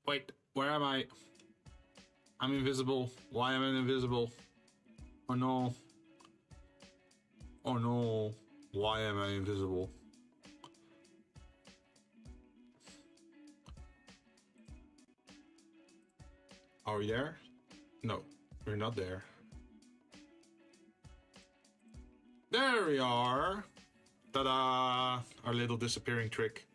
Wait, where am I? I'm invisible. Why am I invisible? Oh no. Oh no. Why am I invisible? Are we there? No, we're not there. There we are! Ta-da! Our little disappearing trick.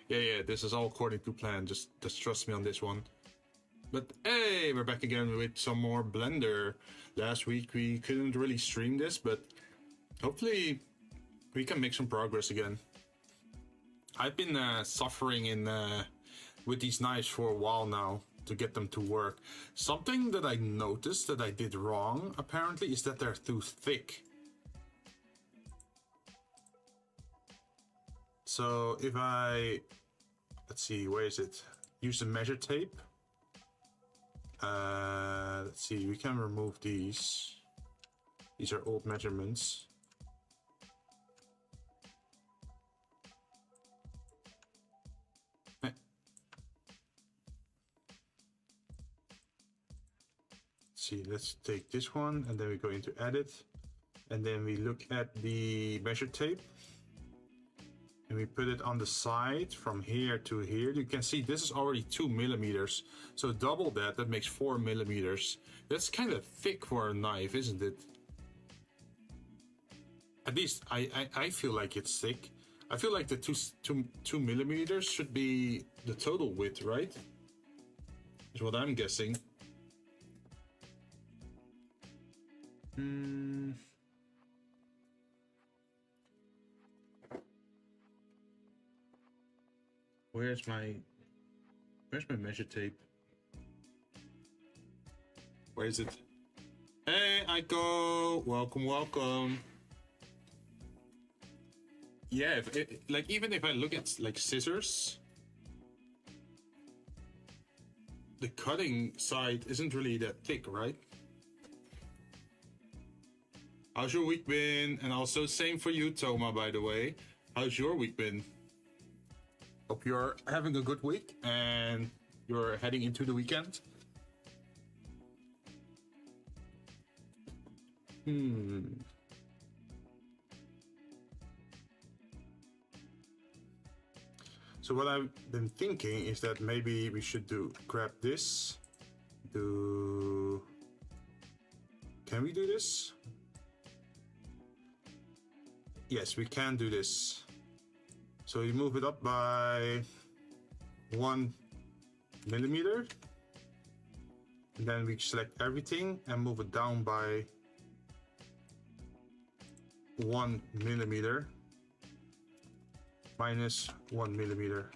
Yeah, this is all according to plan. Just trust me on this one. But hey, we're back again with some more Blender. Last week we couldn't really stream this, but hopefully we can make some progress again. I've been suffering with these knives for a while now to get them to work. Something that I noticed that I did wrong, apparently, is that they're too thick. So if I, let's see, where is it? Use the measure tape. Let's see, we can remove these. These are old measurements. See, let's take this one and then we go into edit and then we look at the measure tape and we put it on the side from here to here. You can see this is already 2 millimeters, so double that makes 4 millimeters. That's kind of thick for a knife, isn't it? At least I feel like it's thick. I feel like the two millimeters should be the total width, right? Is what I'm guessing. Where's my measure tape? Where is it? Hey, Aiko! Welcome. Yeah, like even if I look at like scissors, the cutting side isn't really that thick, right? How's your week been? And also same for you, Toma, by the way. How's your week been? Hope you're having a good week and you're heading into the weekend. So what I've been thinking is that maybe we should grab this. Can we do this? Yes, we can do this. So you move it up by 1 millimeter. And then we select everything and move it down by 1 millimeter. Minus 1 millimeter.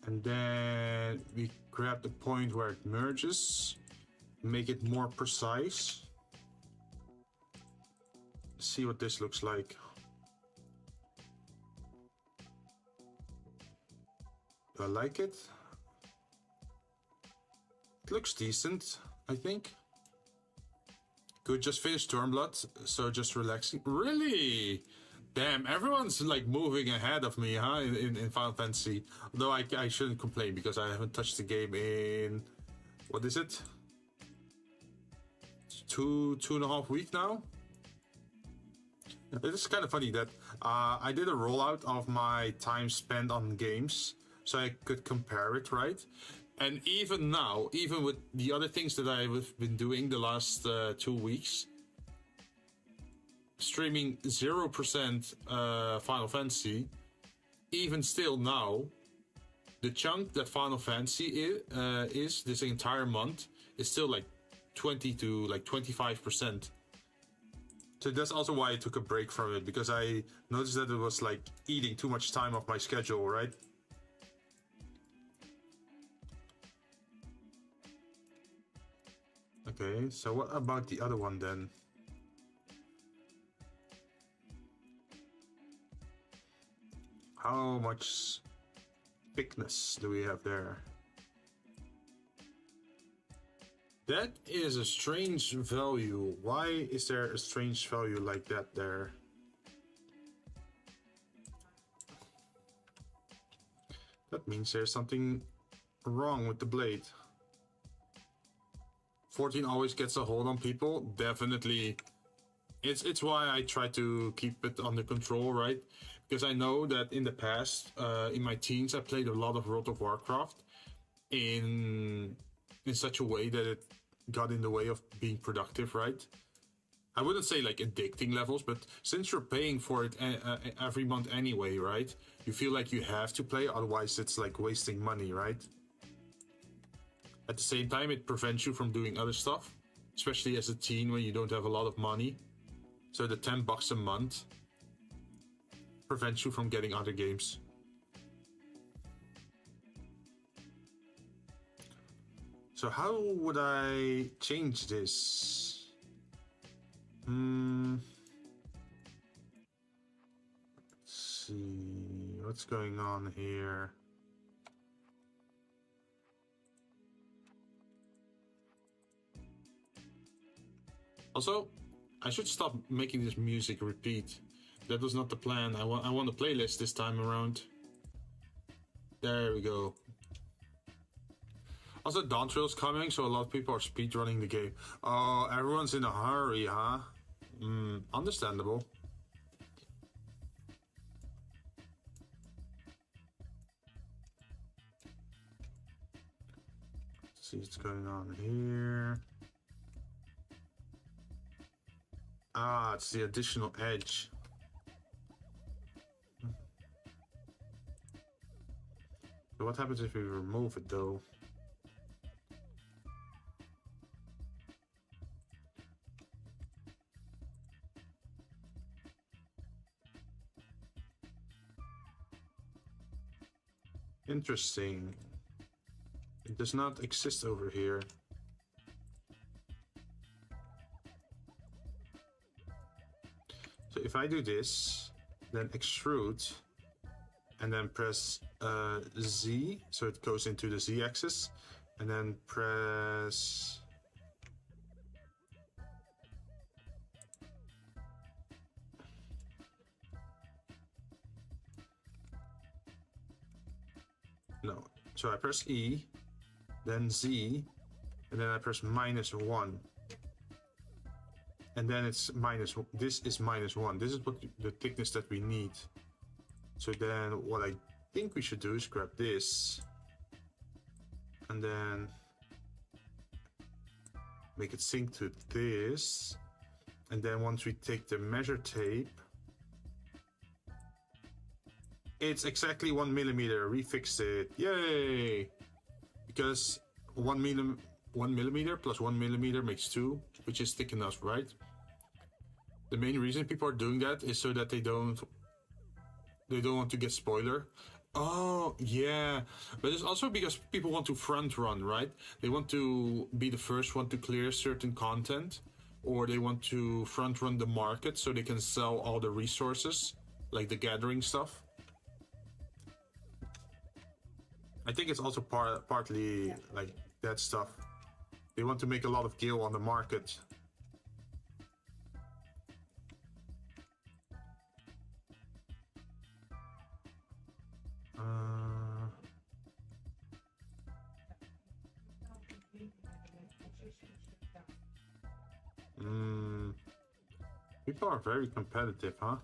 And then we grab the point where it merges. Make it more precise. See what this looks like. Do I like it? It looks decent, I think. Good, just finished Stormblood, so just relaxing. Really? Damn, everyone's like moving ahead of me, huh? In Final Fantasy. Though I shouldn't complain because I haven't touched the game in, what is it? Two and a half weeks now. It's kind of funny that I did a rollout of my time spent on games so I could compare it, right? And even now, even with the other things that I've been doing the last 2 weeks, streaming 0% Final Fantasy, even still now, the chunk that Final Fantasy is this entire month is still like 20 to like 25%. So that's also why I took a break from it, because I noticed that it was like eating too much time off my schedule, right? Okay, so what about the other one then? How much thickness do we have there? That is a strange value. Why is there a strange value like that there? That means there's something wrong with the blade. 14 always gets a hold on people. Definitely. It's why I try to keep it under control, right? Because I know that in the past, in my teens, I played a lot of World of Warcraft in such a way that it got in the way of being productive, right? I wouldn't say like addicting levels, but since you're paying for it every month anyway, right? You feel like you have to play, otherwise it's like wasting money, right? At the same time, it prevents you from doing other stuff, especially as a teen when you don't have a lot of money. So the $10 a month prevents you from getting other games. So how would I change this? Let's see, what's going on here? Also, I should stop making this music repeat. That was not the plan. I want a playlist this time around. There we go. Also, Dawn Trail's coming, so a lot of people are speedrunning the game. Oh, everyone's in a hurry, huh? Understandable. Let's see what's going on here. Ah, it's the additional edge. So what happens if we remove it though? Interesting. It does not exist over here. So if I do this, then extrude, and then press Z, so it goes into the Z axis, and then press no. So I press E, then Z, and then I press -1. And then it's this is -1. This is what the thickness that we need. So then what I think we should do is grab this and then make it sync to this. And then once we take the measure tape, it's exactly 1 millimeter. We fixed it. Yay! Because 1 millimeter plus 1 millimeter makes 2, which is thick enough, right? The main reason people are doing that is so that they don't want to get spoiler. Oh, yeah. But it's also because people want to front run, right? They want to be the first one to clear certain content, or they want to front run the market so they can sell all the resources, like the gathering stuff. I think it's also partly like that stuff. They want to make a lot of gil on the market. People are very competitive, huh?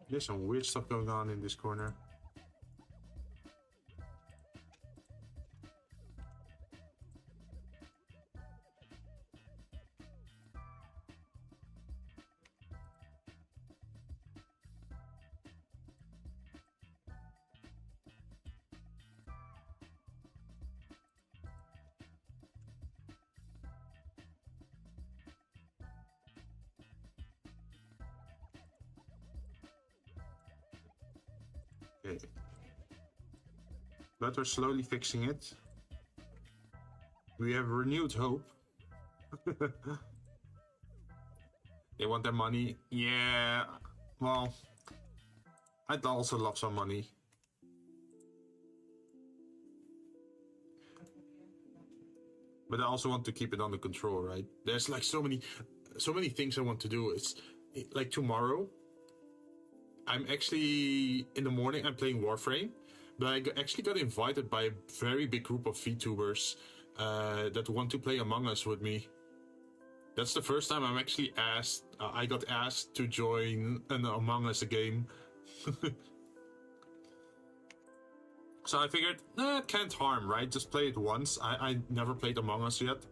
There's some weird stuff going on in this corner. Okay. But we're slowly fixing it. We have renewed hope. They want their money. Yeah, well, I'd also love some money. But I also want to keep it under control, right? There's like so many things I want to do. It's like tomorrow, I'm actually, in the morning, I'm playing Warframe, but I actually got invited by a very big group of Vtubers that want to play Among Us with me. That's the first time I'm actually I got asked to join an Among Us game. So I figured, it can't harm, right? Just play it once. I never played Among Us yet.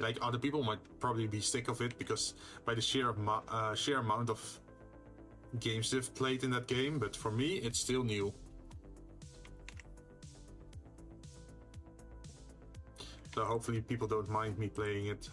Like, other people might probably be sick of it because by the sheer amount of games they've played in that game, but for me, it's still new. So hopefully people don't mind me playing it.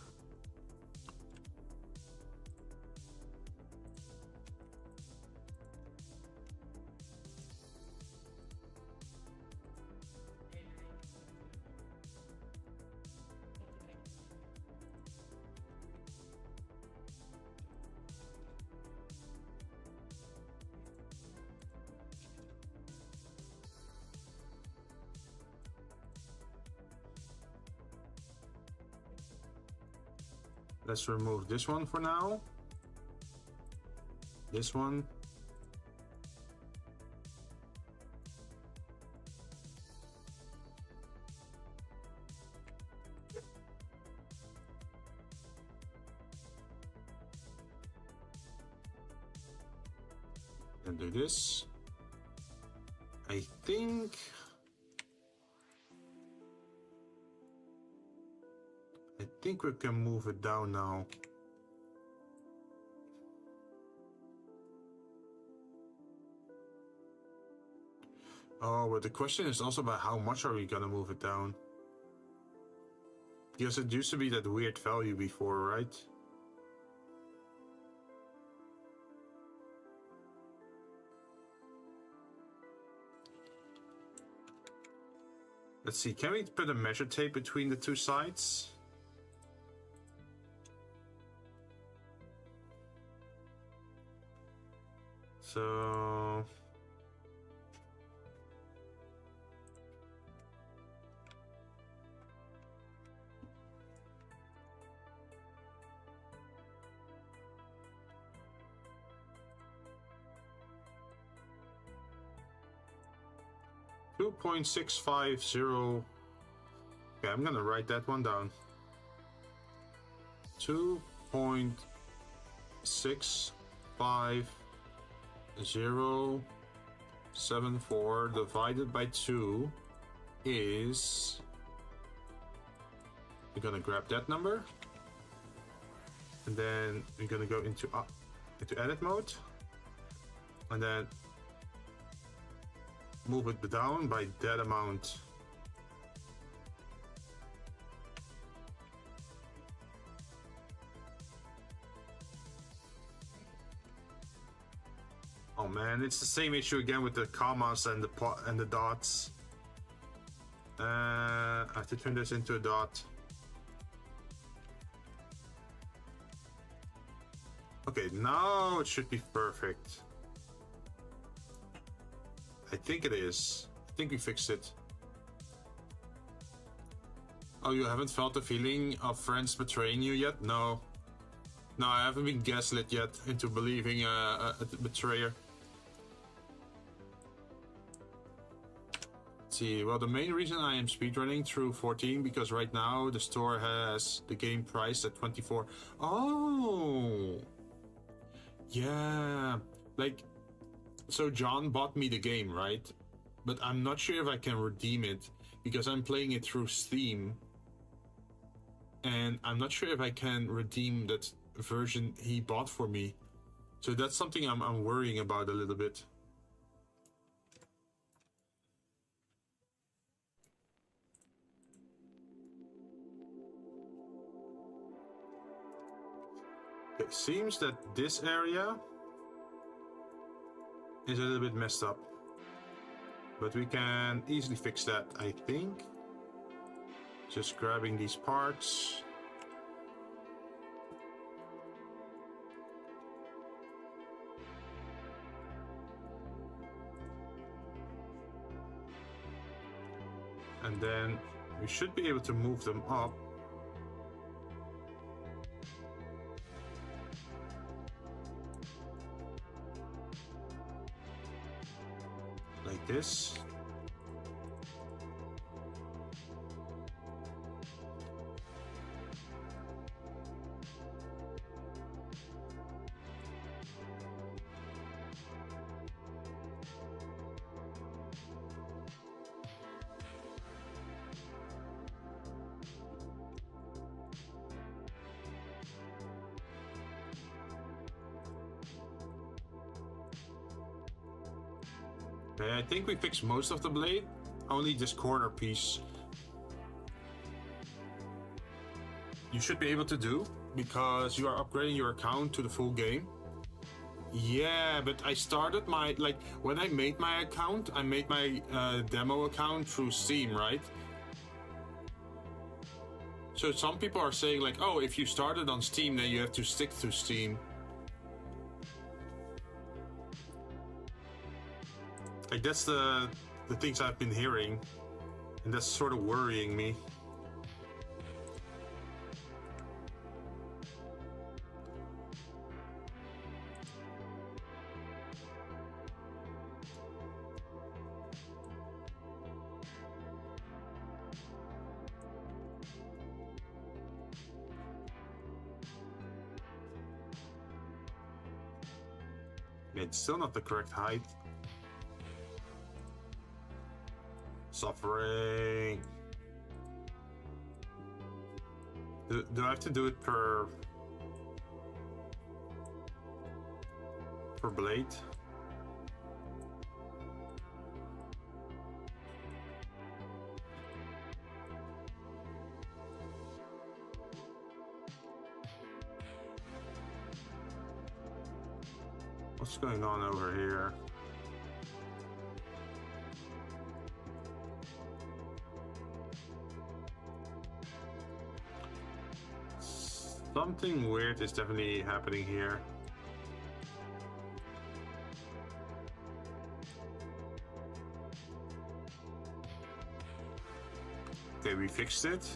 Let's remove this one for now. This one. And do this. I think we can move it down now. Oh, but the question is also about how much are we gonna move it down? Because it used to be that weird value before, right? Let's see, can we put a measure tape between the two sides? So... $2.650. Okay, I'm gonna write that one down. 2.65074 divided by 2 is... We're gonna grab that number. And then we're gonna go into edit mode. And then move it down by that amount. Oh man, it's the same issue again with the commas and the dots. I have to turn this into a dot. Okay, now it should be perfect. I think it is. I think we fixed it. Oh, you haven't felt the feeling of friends betraying you yet? No. No, I haven't been gaslit yet into believing a betrayer. Let's see, well, the main reason I am speedrunning through 14 because right now the store has the game priced at 24. Oh! Yeah, like, so John bought me the game, right? But I'm not sure if I can redeem it because I'm playing it through Steam. And I'm not sure if I can redeem that version he bought for me. So that's something I'm worrying about a little bit. It seems that this area is a little bit messed up. But we can easily fix that, I think. Just grabbing these parts. And then we should be able to move them up. Like this. Okay, I think we fixed most of the blade, only this corner piece. You should be able to do, because you are upgrading your account to the full game. Yeah, but I started my, like, when I made my account, I made my demo account through Steam, right? So some people are saying like, oh, if you started on Steam, then you have to stick to Steam. Like, that's the things I've been hearing, and that's sort of worrying me. It's still not the correct height. Suffering. Do I have to do it per blade? What's going on over here? Something weird is definitely happening here. Okay, we fixed it,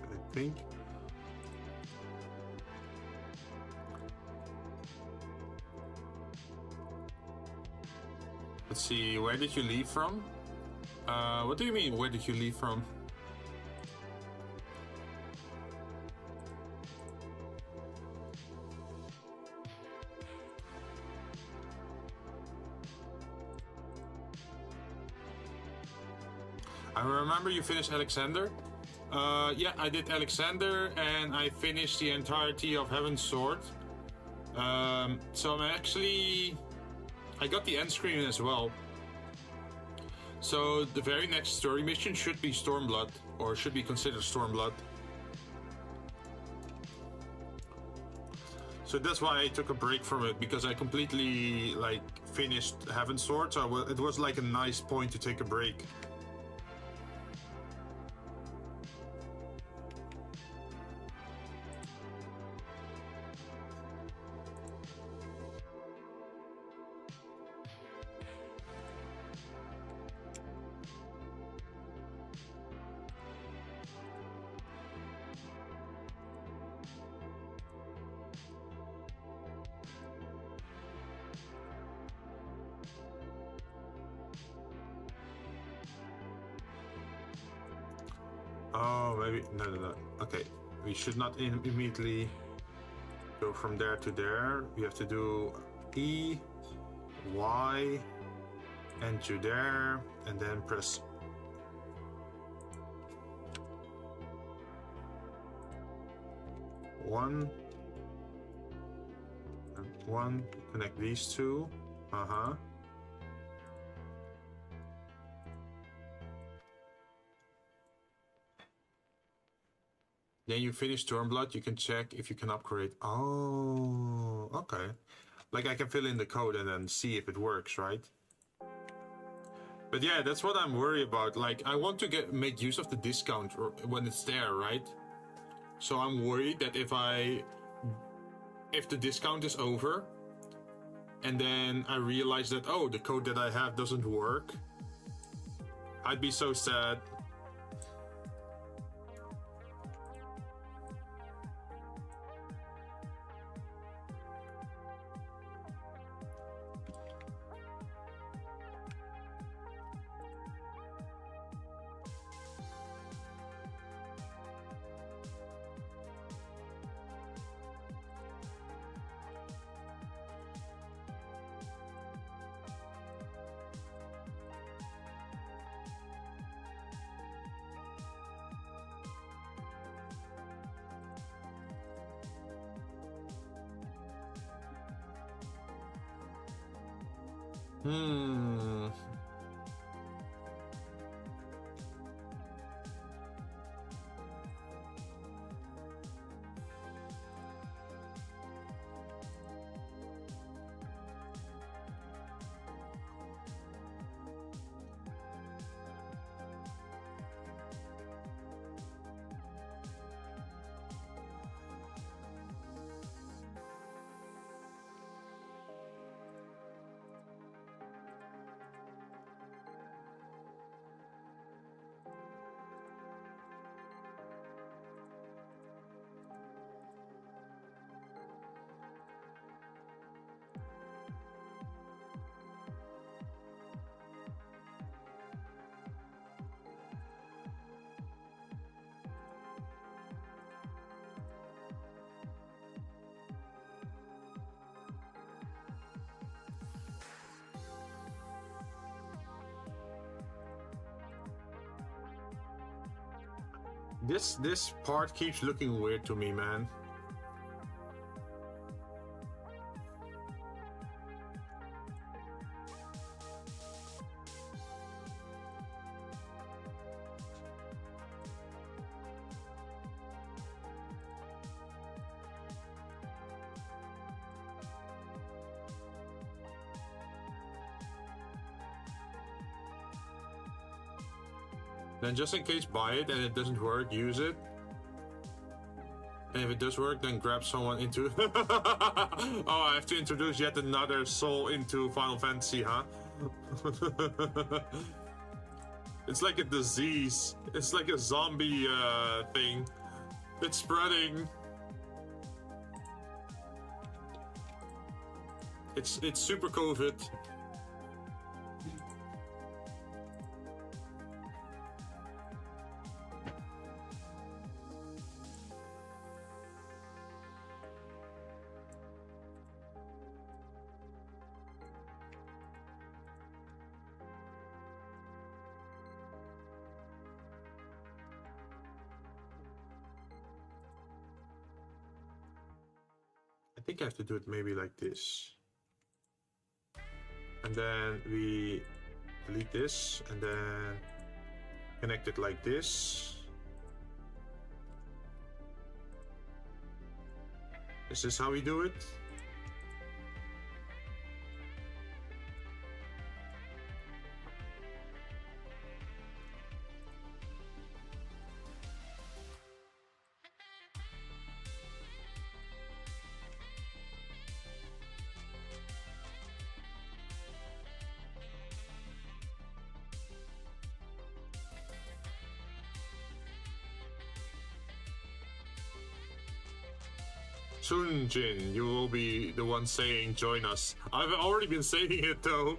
I think. Let's see, where did you leave from? What do you mean, where did you leave from? I remember you finished Alexander. Yeah, I did Alexander, and I finished the entirety of Heaven's Sword. So I'm actually... I got the end screen as well. So the very next story mission should be Stormblood, or should be considered Stormblood. So So that's why I took a break from it, because I completely like finished Heaven Sword, so it was like a nice point to take a break. Oh, maybe, no. Okay, we should not immediately go from there to there. We have to do E, Y, and to there, and then press one, and one, connect these two, Then you finish Stormblood, you can check if you can upgrade. Oh, okay. Like I can fill in the code and then see if it works, right? But yeah, that's what I'm worried about. Like I want to make use of the discount when it's there, right? So I'm worried that if the discount is over and then I realize that, oh, the code that I have doesn't work, I'd be so sad. This part keeps looking weird to me, man. Then just in case, buy it, and it doesn't work, use it. And if it does work, then grab someone into... Oh, I have to introduce yet another soul into Final Fantasy, huh? It's like a disease. It's like a zombie thing. It's spreading. It's super COVID. I think I have to do it maybe like this. And then we delete this and then connect it like this. Is this how we do it? Soon, Jinn, you will be the one saying join us. I've already been saying it though.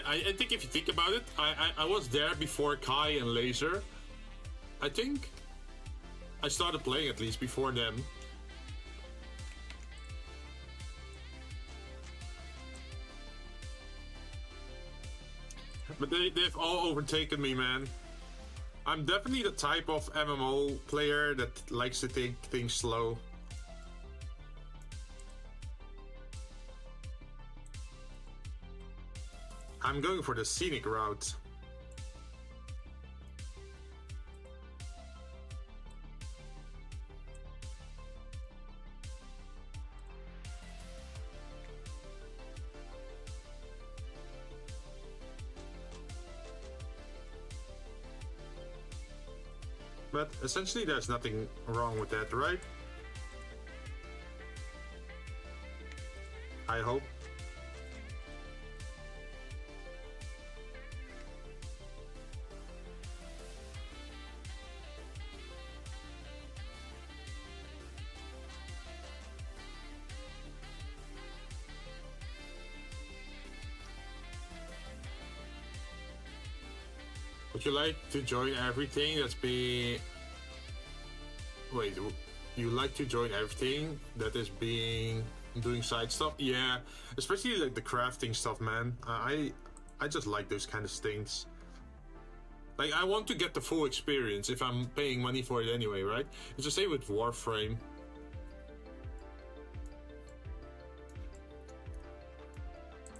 I think if you think about it, I was there before Kai and Laser. I think I started playing at least before them. But they've all overtaken me, man. I'm definitely the type of MMO player that likes to take things slow. I'm going for the scenic route. But essentially there's nothing wrong with that, right? I hope. Would you like to join everything that's being... Wait, you like to join everything that is being... doing side stuff? Yeah, especially like the crafting stuff, man. I just like those kind of things. Like, I want to get the full experience if I'm paying money for it anyway, right? It's the same with Warframe.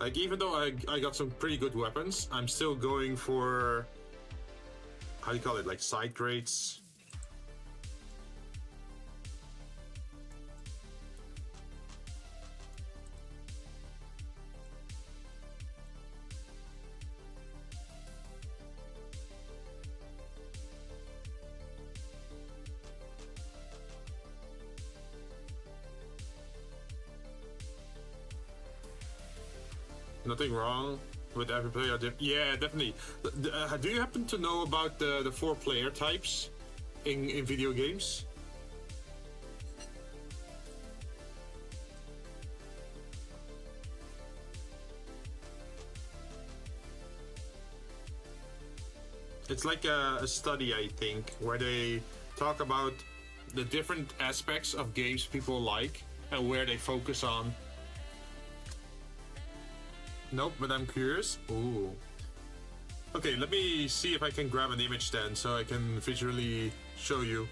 Like, even though I got some pretty good weapons, I'm still going for... how do you call it? Like side grades. Nothing wrong with every player. Yeah, definitely. Do you happen to know about the 4 player types in video games? It's like a study, I think, where they talk about the different aspects of games people like and where they focus on. Nope, but I'm curious. Ooh. Okay, let me see if I can grab an image then, so I can visually show you.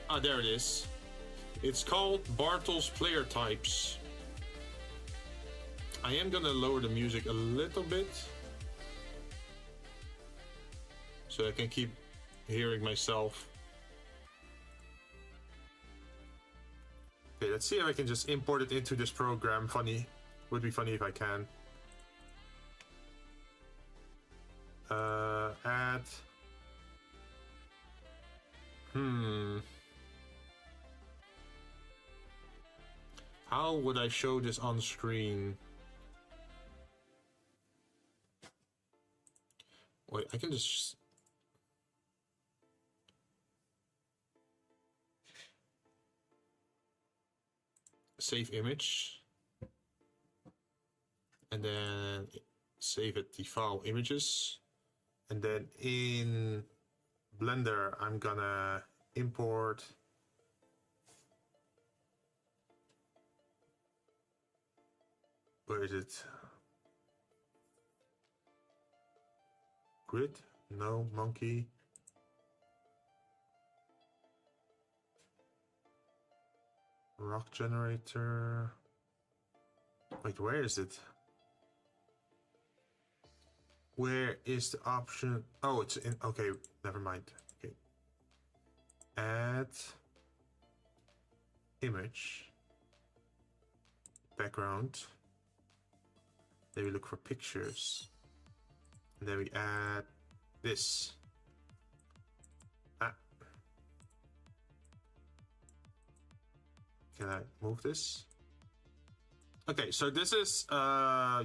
Ah, there it is. It's called Bartle's Player Types. I am gonna lower the music a little bit so I can keep hearing myself. Okay, let's see if I can just import it into this program. Funny. Would be funny if I can. Add. How would I show this on screen? Wait, I can just... save image. And then save it the file images. And then in Blender, I'm gonna import... where is it? Grid? No. Monkey? Rock generator. Wait, where is it? Where is the option? Oh, it's in. Okay, never mind. Okay. Add image. Background. Then we look for pictures. And then we add this. Can I move this? Okay, so this is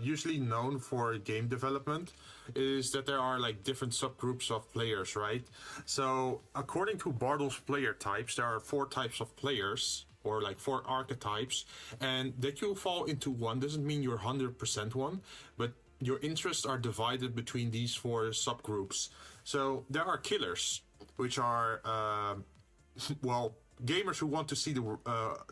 usually known for game development, is that there are like different subgroups of players, right? So according to Bartle's player types, there are 4 types of players, or like 4 archetypes, and that you fall into one doesn't mean you're 100% one, but your interests are divided between these 4 subgroups. So there are killers, which are, well, gamers who want to see to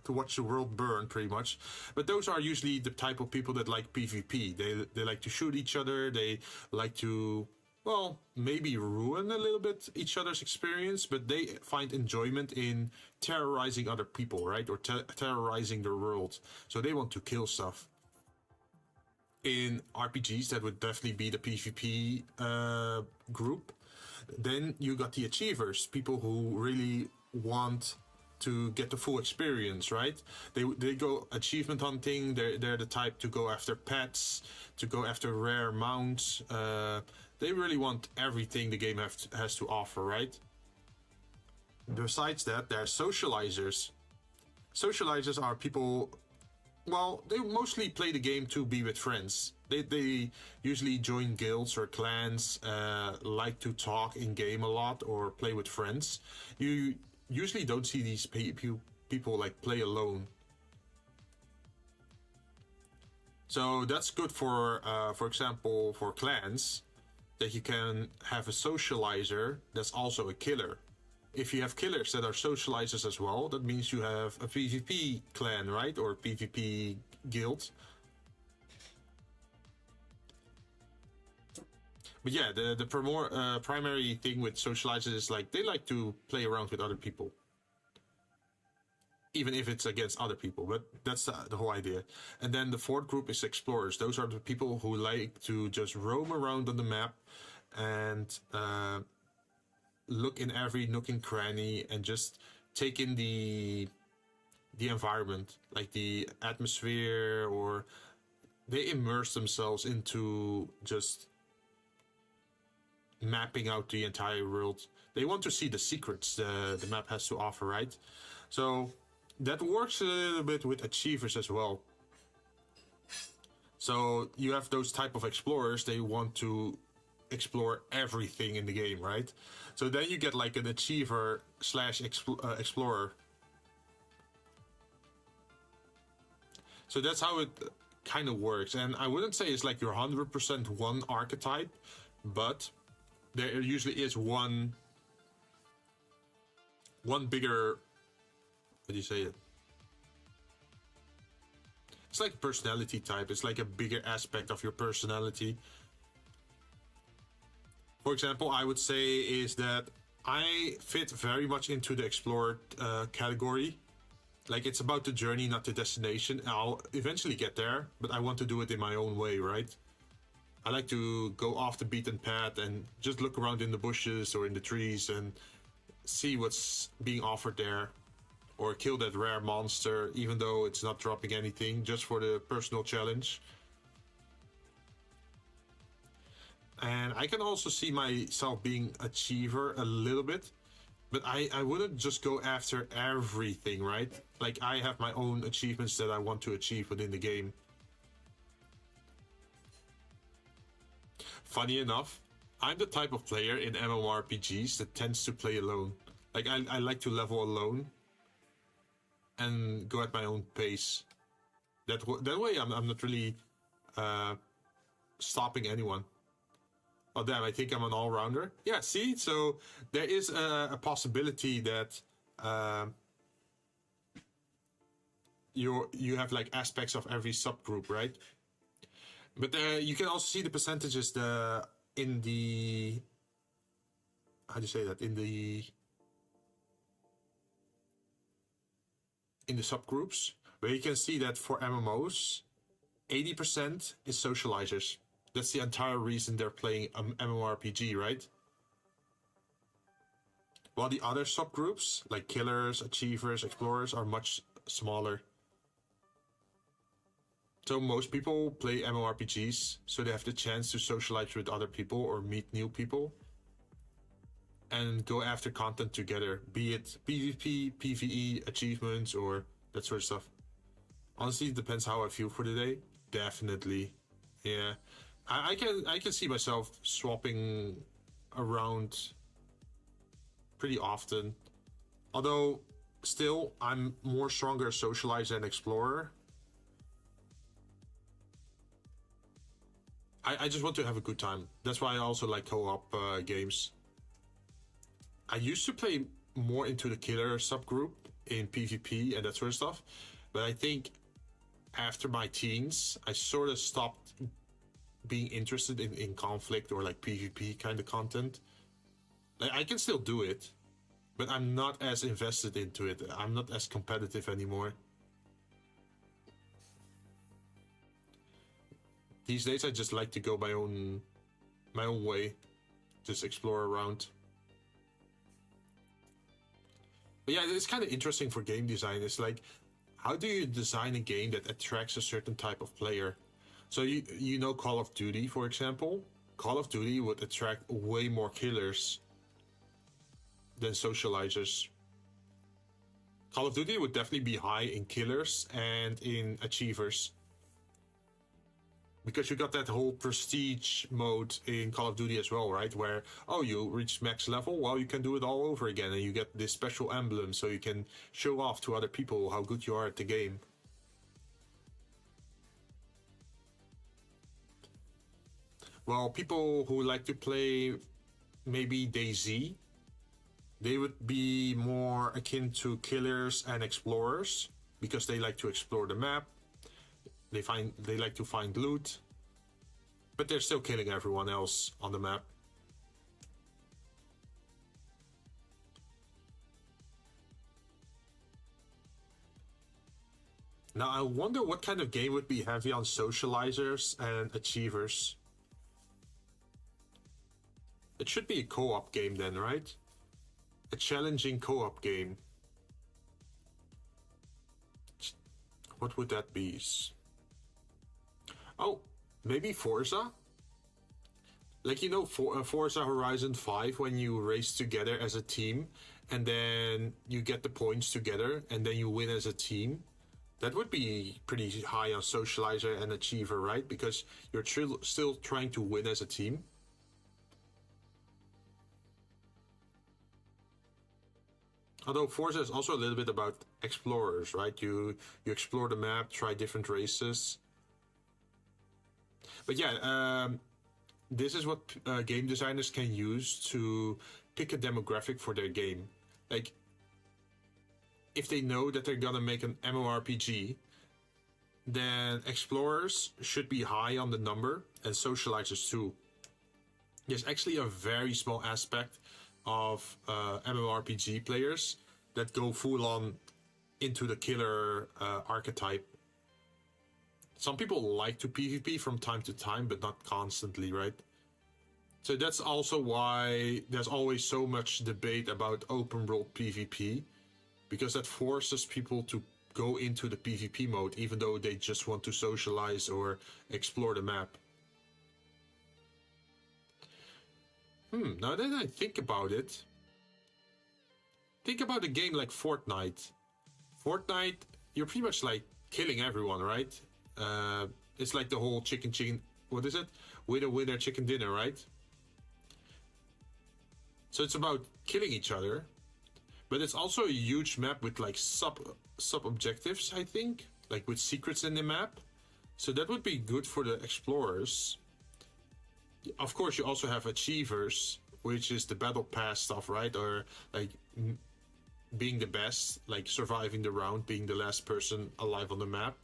watch the world burn, pretty much. But those are usually the type of people that like PvP. They like to shoot each other. They like to, well, maybe ruin a little bit each other's experience, but they find enjoyment in terrorizing other people, right? Or terrorizing the world. So they want to kill stuff. In RPGs, that would definitely be the PvP group. Then you got the achievers, people who really want to get the full experience, right? They go achievement hunting. They're the type to go after pets, to go after rare mounts. They really want everything the game has to offer, right? Besides that, there are socializers. Socializers are people, well, they mostly play the game to be with friends. They usually join guilds or clans, like to talk in game a lot or play with friends. You usually don't see these people like play alone. So that's good for example, for clans, that you can have a socializer that's also a killer. If you have killers that are socializers as well, that means you have a PvP clan, right? Or a PvP guild. But yeah, the primary thing with socializers is like they like to play around with other people, even if it's against other people. But that's the whole idea. And then the 4th group is explorers. Those are the people who like to just roam around on the map and look in every nook and cranny and just take in the environment, like the atmosphere, or they immerse themselves into just mapping out the entire world. They want to see the secrets the map has to offer, right? So that works a little bit with achievers as well. So you have those type of explorers. They want to explore everything in the game, right? So then you get like an achiever slash explorer. So that's how it kind of works. And I wouldn't say it's like your 100% one archetype, but there usually is one bigger, how do you say it? It's like a personality type. It's like a bigger aspect of your personality. For example, I would say is that I fit very much into the explorer category. Like, it's about the journey, not the destination. I'll eventually get there, but I want to do it in my own way, right? I like to go off the beaten path and just look around in the bushes or in the trees and see what's being offered there. Or kill that rare monster, even though it's not dropping anything, just for the personal challenge. And I can also see myself being achiever a little bit. But I wouldn't just go after everything, right? Like, I have my own achievements that I want to achieve within the game. Funny enough, I'm the type of player in MMORPGs that tends to play alone. Like, I like to level alone and go at my own pace. That way I'm not really stopping anyone. Oh damn, I think I'm an all-rounder. Yeah, see? So there is a possibility that you have like aspects of every subgroup, right? But you can also see the percentages in the, how do you say that? In in the subgroups, where you can see that for MMOs, 80% is socializers. That's the entire reason they're playing an MMORPG, right? While the other subgroups, like killers, achievers, explorers, are much smaller. So most people play MMORPGs, so they have the chance to socialize with other people or meet new people and go after content together, be it PvP, PvE, achievements, or that sort of stuff. Honestly, it depends how I feel for the day. Definitely. Yeah. I can see myself swapping around pretty often. Although, still, I'm more stronger socializer and explorer. I just want to have a good time. That's why I also like co-op games. I used to play more into the killer subgroup in PvP and that sort of stuff. But I think after my teens, I sort of stopped being interested in conflict or like PvP kind of content. Like, I can still do it, but I'm not as invested into it. I'm not as competitive anymore. These days I just like to go my own way. Just explore around. But yeah, it's kind of interesting for game design. It's like, how do you design a game that attracts a certain type of player? So you know Call of Duty, for example. Call of Duty would attract way more killers than socializers. Call of Duty would definitely be high in killers and in achievers. Because you got that whole prestige mode in Call of Duty as well, right? Where, oh, you reach max level, well, you can do it all over again. And you get this special emblem so you can show off to other people how good you are at the game. Well, people who like to play maybe DayZ, they would be more akin to killers and explorers because they like to explore the map. They like to find loot, but they're still killing everyone else on the map. Now I wonder what kind of game would be heavy on socializers and achievers. It should be a co-op game then, right? A challenging co-op game. What would that be? Oh, maybe Forza? Like, you know, Forza Horizon 5, when you race together as a team, and then you get the points together, and then you win as a team. That would be pretty high on Socializer and Achiever, right? Because you're still trying to win as a team. Although Forza is also a little bit about explorers, right? You explore the map, try different races. But yeah, this is what game designers can use to pick a demographic for their game. Like, if they know that they're gonna make an MMORPG, then explorers should be high on the number, and socializers too. There's actually a very small aspect of MMORPG players that go full on into the killer archetype. Some people like to PvP from time to time, but not constantly, right? So that's also why there's always so much debate about open world PvP, because that forces people to go into the PvP mode, even though they just want to socialize or explore the map. Now that I think about it, think about a game like Fortnite. Fortnite, you're pretty much like killing everyone, right? It's like the whole chicken, what is it? Winner, chicken dinner, right? So it's about killing each other, but it's also a huge map with like sub objectives, I think, like with secrets in the map. So that would be good for the explorers. Of course, you also have achievers, which is the battle pass stuff, right? Or like being the best, like surviving the round, being the last person alive on the map.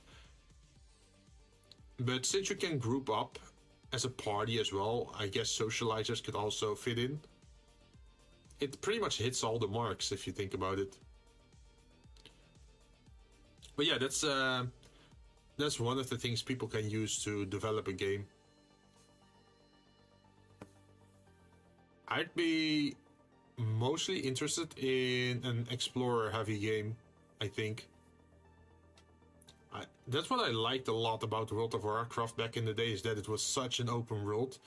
But since you can group up as a party as well, I guess socializers could also fit in. It pretty much hits all the marks if you think about it. But yeah, that's one of the things people can use to develop a game. I'd be mostly interested in an explorer-heavy game, I think. That's what I liked a lot about World of Warcraft back in the day, is that it was such an open world,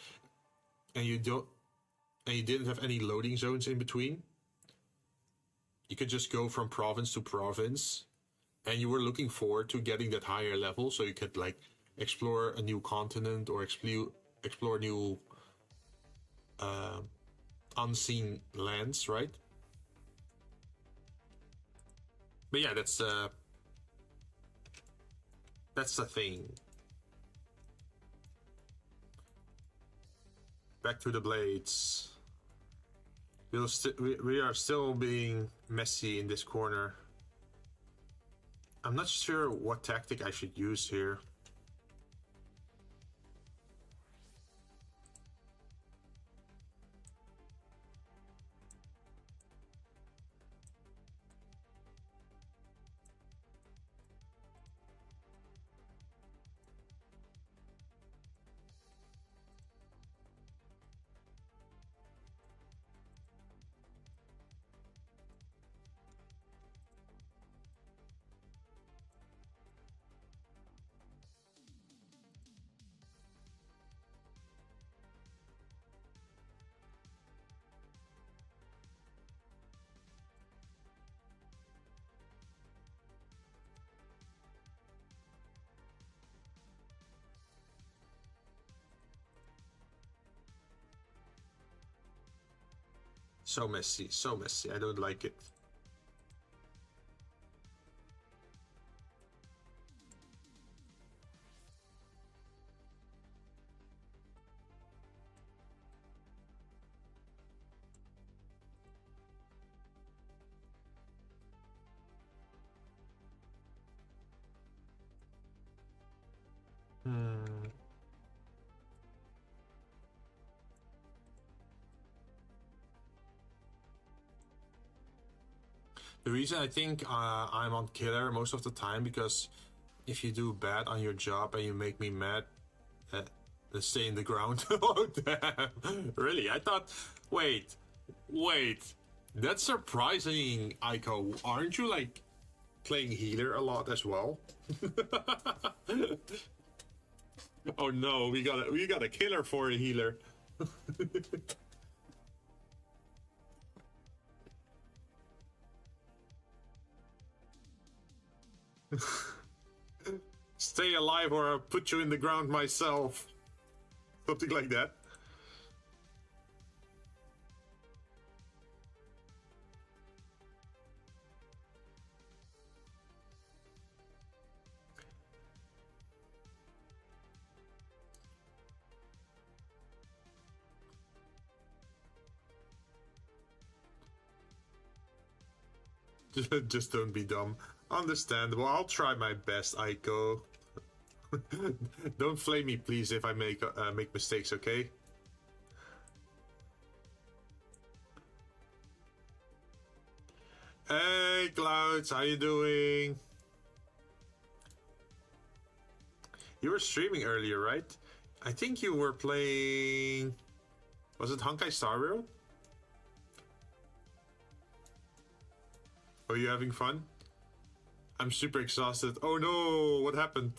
and you didn't have any loading zones in between. You could just go from province to province, and you were looking forward to getting that higher level, so you could like explore a new continent or explore new unseen lands, right? But yeah, that's the thing. Back to the blades. We are still being messy in this corner. I'm not sure what tactic I should use here. So messy, so messy. I don't like it. The reason I think I'm on killer most of the time, because if you do bad on your job and you make me mad, stay in the ground. Oh damn! Really? I thought. Wait. That's surprising, Aiko. Aren't you like playing healer a lot as well? Oh no, we got a killer for a healer. Stay alive or I'll put you in the ground myself. Something like that. Just don't be dumb. Understandable. I'll try my best, Aiko. Don't flame me, please, if I make mistakes, okay? Hey, Clouds, how you doing? You were streaming earlier, right? I think you were playing... Was it Honkai Star Rail? Are you having fun? I'm super exhausted. Oh no, what happened?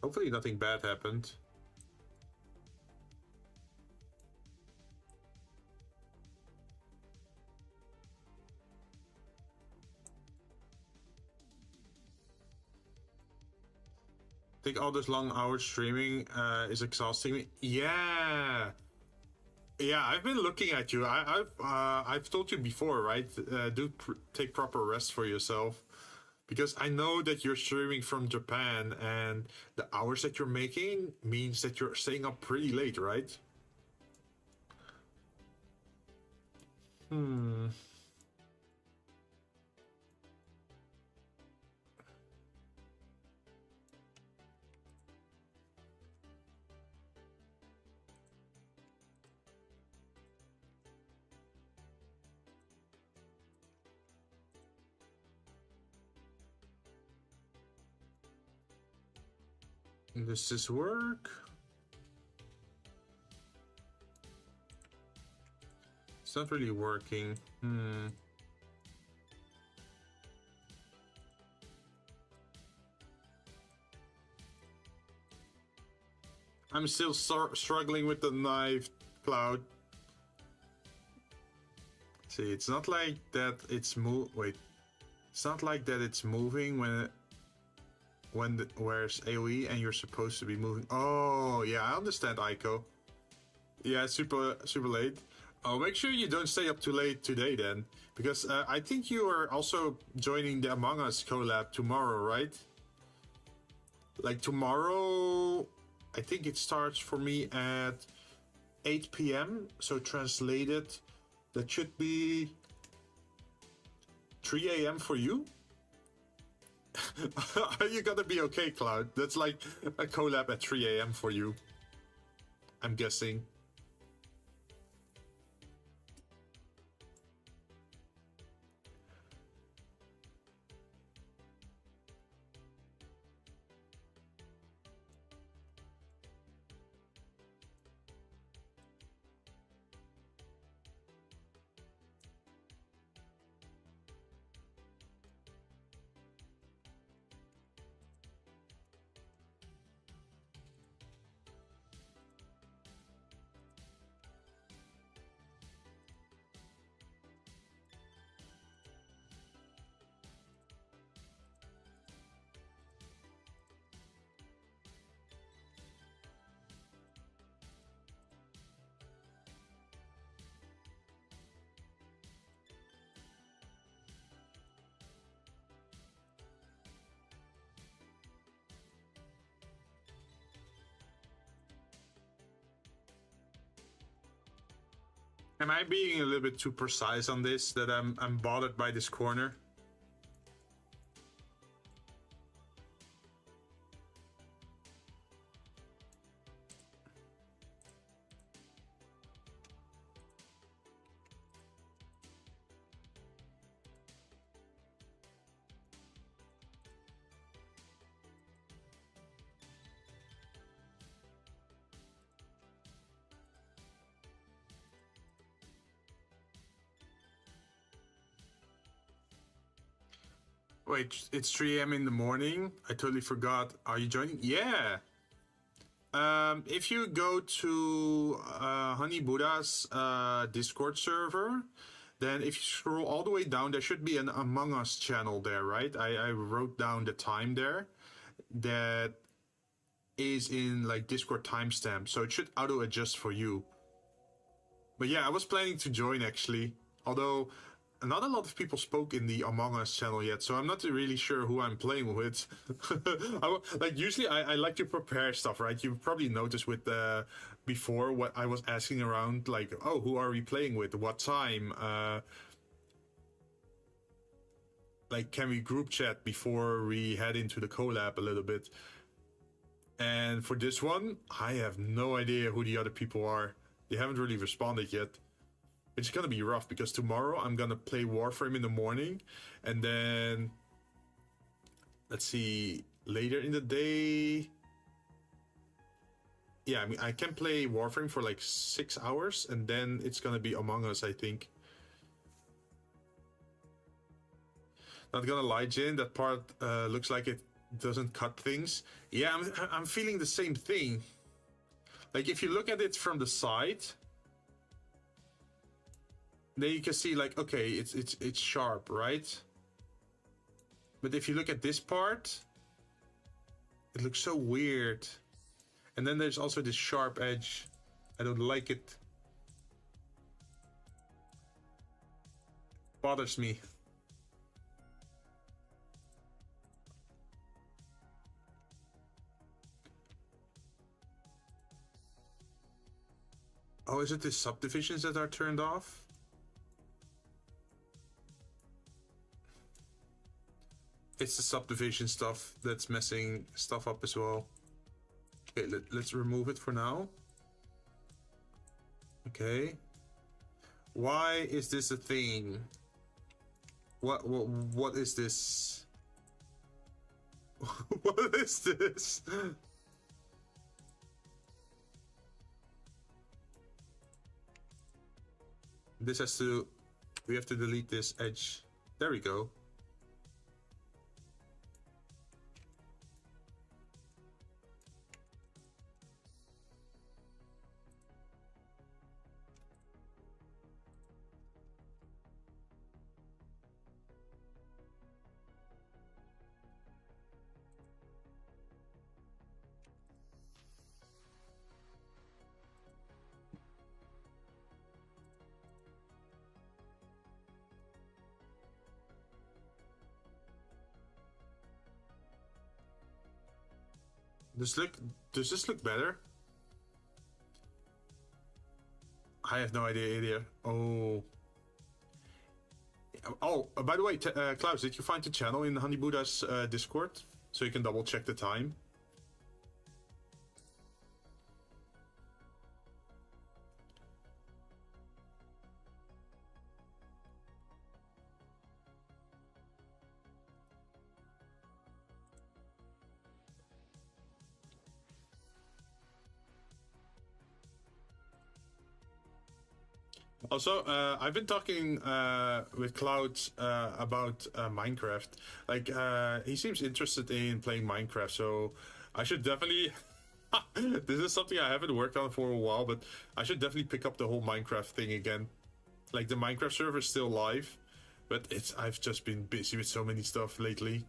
Hopefully nothing bad happened. I think all those long hours streaming is exhausting me. Yeah, I've been looking at you. I've told you before, right? Take proper rest for yourself, because I know that you're streaming from Japan, and the hours that you're making means that you're staying up pretty late, right? Does this work? It's not really working. I'm still struggling with the knife, Cloud. See, it's not like that it's wait. It's not like that it's moving where's AoE and you're supposed to be moving. Oh, yeah, I understand, Aiko. Yeah, super late. Oh, make sure you don't stay up too late today then, because I think you are also joining the Among Us collab tomorrow, right? Like tomorrow, I think it starts for me at 8 p.m. So translated, that should be 3 a.m. for you. You gotta be okay, Cloud. That's like a collab at 3 a.m. for you, I'm guessing. Am I being a little bit too precise on this, that I'm bothered by this corner? Wait, it's 3 a.m. in the morning? I totally forgot. Are you joining? Yeah! If you go to Honey Buddha's Discord server, then if you scroll all the way down, there should be an Among Us channel there, right? I wrote down the time there. That is in like Discord timestamp, so it should auto adjust for you. But yeah, I was planning to join actually, although not a lot of people spoke in the Among Us channel yet, so I'm not really sure who I'm playing with. Like usually I like to prepare stuff, right? You've probably noticed with before what I was asking around, like, oh, who are we playing with? What time? Like, can we group chat before we head into the collab a little bit? And for this one, I have no idea who the other people are. They haven't really responded yet. It's gonna be rough because tomorrow I'm gonna play Warframe in the morning, and then let's see, later in the day. Yeah, I mean, I can play Warframe for like 6 hours, and then it's gonna be Among Us, I think. Not gonna lie, Jin, that part looks like it doesn't cut things. Yeah, I'm feeling the same thing. Like, if you look at it from the side, then you can see, like, okay, it's sharp, right? But if you look at this part, it looks so weird. And then there's also this sharp edge. I don't like it. Bothers me. Oh, is it the subdivisions that are turned off? It's the subdivision stuff that's messing stuff up as well. Okay, let's remove it for now. Okay. Why is this a thing? What is this? What is this? This has to, we have to delete this edge. There we go. Does this look better? I have no idea. Oh. Oh, by the way, Klaus, did you find the channel in Honey Buddha's Discord? So you can double check the time. Also, I've been talking with Cloud about Minecraft. Like, he seems interested in playing Minecraft, so I should definitely... This is something I haven't worked on for a while, but I should definitely pick up the whole Minecraft thing again. Like, the Minecraft server is still live, but I've just been busy with so many stuff lately.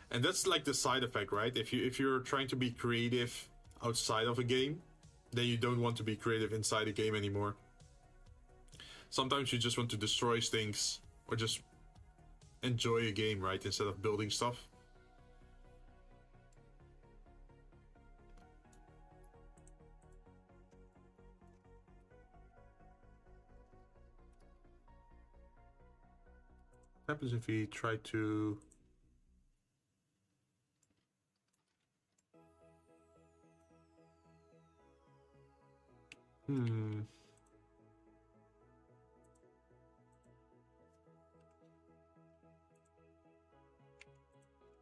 And that's like the side effect, right? If you're trying to be creative outside of a game, then you don't want to be creative inside a game anymore. Sometimes you just want to destroy things or just enjoy a game, right? Instead of building stuff. What happens if we try to...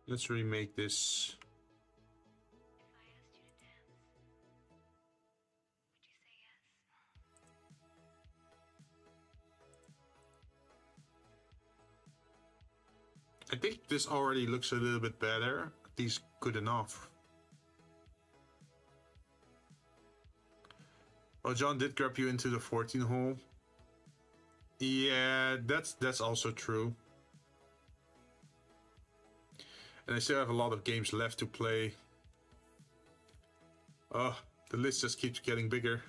Let's remake this. I think this already looks a little bit better. At least good enough. Oh, John did grab you into the 14 hole. Yeah, that's also true. And I still have a lot of games left to play. Oh, the list just keeps getting bigger.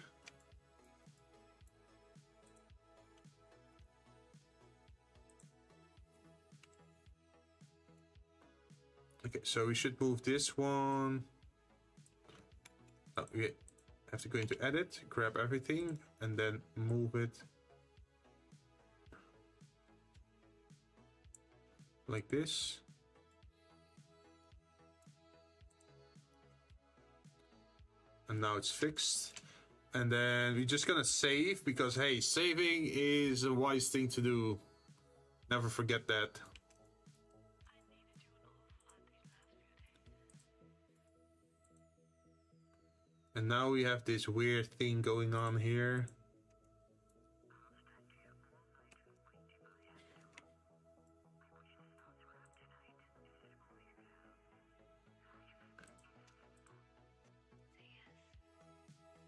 Okay, so we should move this one. Oh, we have to go into edit, grab everything, and then move it like this. And now it's fixed. And then we're just gonna save, because hey, saving is a wise thing to do. Never forget that. And now we have this weird thing going on here.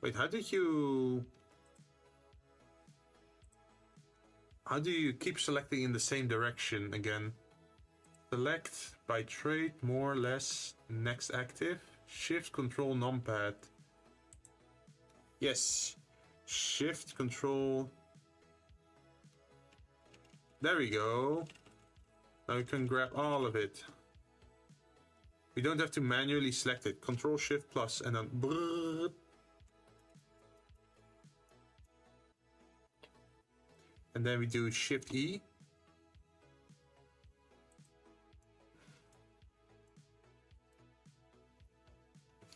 Wait, how do you keep selecting in the same direction again? Select by trait, more or less, next active, shift control numpad. Yes, shift control. There we go. Now we can grab all of it. We don't have to manually select it. Control shift plus and then brrr. And then we do shift E.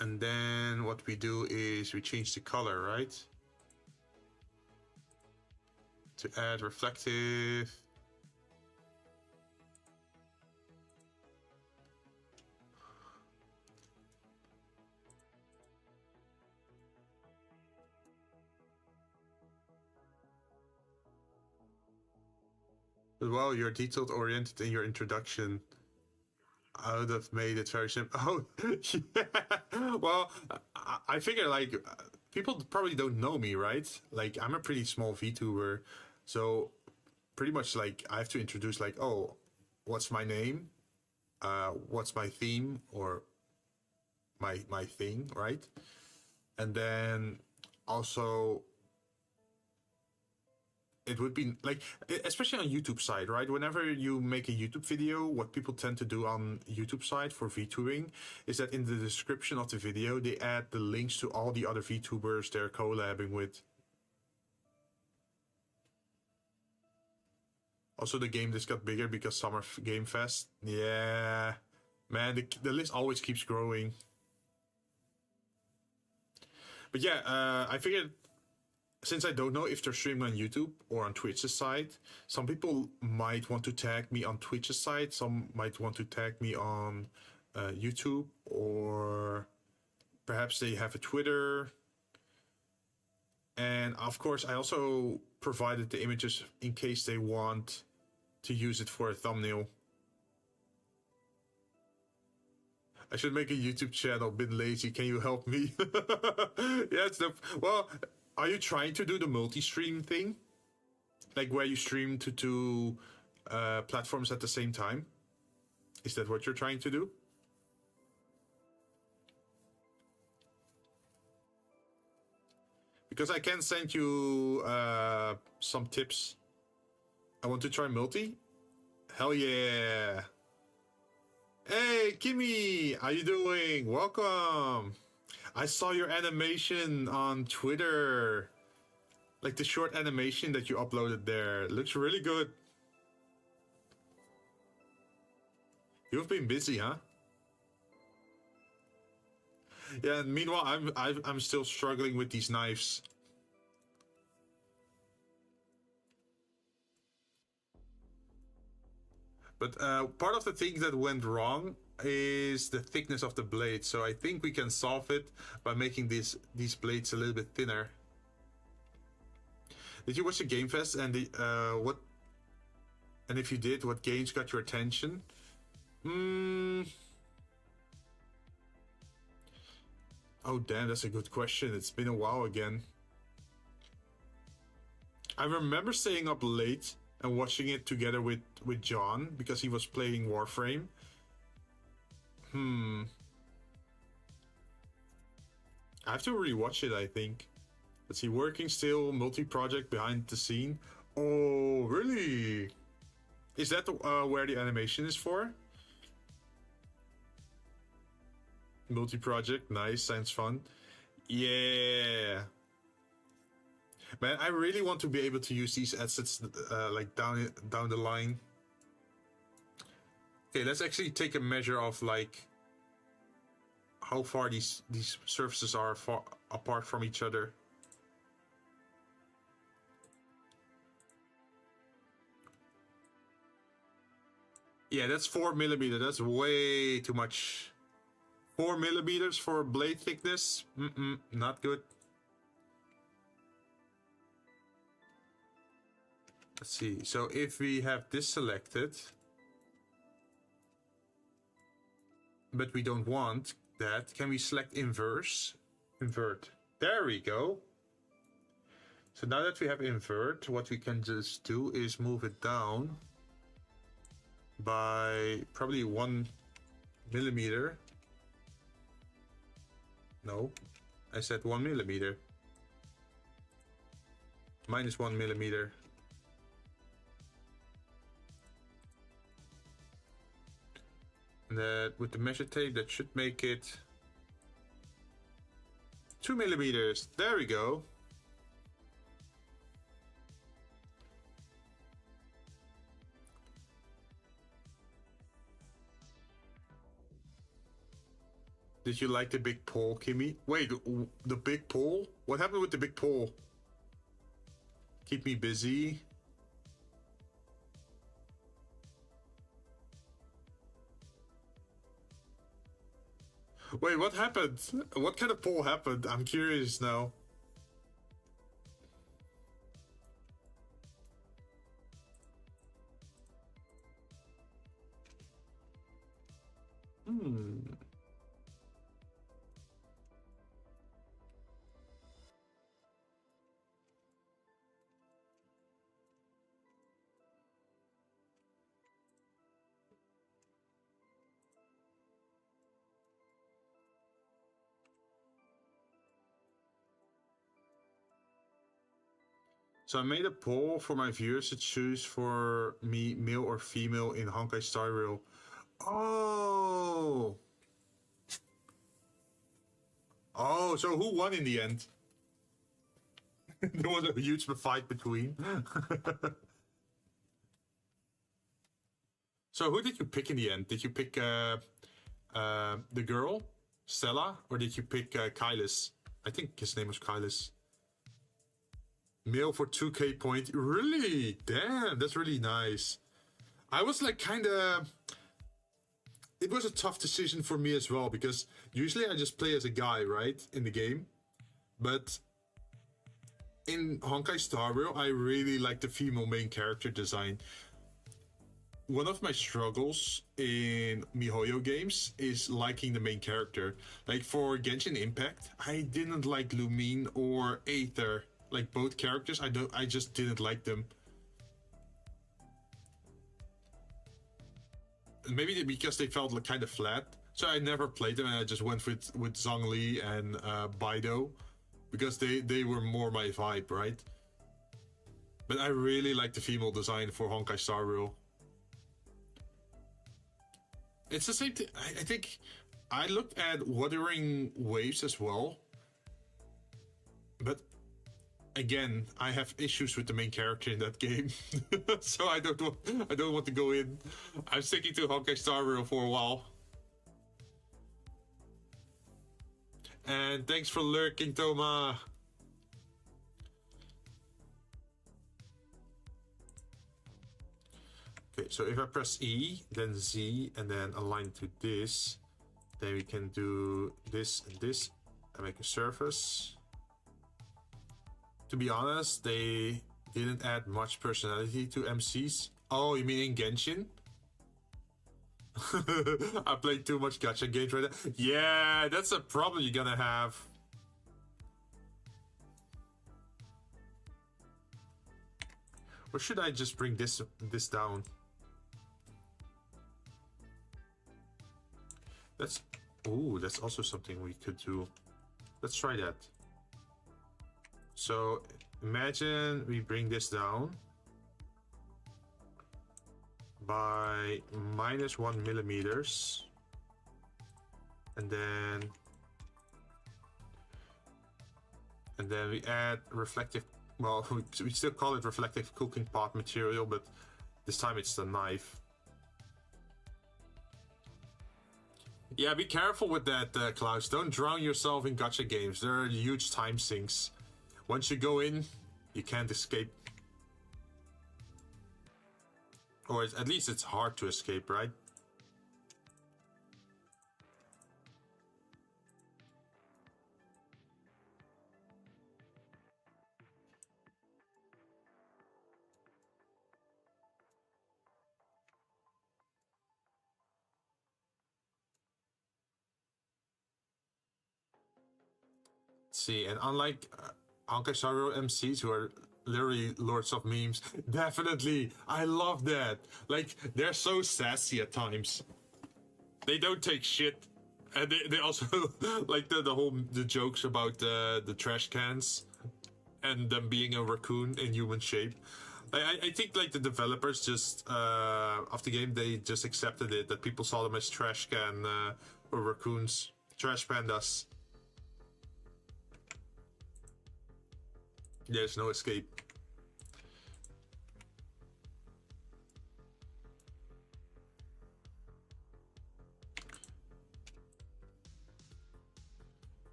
And then what we do is we change the color, right? To add reflective. But wow, you're detailed oriented in your introduction. I would have made it very simple. Oh, yeah. Well, I figure like people probably don't know me, right? Like I'm a pretty small VTuber, so pretty much like I have to introduce like, oh, what's my name? What's my theme or my thing, right? And then also it would be like, especially on YouTube side, right? Whenever you make a YouTube video, what people tend to do on YouTube side for VTubing is that in the description of the video, they add the links to all the other VTubers they're collabing with. Also, the game just got bigger because Summer Game Fest. Yeah, man, the list always keeps growing. But yeah, I figured, since I don't know if they're streaming on YouTube or on Twitch's side, some people might want to tag me on Twitch's side, some might want to tag me on YouTube, or perhaps they have a Twitter. And of course, I also provided the images in case they want to use it for a thumbnail. I should make a YouTube channel, been lazy, can you help me? Yeah, it's well, are you trying to do the multi-stream thing? Like where you stream to two platforms at the same time? Is that what you're trying to do? Because I can send you some tips. I want to try multi. Hell yeah. Hey, Kimmy, how you doing? Welcome. I saw your animation on Twitter. Like the short animation that you uploaded there. It looks really good. You've been busy, huh? Yeah, and meanwhile, I'm still struggling with these knives. But part of the thing that went wrong is the thickness of the blade. So I think we can solve it by making these blades a little bit thinner. Did you watch the Game Fest and the what? And if you did, what games got your attention? Oh damn, that's a good question. It's been a while again. I remember staying up late and watching it together with John because he was playing Warframe. I have to rewatch it, I think. Let's see, working still, multi-project behind the scene. Oh, really? Is that where the animation is for? Multi-project, nice, sounds fun. Yeah. Man, I really want to be able to use these assets like down the line. Okay, let's actually take a measure of like how far these surfaces are apart from each other. Yeah, that's 4mm. That's way too much. 4mm for blade thickness? Not good. Let's see. So if we have this selected, but we don't want that, can we select inverse? Invert. There we go. So now that we have invert, what we can just do is move it down by probably 1mm. No, I said 1mm. Minus 1mm. And that with the measure tape, that should make it 2mm. There we go. Did you like the big pole, Kimmy? Wait, the big pole? What happened with the big pole? Keep me busy. Wait, what happened? What kind of pole happened? I'm curious now. So I made a poll for my viewers to choose for me male or female in Honkai Star Rail. Oh! Oh, so who won in the end? There was a huge fight between. So who did you pick in the end? Did you pick the girl, Stella, or did you pick Kylus? I think his name was Kylus. Male for 2k point. Really? Damn, that's really nice. I was like kind of... It was a tough decision for me as well, because usually I just play as a guy, right, in the game. But in Honkai Star Rail, I really like the female main character design. One of my struggles in MiHoYo games is liking the main character. Like for Genshin Impact, I didn't like Lumine or Aether. Like both characters, I just didn't like them. Maybe because they felt like kind of flat, so I never played them, and I just went with Zhongli and Baido, because they were more my vibe, right? But I really like the female design for Honkai Star Rail. It's the same thing. I think I looked at Wuthering Waves as well, but again, I have issues with the main character in that game, so I don't want to go in. I'm sticking to Honkai Star Rail for a while. And thanks for lurking, Toma. Okay, so if I press E, then Z, and then align to this, then we can do this and this, and make a surface. To be honest, they didn't add much personality to MCs. Oh, you mean in Genshin? I played too much gacha games right now. Yeah, that's a problem you're gonna have. Or should I just bring this down? That's... Ooh, that's also something we could do. Let's try that. So imagine we bring this down by -1 millimeters, and then we add reflective, well, we still call it reflective cooking pot material, but this time it's the knife. Yeah, be careful with that, Klaus. Don't drown yourself in gacha games. There are huge time sinks. Once you go in, you can't escape. Or at least it's hard to escape, right? Let's see, and unlike Honkai Star Rail MCs, who are literally lords of memes, definitely, I love that. Like, they're so sassy at times. They don't take shit. And they also, like the jokes about the trash cans and them being a raccoon in human shape. I think like the developers just, of the game, they just accepted it, that people saw them as trash can or raccoons, trash pandas. There's no escape.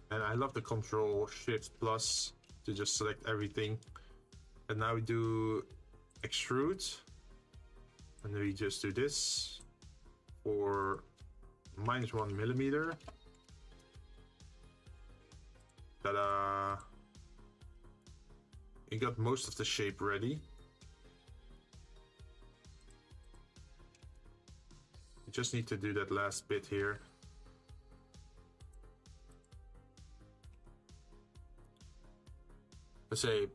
And I love the control shift plus to just select everything. And now we do extrude, and then we just do this for -1 millimeter. Ta-da! You got most of the shape ready. You just need to do that last bit here. Let's say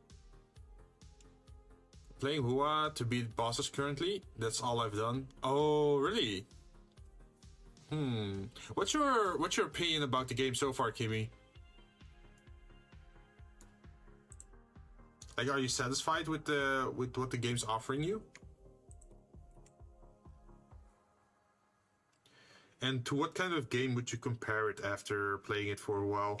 Playing Hua to beat bosses currently. That's all I've done. Oh, really? What's your opinion about the game so far, Kimi? Like, are you satisfied with what the game's offering you? And to what kind of game would you compare it after playing it for a while?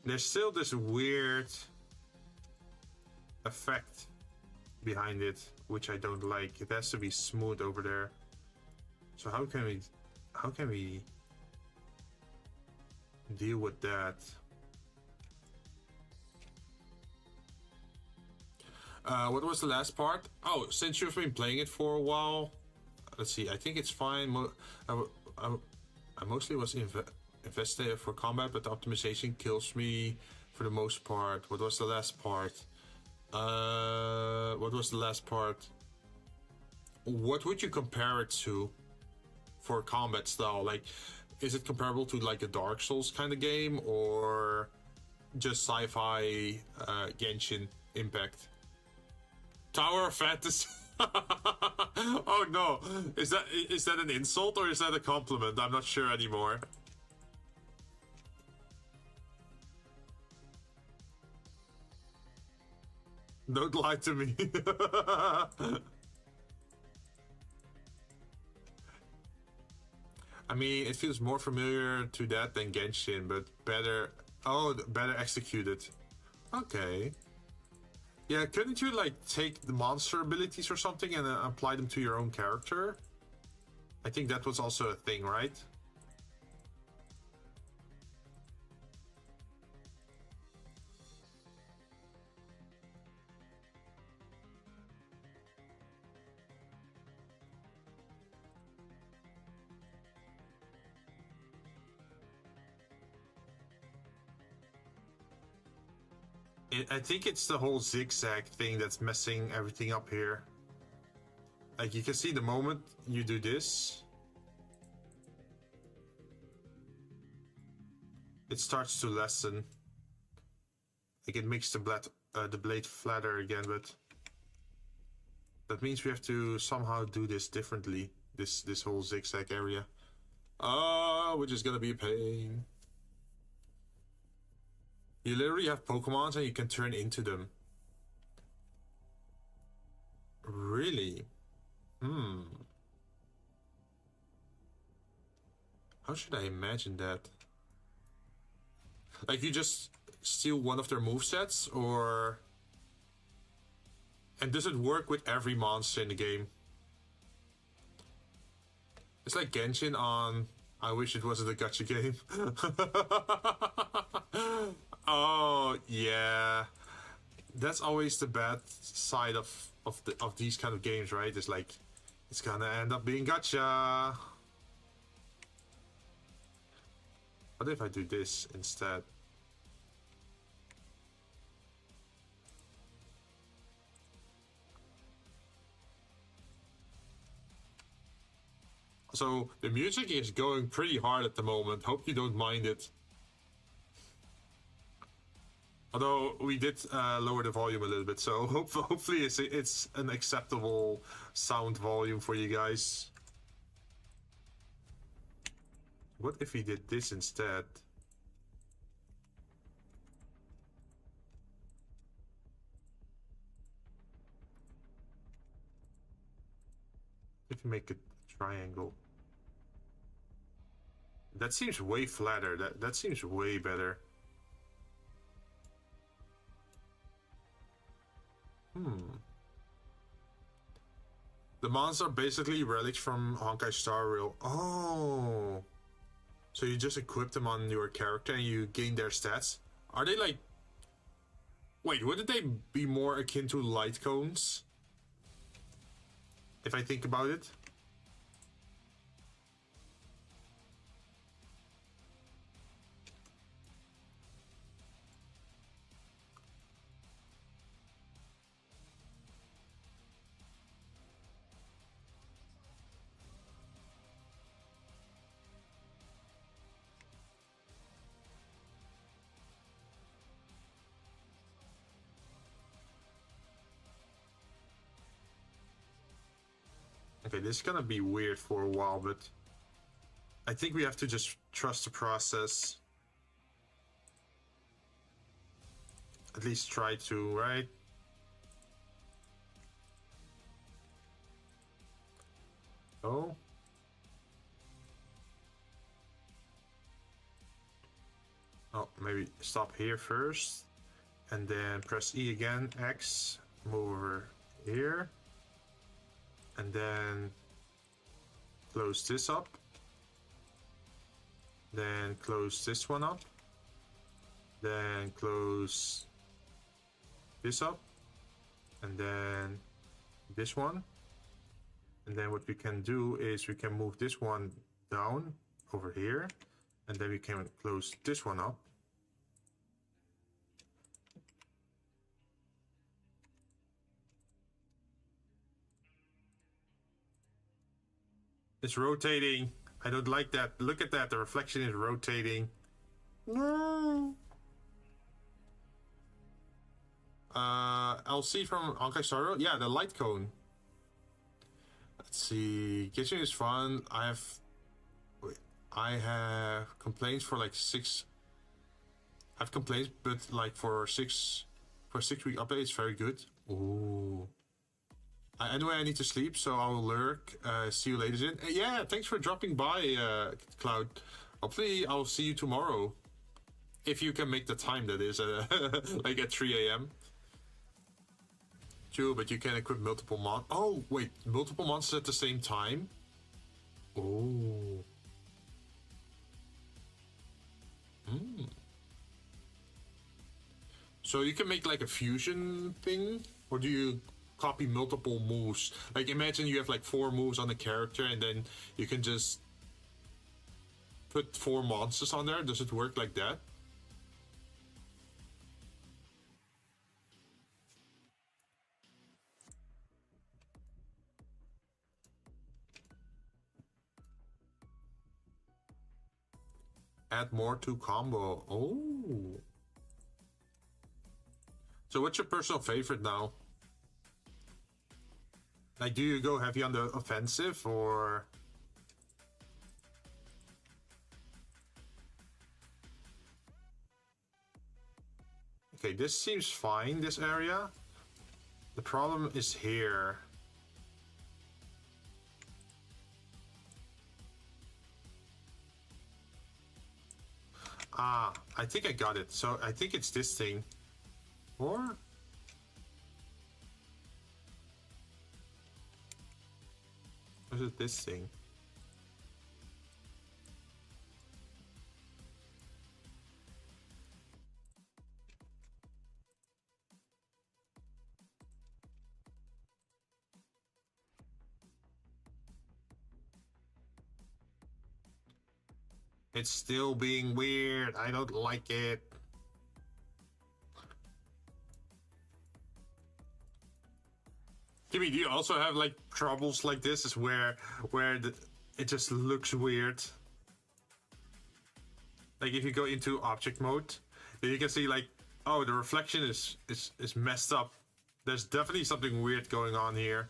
There's still this weird effect behind it, which I don't like. It has to be smooth over there. So how can we deal with that? What was the last part? Oh, since you've been playing it for a while, let's see. I think it's fine. I mostly was invested for combat, but the optimization kills me for the most part. What was the last part? What was the last part? What would you compare it to for combat style? Like, is it comparable to like a Dark Souls kind of game, or just sci-fi Genshin Impact? Tower of Fantasy. Oh no, is that an insult or is that a compliment? I'm not sure anymore. Don't lie to me. I mean, it feels more familiar to that than Genshin, but better. Oh, better executed. Okay. Yeah, couldn't you like take the monster abilities or something and apply them to your own character? I think that was also a thing, right? I think it's the whole zigzag thing that's messing everything up here. Like, you can see the moment you do this, it starts to lessen. Like, it makes the blade flatter again, but that means we have to somehow do this differently. This whole zigzag area. Oh, which is gonna be a pain. You literally have Pokemons and you can turn into them. Really? How should I imagine that? Like, you just steal one of their movesets, or... And does it work with every monster in the game? It's like Genshin on... I wish it wasn't a gacha game. Oh, yeah. That's always the bad side of these kind of games, right? It's like, it's gonna end up being gacha. What if I do this instead? So, the music is going pretty hard at the moment. Hope you don't mind it. Although we did lower the volume a little bit, so hopefully it's an acceptable sound volume for you guys. What if we did this instead? If you make a triangle. That seems way flatter. That seems way better. The mons are basically relics from Honkai Star Rail. Oh. So you just equip them on your character and you gain their stats? Are they like... Wait, wouldn't they be more akin to light cones? If I think about it. Okay, this is gonna be weird for a while, but I think we have to just trust the process. At least try to, right? Oh. Oh, maybe stop here first. And then press E again, X, move over here. And then close this up. Then close this one up. Then close this up. And then this one. And then what we can do is we can move this one down over here. And then we can close this one up. It's rotating. I don't like that. Look at that. The reflection is rotating. No. LC from Ankai Saro. Yeah, the light cone. Let's see. Kitchen is fun. I have complaints for like 6. I have complaints, but like for 6-week update, it's very good. Ooh. Anyway, I need to sleep, so I will lurk. See you later, Jinn. Yeah, thanks for dropping by, Cloud. Hopefully, I'll see you tomorrow. If you can make the time, that is, like at 3 AM. True, but you can equip multiple monsters. Oh, wait, multiple monsters at the same time? Oh. Hmm. So you can make like a fusion thing? Or do you copy multiple moves? Like imagine you have like 4 moves on the character and then you can just put 4 monsters on there. Does it work like that? Add more to combo. Oh. So what's your personal favorite now? Like, do you go heavy on the offensive, or... Okay, this seems fine, this area. The problem is here. Ah, I think I got it. So I think it's this thing. Or... is it this thing? It's still being weird. I don't like it. Timmy, do you also have like troubles like this? Is where it just looks weird. Like if you go into object mode, then you can see like, oh, the reflection is messed up. There's definitely something weird going on here.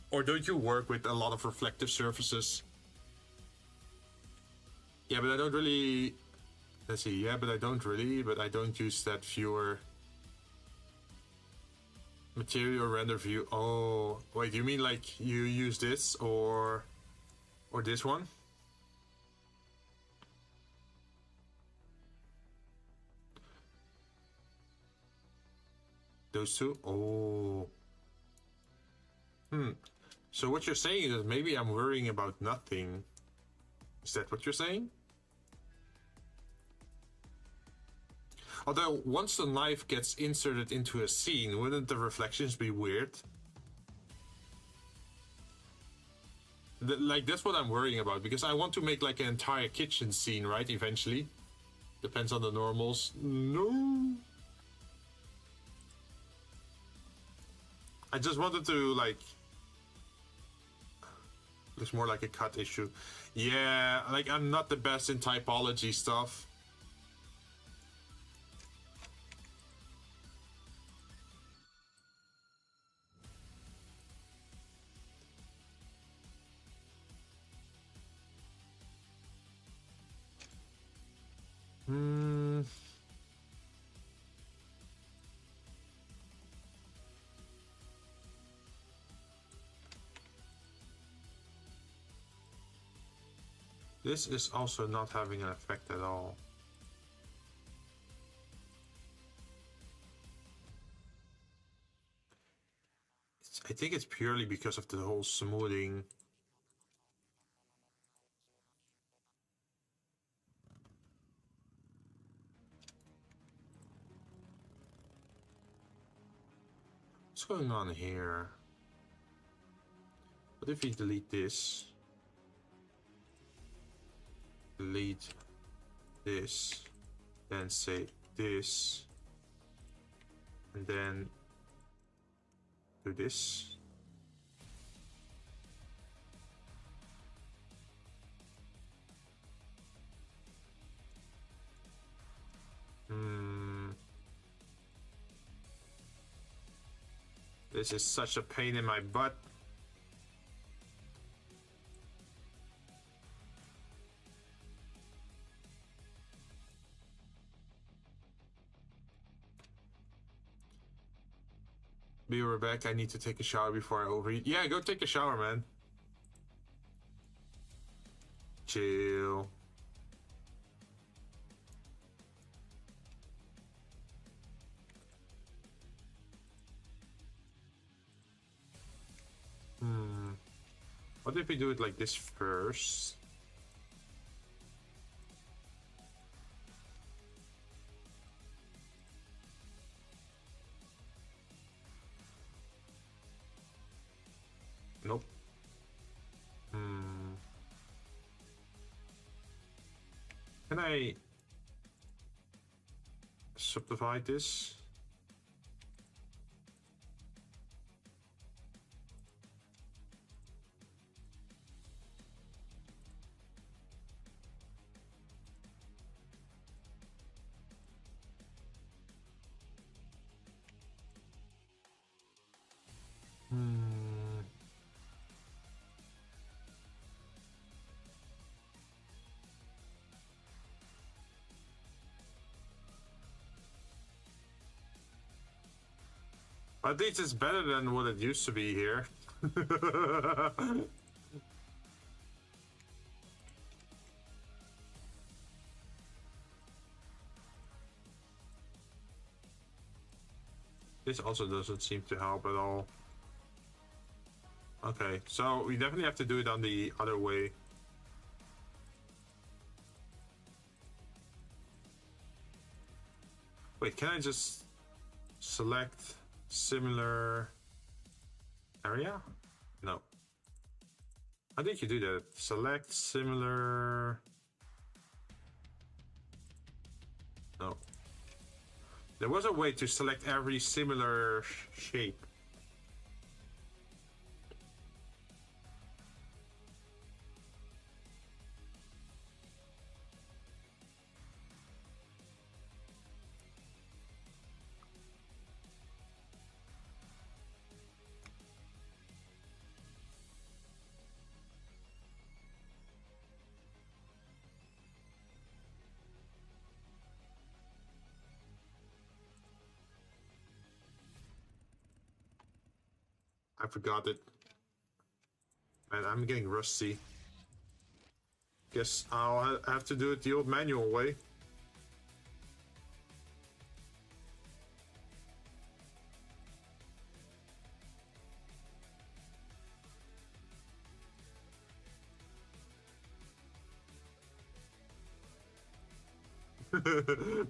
Or don't you work with a lot of reflective surfaces? Yeah, but I don't really... Let's see, yeah, but I don't really, but I don't use that viewer. Material render view. Oh, wait, you mean like you use this or this one? Those two? Oh. So what you're saying is maybe I'm worrying about nothing. Is that what you're saying? Although, once the knife gets inserted into a scene, wouldn't the reflections be weird? Like, that's what I'm worrying about, because I want to make like an entire kitchen scene, right, eventually. Depends on the normals. No! I just wanted to, like... Looks more like a cut issue. Yeah, like, I'm not the best in typology stuff. This is also not having an effect at all. I think it's purely because of the whole smoothing. What's going on here? What if we delete this? Delete this, then say this, and then do this. This is such a pain in my butt. Be right back. I need to take a shower before I overeat. Yeah, go take a shower, man. Chill. What if we do it like this first? Nope. Can I subdivide this? At least it's better than what it used to be here. This also doesn't seem to help at all. Okay, so we definitely have to do it on the other way. Wait, can I just select similar area? No. How did you do that? Select similar. No. There was a way to select every similar shape. I forgot it. And I'm getting rusty. Guess I'll have to do it the old manual way.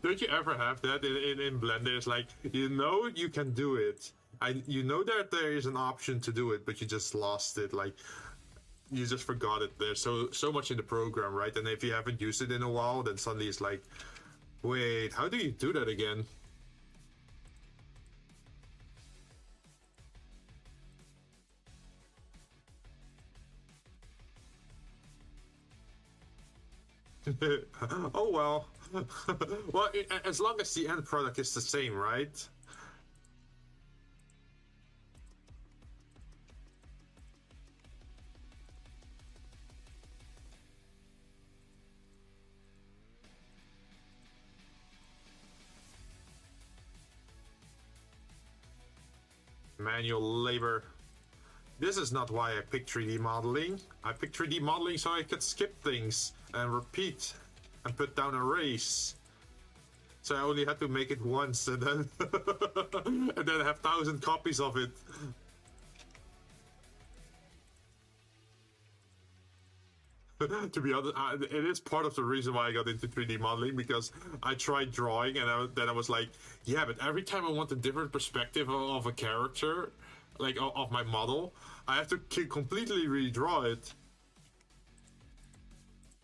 Don't you ever have that in Blender? It's like, you know you can do it. You know that there is an option to do it, but you just lost it. Like, you just forgot it. There's so much in the program, right? And if you haven't used it in a while, then suddenly it's like, wait, how do you do that again? Oh well. Well, as long as the end product is the same, right? Manual labor. This is not why I picked 3D modeling. I picked 3D modeling so I could skip things and repeat and put down arrays. So I only had to make it once and then and then have 1,000 copies of it. To be honest, it is part of the reason why I got into 3D modeling, because I tried drawing and then I was like, yeah, but every time I want a different perspective of a character, like of my model, I have to completely redraw it.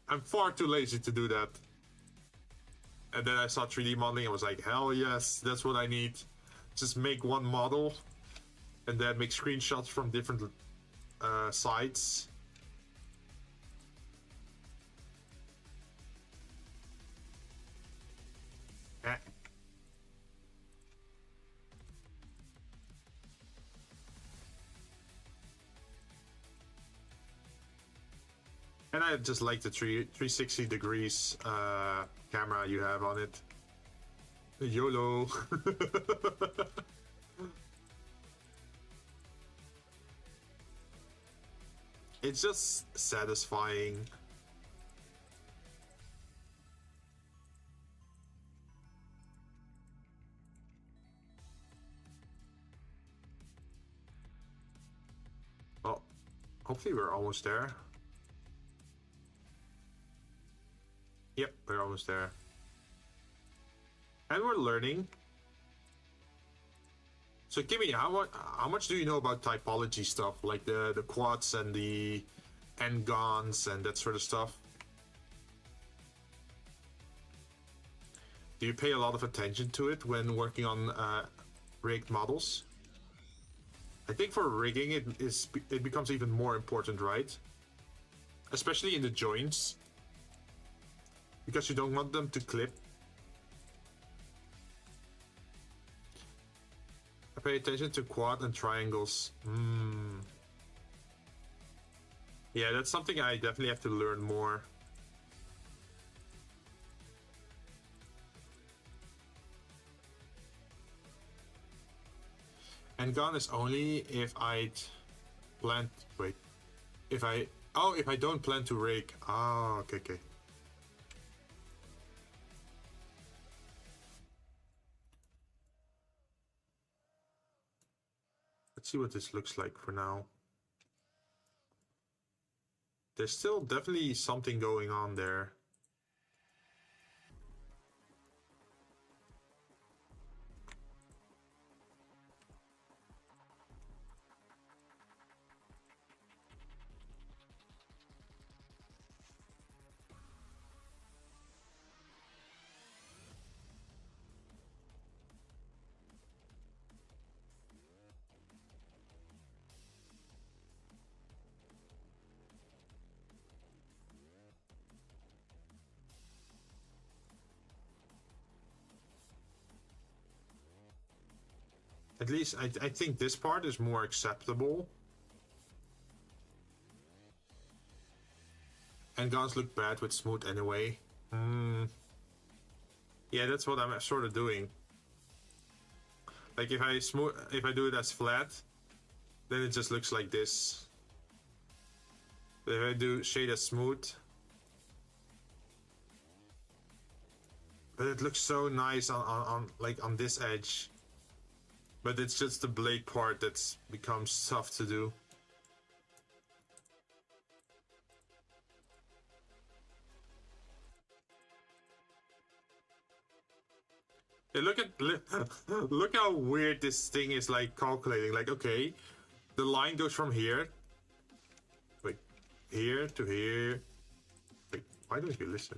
I'm far too lazy to do that. And then I saw 3D modeling and was like, hell yes, that's what I need. Just make one model and then make screenshots from different sites. And I just like the 360 degrees camera you have on it. YOLO. It's just satisfying. Well, hopefully we're almost there. Yep, we're almost there. And we're learning. So Kimmy, how much do you know about typology stuff? Like the quads and the n-gons and that sort of stuff? Do you pay a lot of attention to it when working on rigged models? I think for rigging it becomes even more important, right? Especially in the joints. Because you don't want them to clip. I pay attention to quad and triangles. Yeah, that's something I definitely have to learn more. And gone is only if I'd plan. Wait. If I don't plan to rig. Oh, okay. Let's see what this looks like for now. There's still definitely something going on there. At least I think this part is more acceptable. And guns look bad with smooth anyway. Yeah, that's what I'm sort of doing. Like if I do it as flat, then it just looks like this. But if I do shade as smooth, but it looks so nice on this edge. But it's just the blade part that's becomes tough to do. Yeah, look how weird this thing is, like calculating. Like, okay, the line goes from here, wait, here to here. Wait, why don't you listen?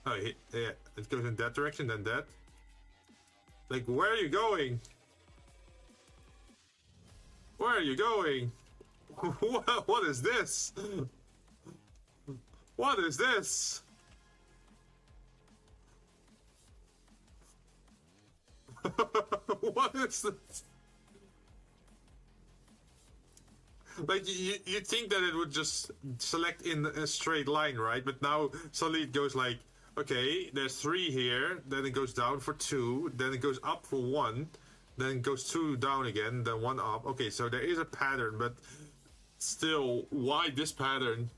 Oh, yeah, it goes in that direction, then that. Like, where are you going? Where are you going? What is this? What is this? What is this? Like, you think that it would just select in a straight line, right? But now suddenly it goes like, okay, there's 3 here, then it goes down for 2, then it goes up for 1, then goes 2 down again, then 1 up. Okay, so there is a pattern, but still, why this pattern?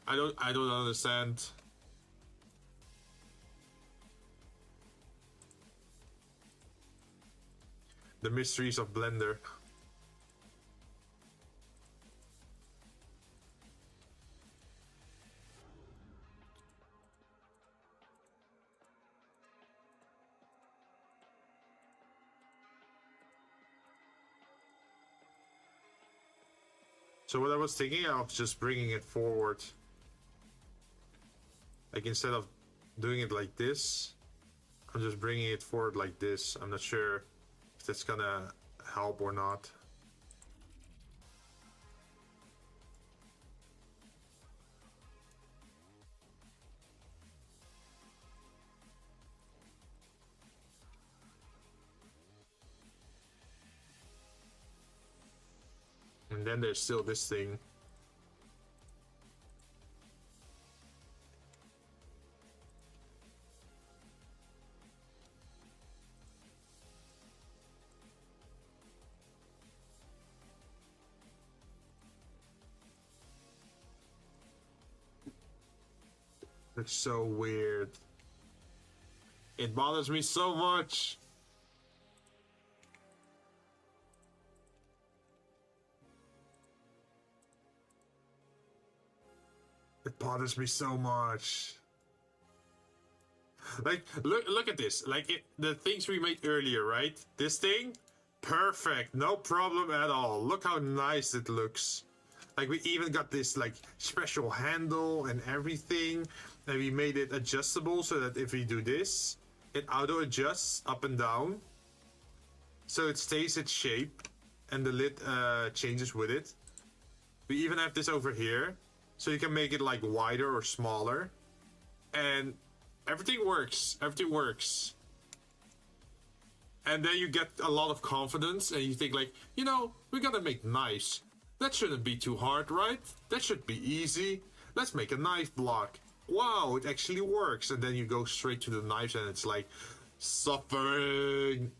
I don't understand. The mysteries of Blender. So what I was thinking of just bringing it forward. Like instead of doing it like this, I'm just bringing it forward like this. I'm not sure if that's gonna help or not. And then there's still this thing. It's so weird. It bothers me so much. It bothers me so much. Like, look at this. Like, the things we made earlier, right? This thing, perfect. No problem at all. Look how nice it looks. Like, we even got this, like, special handle and everything. And we made it adjustable so that if we do this, it auto-adjusts up and down. So it stays its shape. And the lid changes with it. We even have this over here. So you can make it like wider or smaller. And everything works. Everything works. And then you get a lot of confidence and you think like, you know, we gotta make knives. That shouldn't be too hard, right? That should be easy. Let's make a knife block. Wow, it actually works. And then you go straight to the knives and it's like suffering.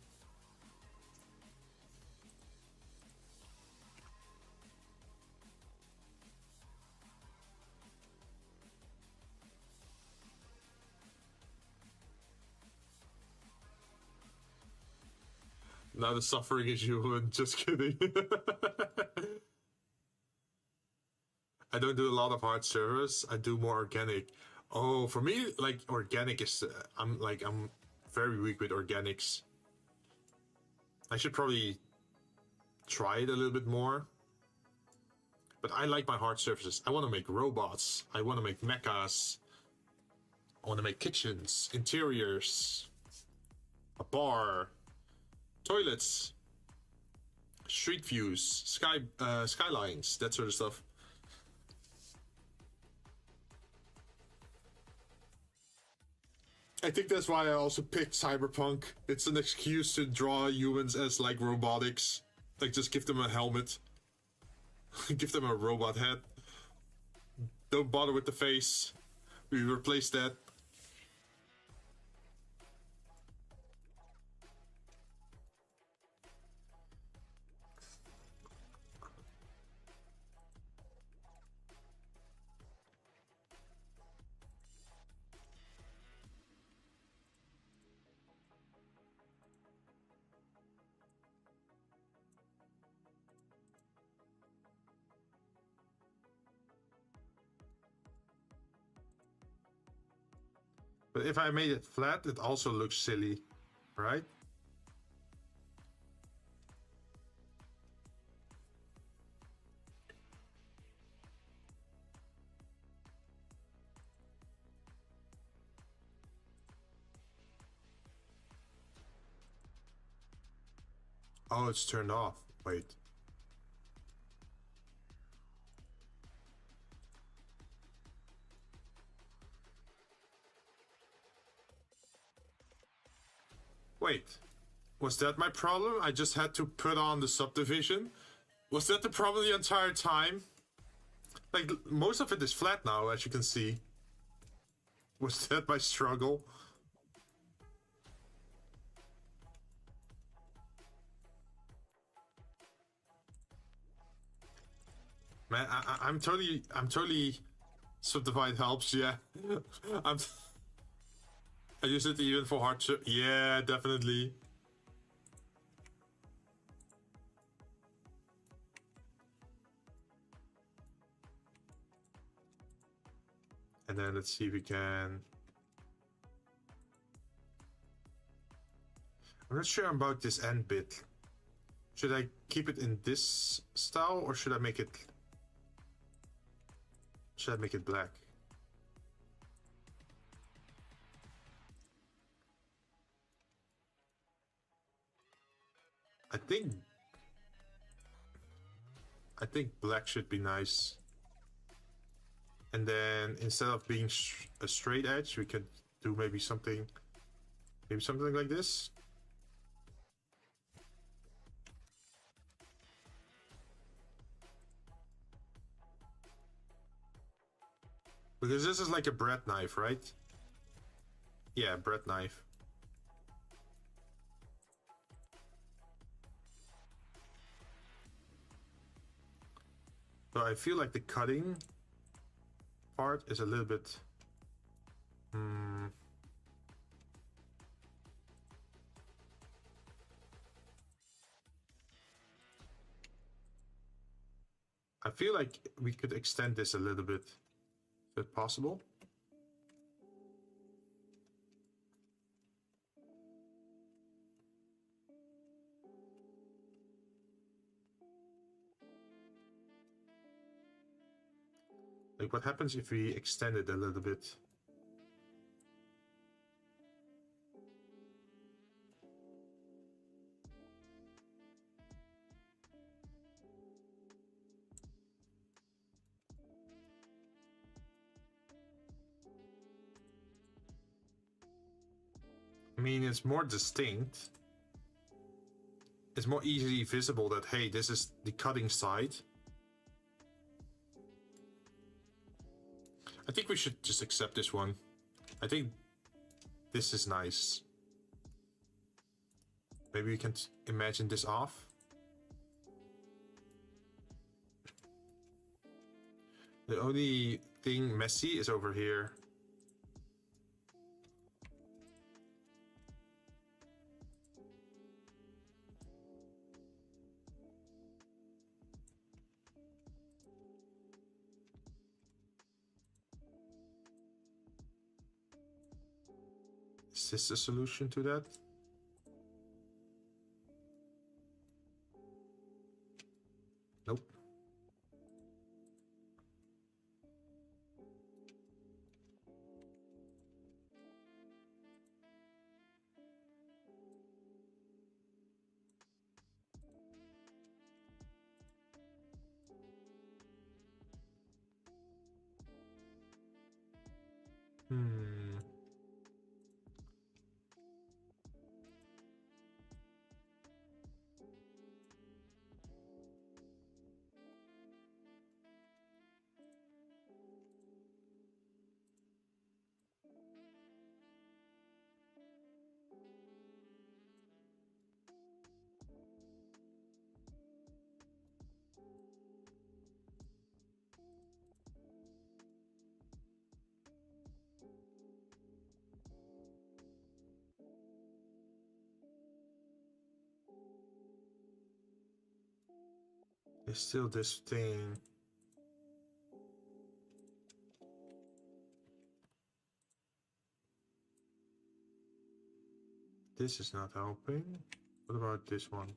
Now the suffering is you. Just kidding. I don't do a lot of hard surface. I do more organic. Oh, for me, like organic is. I'm very weak with organics. I should probably try it a little bit more. But I like my hard surfaces. I want to make robots. I want to make mechas. I want to make kitchens, interiors, a bar. Toilets, street views, skylines, that sort of stuff. I think that's why I also picked Cyberpunk. It's an excuse to draw humans as like robotics. Like just give them a helmet. Give them a robot head. Don't bother with the face. We replace that. But if I made it flat, it also looks silly, right? Oh, it's turned off. Wait. Wait, was that my problem? I just had to put on the subdivision? Was that the problem the entire time? Like, most of it is flat now, as you can see. Was that my struggle? Man, I'm totally subdivide helps, yeah. I use it even for hard to, yeah, definitely. And then let's see if we can. I'm not sure about this end bit. Should I keep it in this style or should I make it black? I think black should be nice. And then instead of being a straight edge, we could do maybe something like this. Because this is like a bread knife, right? Yeah, bread knife. So I feel like the cutting part is a little bit... I feel like we could extend this a little bit. Is that possible? Like, what happens if we extend it a little bit? I mean, it's more distinct. It's more easily visible that, hey, this is the cutting side. I think we should just accept this one. I think this is nice. Maybe we can imagine this off. The only thing messy is over here. Is this a solution to that? Nope. There's still this thing. This is not helping. What about this one?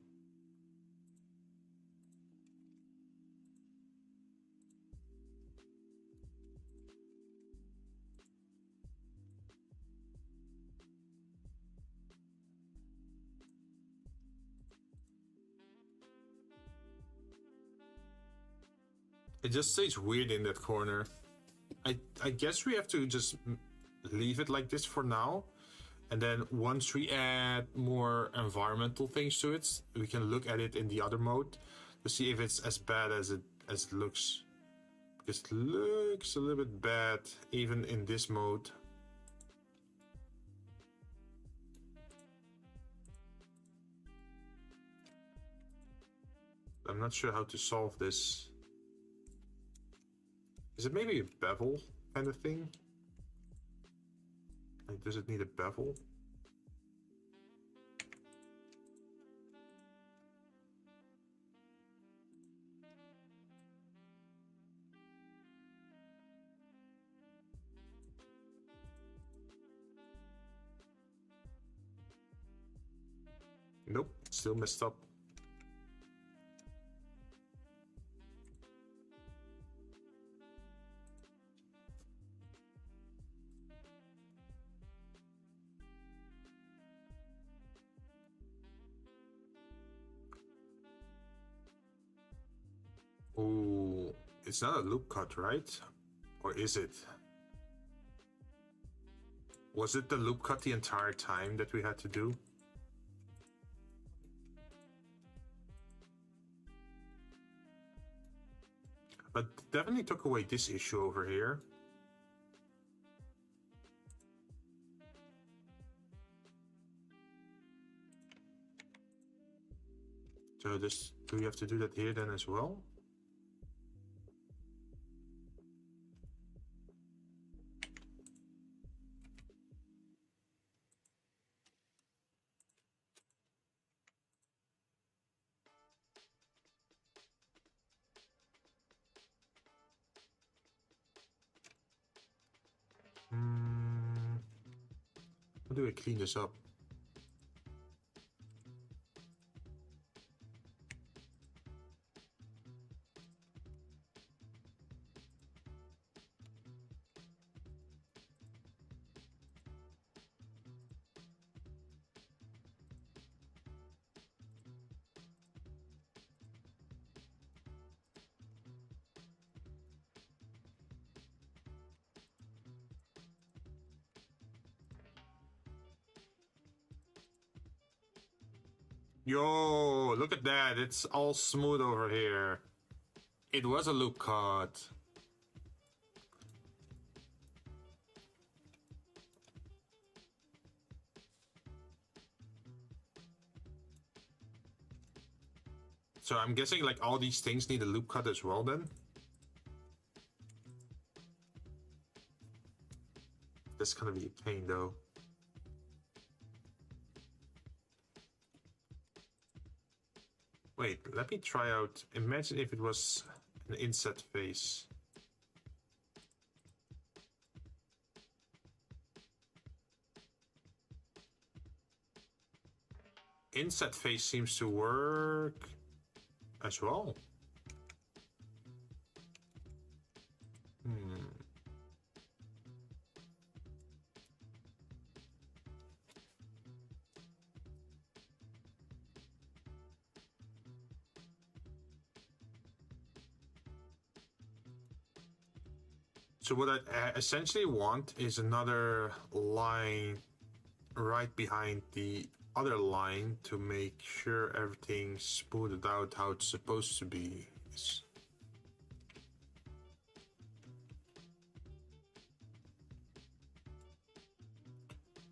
It just stays weird in that corner. I guess we have to just leave it like this for now. And then once we add more environmental things to it, we can look at it in the other mode to see if it's as bad as it looks. Because it looks a little bit bad even in this mode. I'm not sure how to solve this. Is it maybe a bevel kind of thing? Like, does it need a bevel? Nope, still messed up. Oh, it's not a loop cut, right? Or is it? Was it the loop cut the entire time that we had to do? But definitely took away this issue over here. So this, do we have to do that here then as well? How do I clean this up? Yo, look at that. It's all smooth over here. It was a loop cut. So I'm guessing like all these things need a loop cut as well then? That's gonna be a pain though. Wait, let me try out. Imagine if it was an inset face. Inset face seems to work as well. So what I essentially want is another line right behind the other line to make sure everything's smoothed out how it's supposed to be.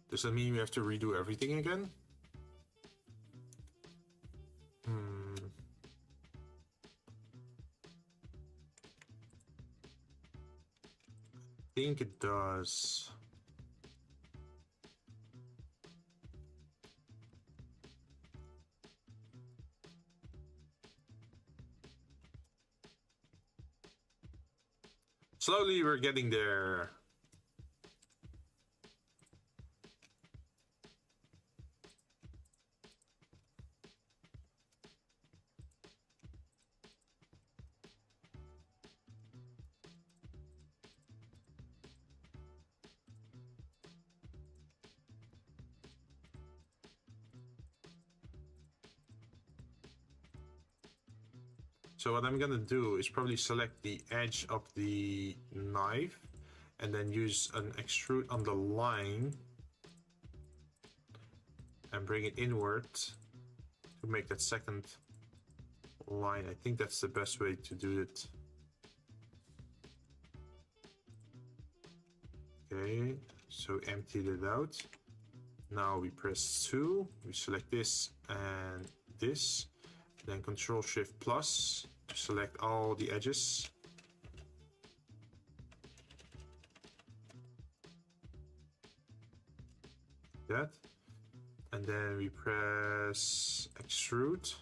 Does that mean we have to redo everything again? I think it does. Slowly we're getting there. So what I'm gonna do is probably select the edge of the knife and then use an extrude on the line and bring it inward to make that second line. I think that's the best way to do it. Okay, so emptied it out. Now we press 2, we select this and this, then Control Shift plus to select all the edges. that. And then we press extrude.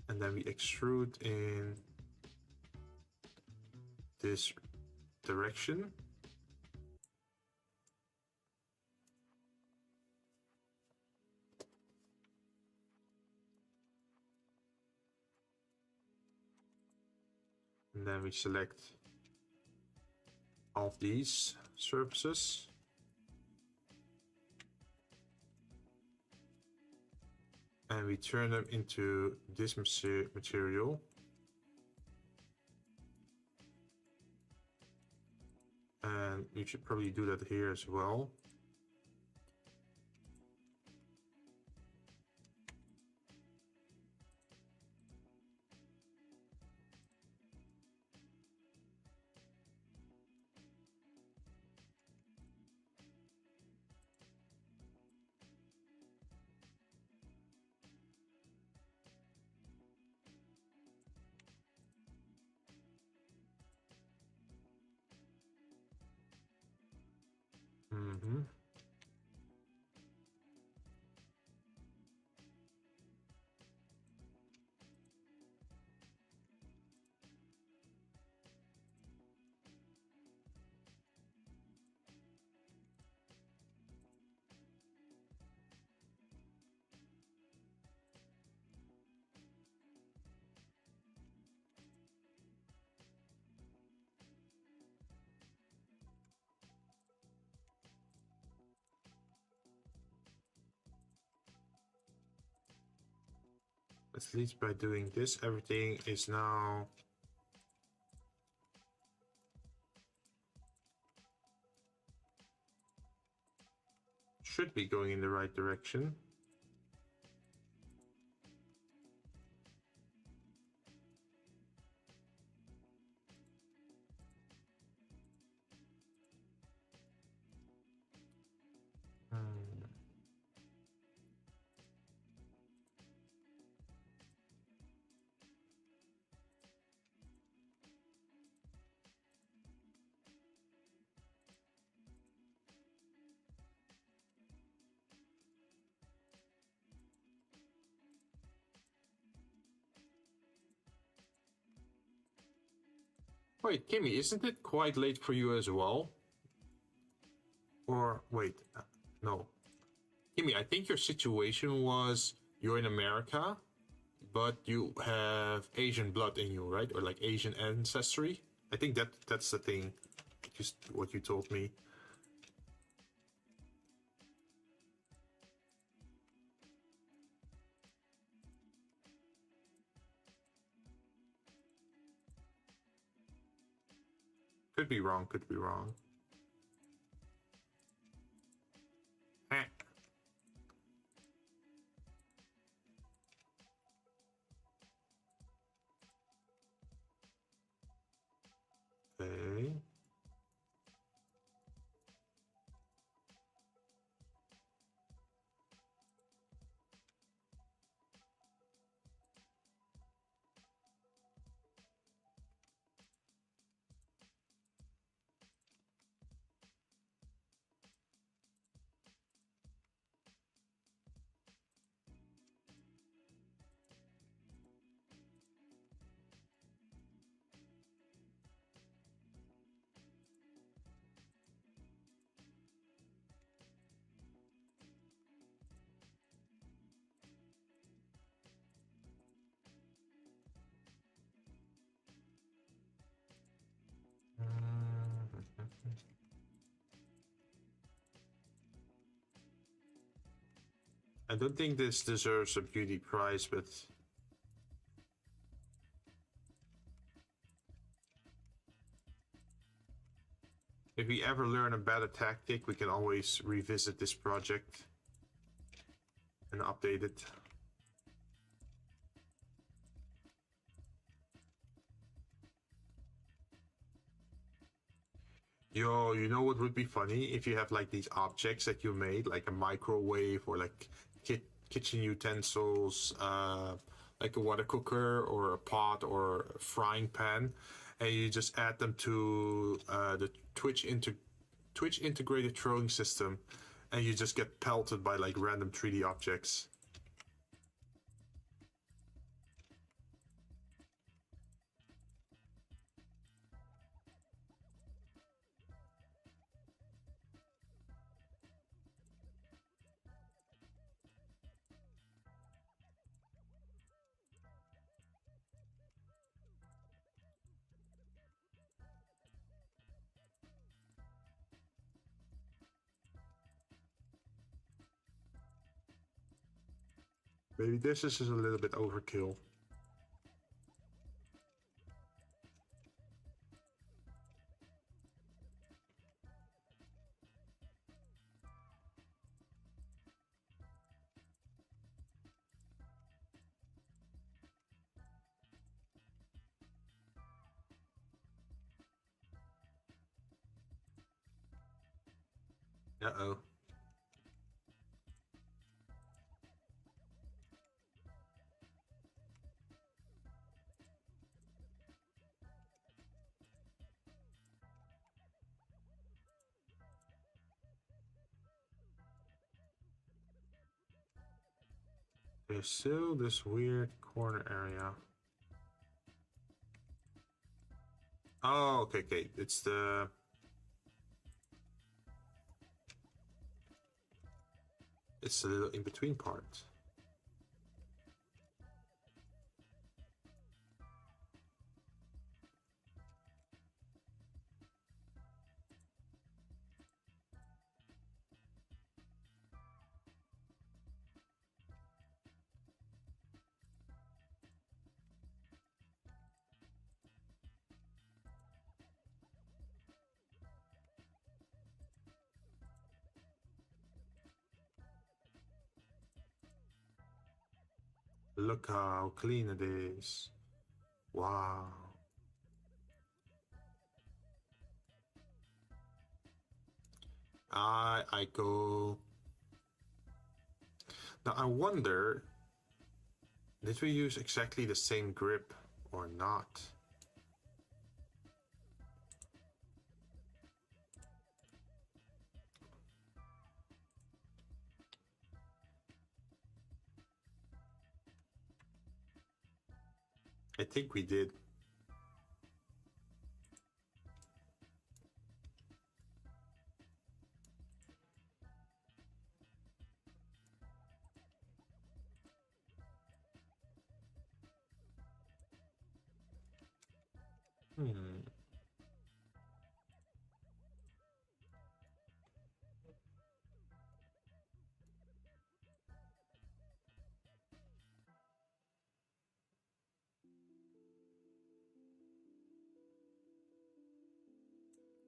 And then we extrude in this direction. And then we select all of these surfaces. And we turn them into this material. And you should probably do that here as well. At least by doing this, everything is now should be going in the right direction. Wait, Kimmy, isn't it quite late for you as well? Or wait, no. Kimmy, I think your situation was you're in America, but you have Asian blood in you, right? Or like Asian ancestry? I think that's the thing, just what you told me. Could be wrong, could be wrong. Okay. I don't think this deserves a beauty prize, but if we ever learn a better tactic, we can always revisit this project and update it. Yo, you know what would be funny? If you have like these objects that you made, like a microwave or like kitchen utensils, like a water cooker or a pot or a frying pan, and you just add them to the Twitch integrated throwing system, And you just get pelted by like random 3D objects. Maybe this is a little bit overkill. Uh-oh. There's still this weird corner area. Oh, okay. It's the... It's the little in-between part. Look how clean it is. Wow. I go. Now I wonder, did we use exactly the same grip or not? I think we did.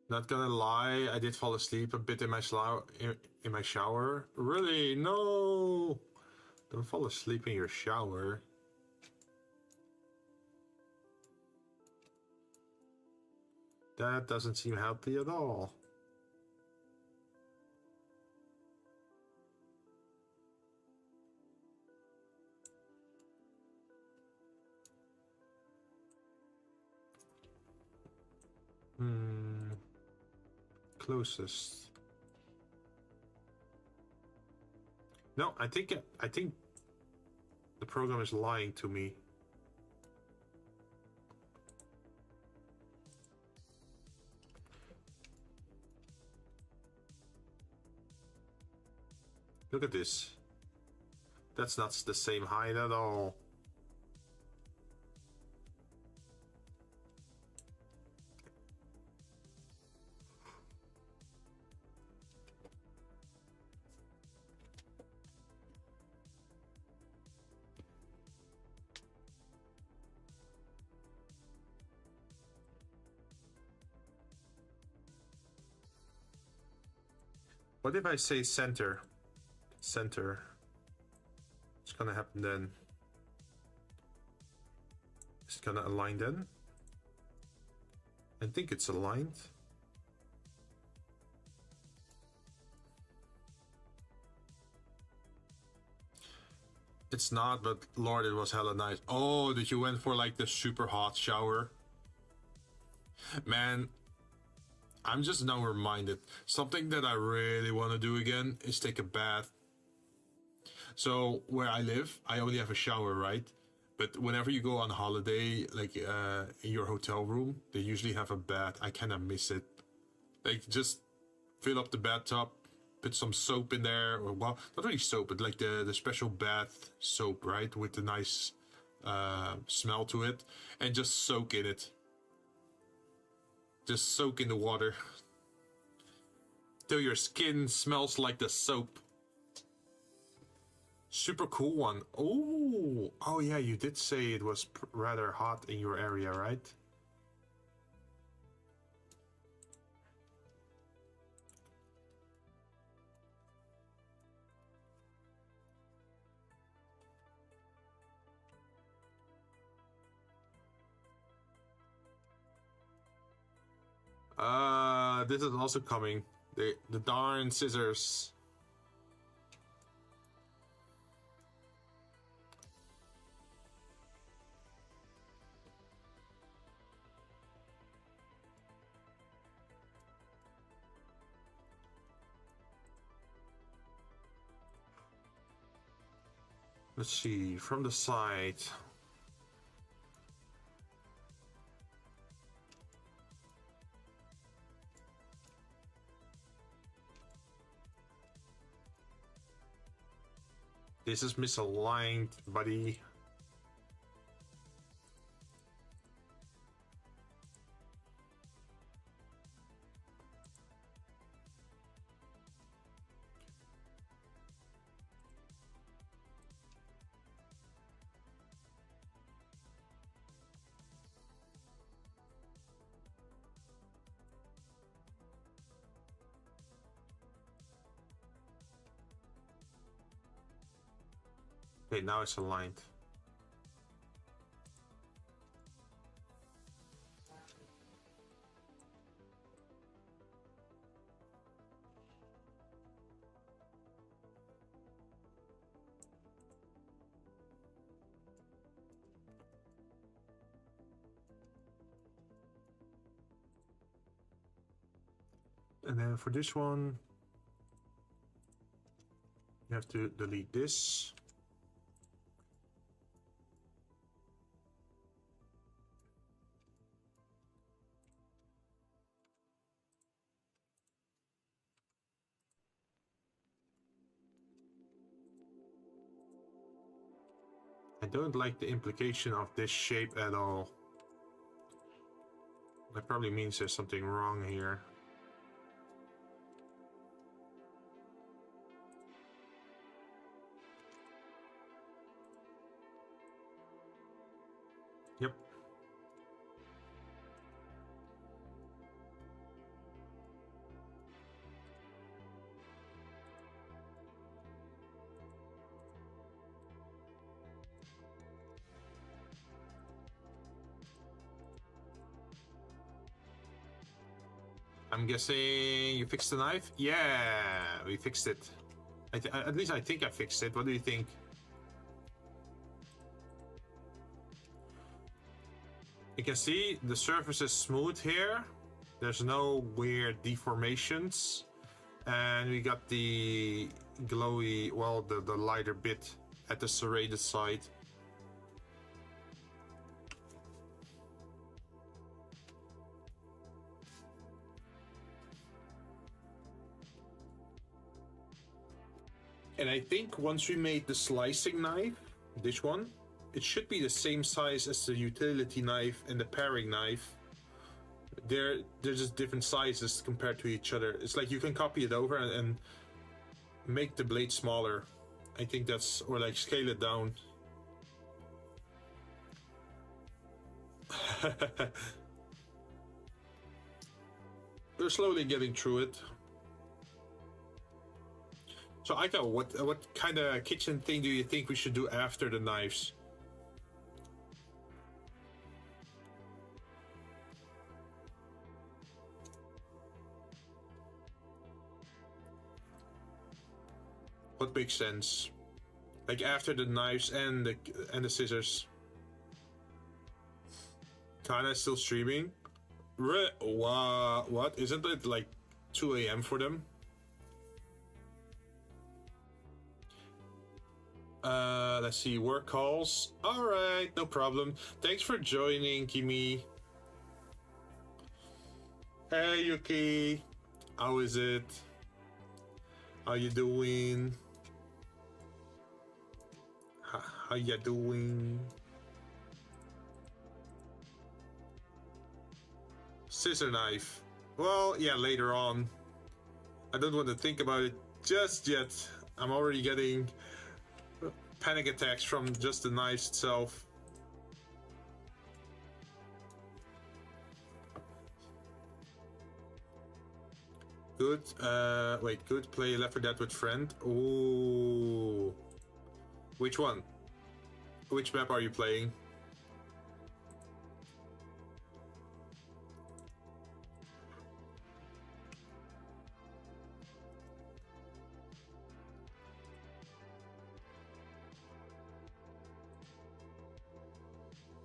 Not gonna lie, I did fall asleep a bit in my shower. Really? No! Don't fall asleep in your shower. That doesn't seem healthy at all. Closest. No, I think the program is lying to me. Look at this. That's not the same height at all. What if I say center? Center. What's gonna happen then? Is it gonna align then? I think it's aligned. It's not, but Lord, it was hella nice. Oh, did you went for like the super hot shower? Man, I'm just now reminded. Something that I really want to do again is take a bath. So where I live, I only have a shower, right? But whenever you go on holiday, like in your hotel room, they usually have a bath. I kind of miss it. Like just fill up the bathtub, put some soap in there, or well, not really soap, but like the special bath soap, right, with the nice smell to it, and just soak in it. Just soak in the water till your skin smells like the soap. Super cool one. Oh yeah, you did say it was rather hot in your area, right? This is also coming. The darn scissors. Let's see, from the side. This is misaligned, buddy. Okay, now it's aligned. And then for this one, you have to delete this. I don't like the implication of this shape at all. That probably means there's something wrong here. Yep. I'm guessing you fixed the knife? Yeah, we fixed it. At least I think I fixed it. What do you think? You can see the surface is smooth here. There's no weird deformations. And we got the glowy, well, the lighter bit at the serrated side. And I think once we made the slicing knife, this one, it should be the same size as the utility knife and the paring knife. They're just different sizes compared to each other. It's like you can copy it over and make the blade smaller. I think that's, or like scale it down. We're slowly getting through it. So Aiko, what kind of kitchen thing do you think we should do after the knives? What makes sense? Like after the knives and the scissors. Kinda still streaming. What? Isn't it like 2 a.m. for them? Let's see, work calls. Alright, no problem. Thanks for joining, Kimi. Hey, Yuki. How is it? How you doing? How you doing? Scissor knife. Well, yeah, later on. I don't want to think about it just yet. I'm already getting panic attacks from just the knife itself. Good. Wait, good. Play Left 4 Dead with friend. Ooh. Which one? Which map are you playing?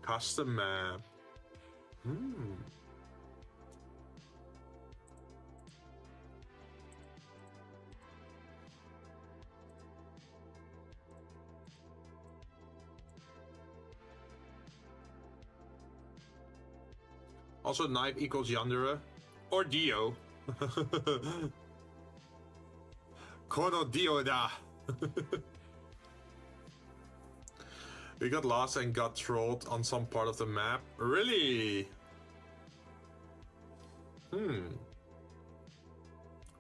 Custom map. Also, knife equals Yandere. Or Dio. Kono Dio da. We got lost and got trolled on some part of the map. Really?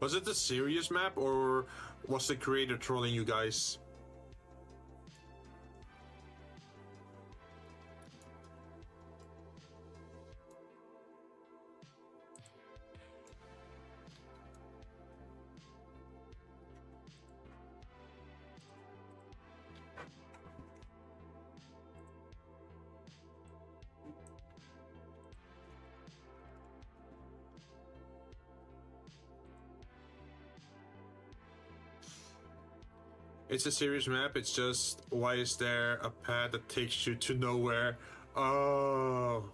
Was it a serious map or was the creator trolling you guys? It's a serious map, it's just, why is there a path that takes you to nowhere? Oh.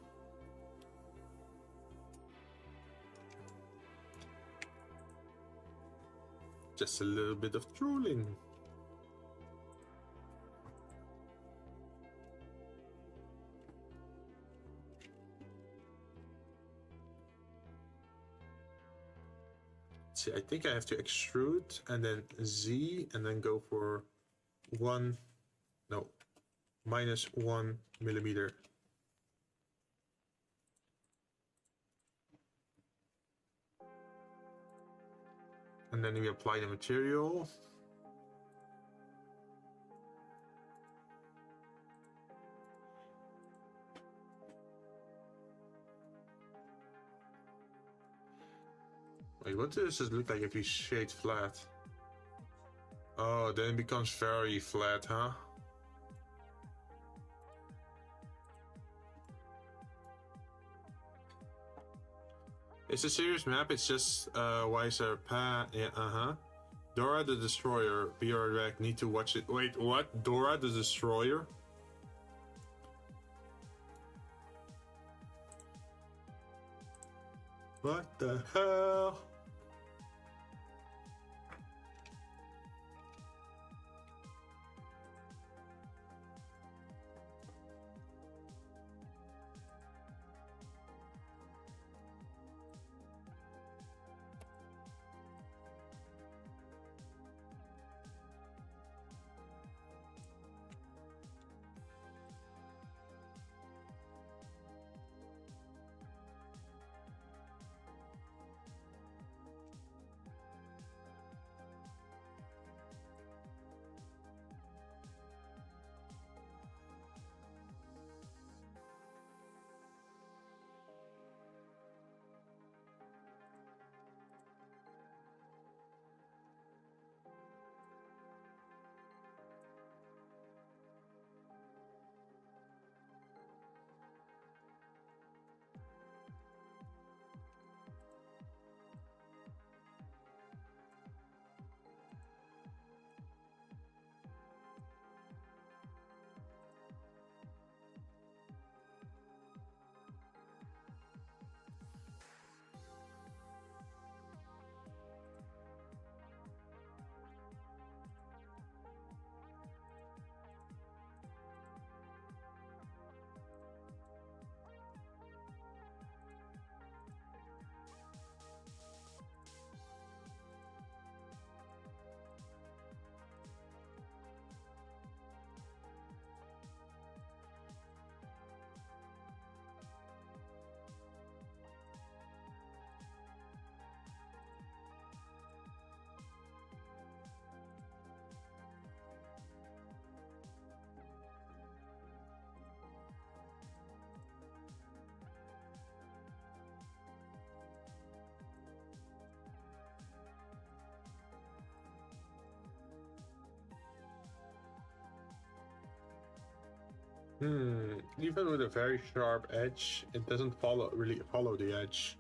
Just a little bit of trolling. See, I think I have to extrude and then Z and then go for -1 millimeter. And then we apply the material. Wait, what does this look like if we shade flat? Oh, then it becomes very flat, huh? It's a serious map, it's just wiser path. Yeah, Dora the Destroyer, be right, need to watch it. Wait, what? Dora the Destroyer? What the hell? Even with a very sharp edge, it doesn't really follow the edge.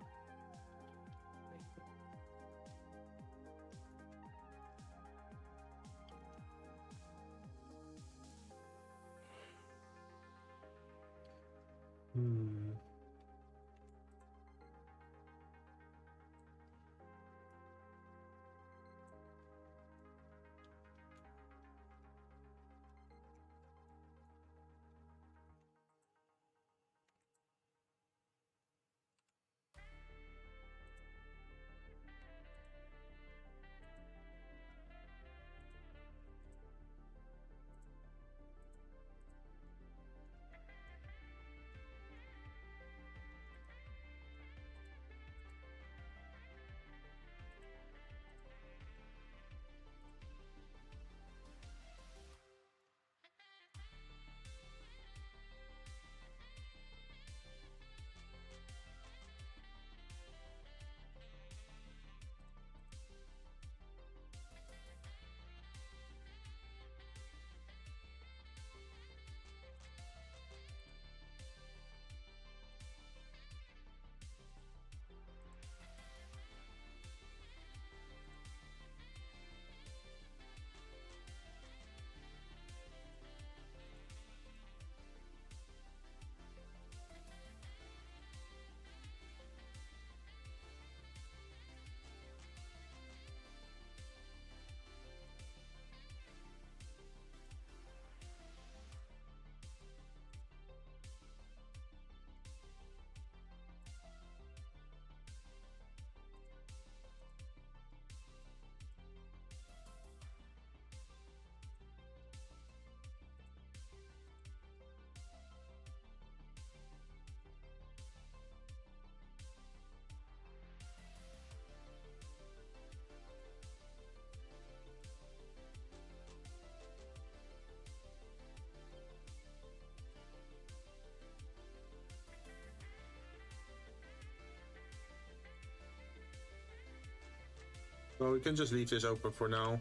Well, we can just leave this open for now.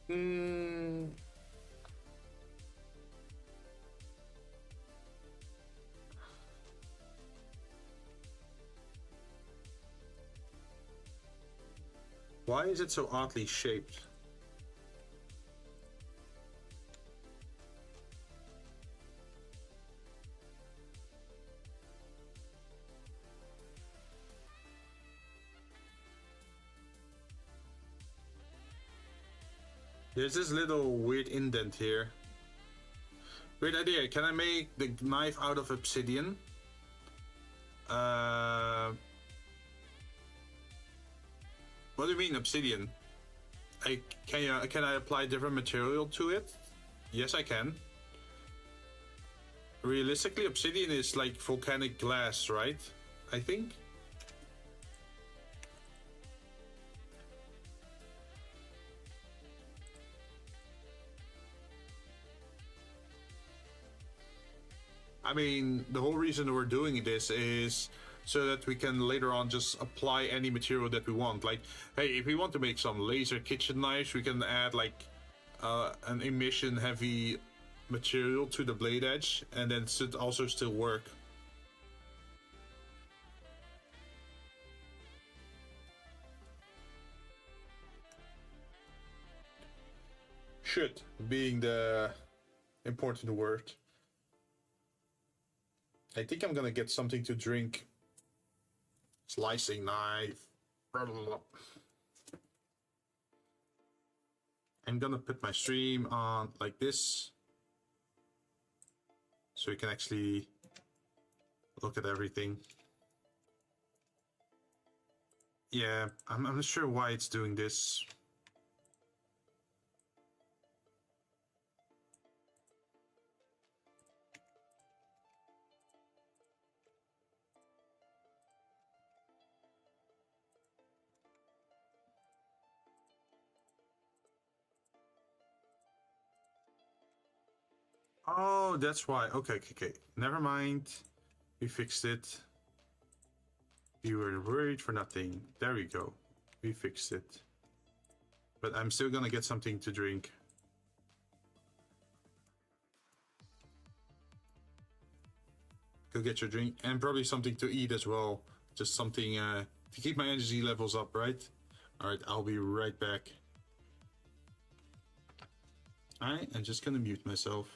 Hmm. Why is it so oddly shaped? There's this little weird indent here. Weird idea. Can I make the knife out of obsidian? What do you mean obsidian? Can I apply different material to it? Yes, I can. Realistically, obsidian is like volcanic glass, right? I think. I mean, the whole reason we're doing this is so that we can later on just apply any material that we want. Like, hey, if we want to make some laser kitchen knives, we can add like an emission heavy material to the blade edge, and then it should also still work. should being the important word. I think I'm gonna get something to drink. Slicing knife. I'm gonna put my stream on like this, so you can actually look at everything. Yeah, I'm not sure why it's doing this. Oh, that's why. Okay. Never mind. We fixed it. You were worried for nothing. There we go. We fixed it. But I'm still gonna get something to drink. Go get your drink and probably something to eat as well. Just something to keep my energy levels up, right? Alright, I'll be right back. Alright, I'm just gonna mute myself.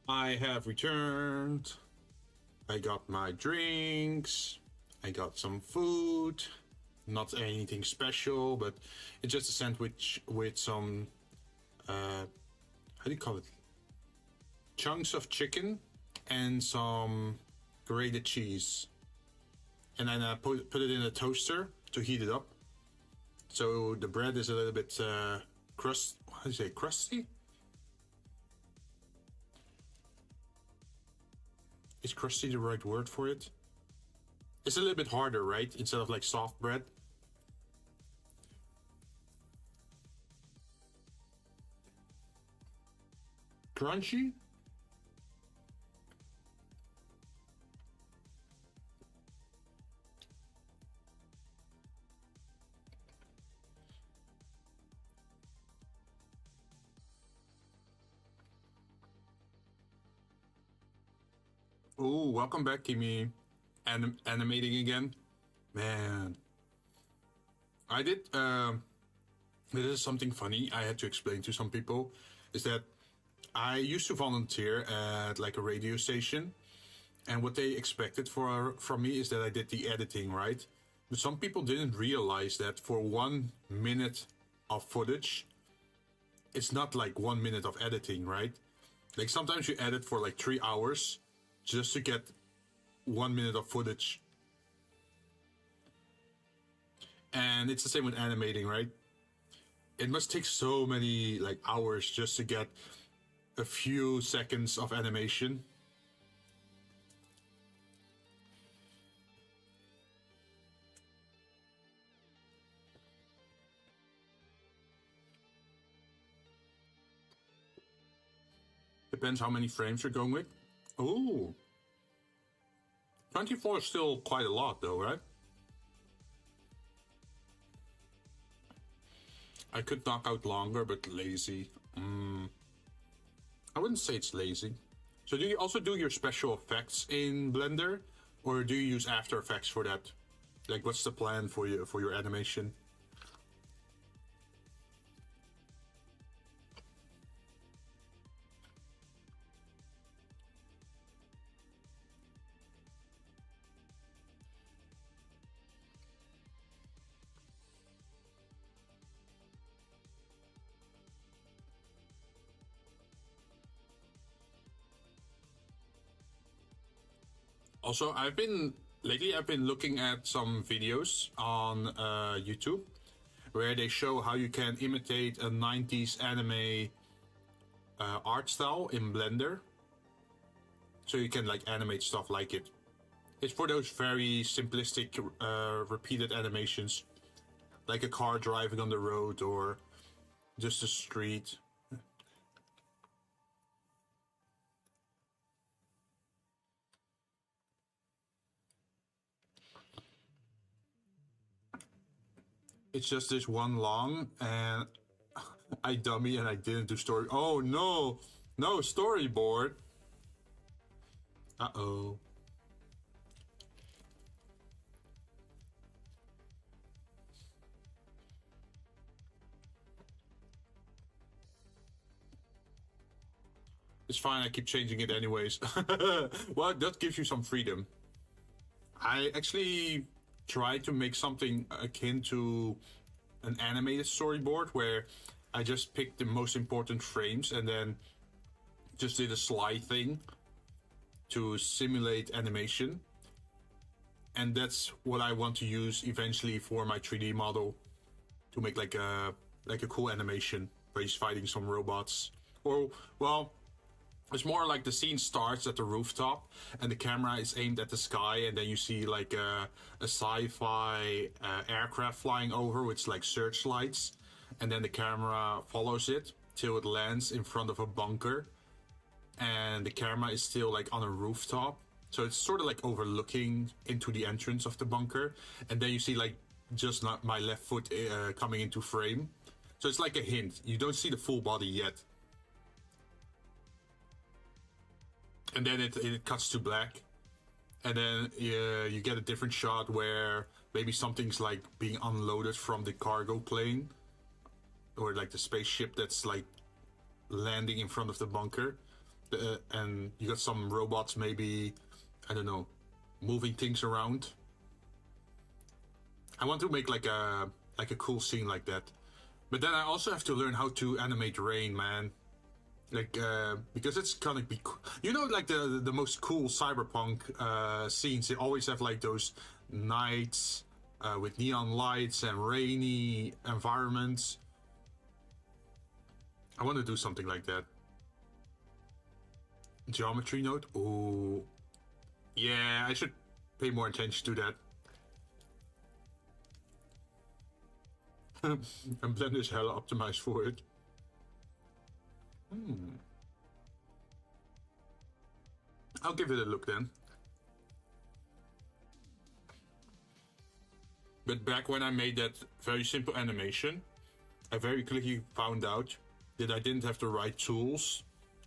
I have returned. I got my drinks. I got some food. Not anything special, but it's just a sandwich with some, how do you call it? Chunks of chicken and some grated cheese. And then I put it in a toaster to heat it up. So the bread is a little bit how do you say, crusty? Is crusty the right word for it? It's a little bit harder, right? Instead of like soft bread. Crunchy? Oh, welcome back, Kimi. Animating again. Man. I did, this is something funny I had to explain to some people, is that I used to volunteer at like a radio station, and what they expected from me is that I did the editing, right? But some people didn't realize that for 1 minute of footage, it's not like 1 minute of editing, right? Like sometimes you edit for like 3 hours just to get 1 minute of footage. And it's the same with animating, right? It must take so many like hours just to get a few seconds of animation. Depends how many frames you're going with. Oh, 24 is still quite a lot though, right? I could knock out longer, but lazy. I wouldn't say it's lazy. So do you also do your special effects in Blender? Or do you use After Effects for that? Like what's the plan for your animation? Also, lately I've been looking at some videos on YouTube where they show how you can imitate a 90s anime art style in Blender. So you can like animate stuff like it. It's for those very simplistic repeated animations, like a car driving on the road or just a street. It's just this one long, and I dummy and I didn't do story. Oh no, no storyboard. Uh-oh. It's fine, I keep changing it anyways. Well, that gives you some freedom. I actually tried to make something akin to an animated storyboard where I just picked the most important frames and then just did a slide thing to simulate animation. And that's what I want to use eventually for my 3D model to make like a cool animation where he's fighting some robots. Or, well, it's more like the scene starts at the rooftop and the camera is aimed at the sky, and then you see like a sci-fi aircraft flying over with like searchlights, and then the camera follows it till it lands in front of a bunker, and the camera is still like on a rooftop, so it's sort of like overlooking into the entrance of the bunker, and then you see like just not my left foot coming into frame. So it's like a hint. You don't see the full body yet. And then it cuts to black, and then you get a different shot where maybe something's like being unloaded from the cargo plane, or like the spaceship that's like landing in front of the bunker, and you got some robots maybe, I don't know, moving things around. I want to make like a cool scene like that. But then I also have to learn how to animate rain, man. Like, because it's gonna be, you know, like the most cool cyberpunk scenes, they always have like those nights with neon lights and rainy environments. I want to do something like that. Geometry node? Ooh. Yeah, I should pay more attention to that. And Blender is hella optimized for it. I'll give it a look then. But back when I made that very simple animation, I very quickly found out that I didn't have the right tools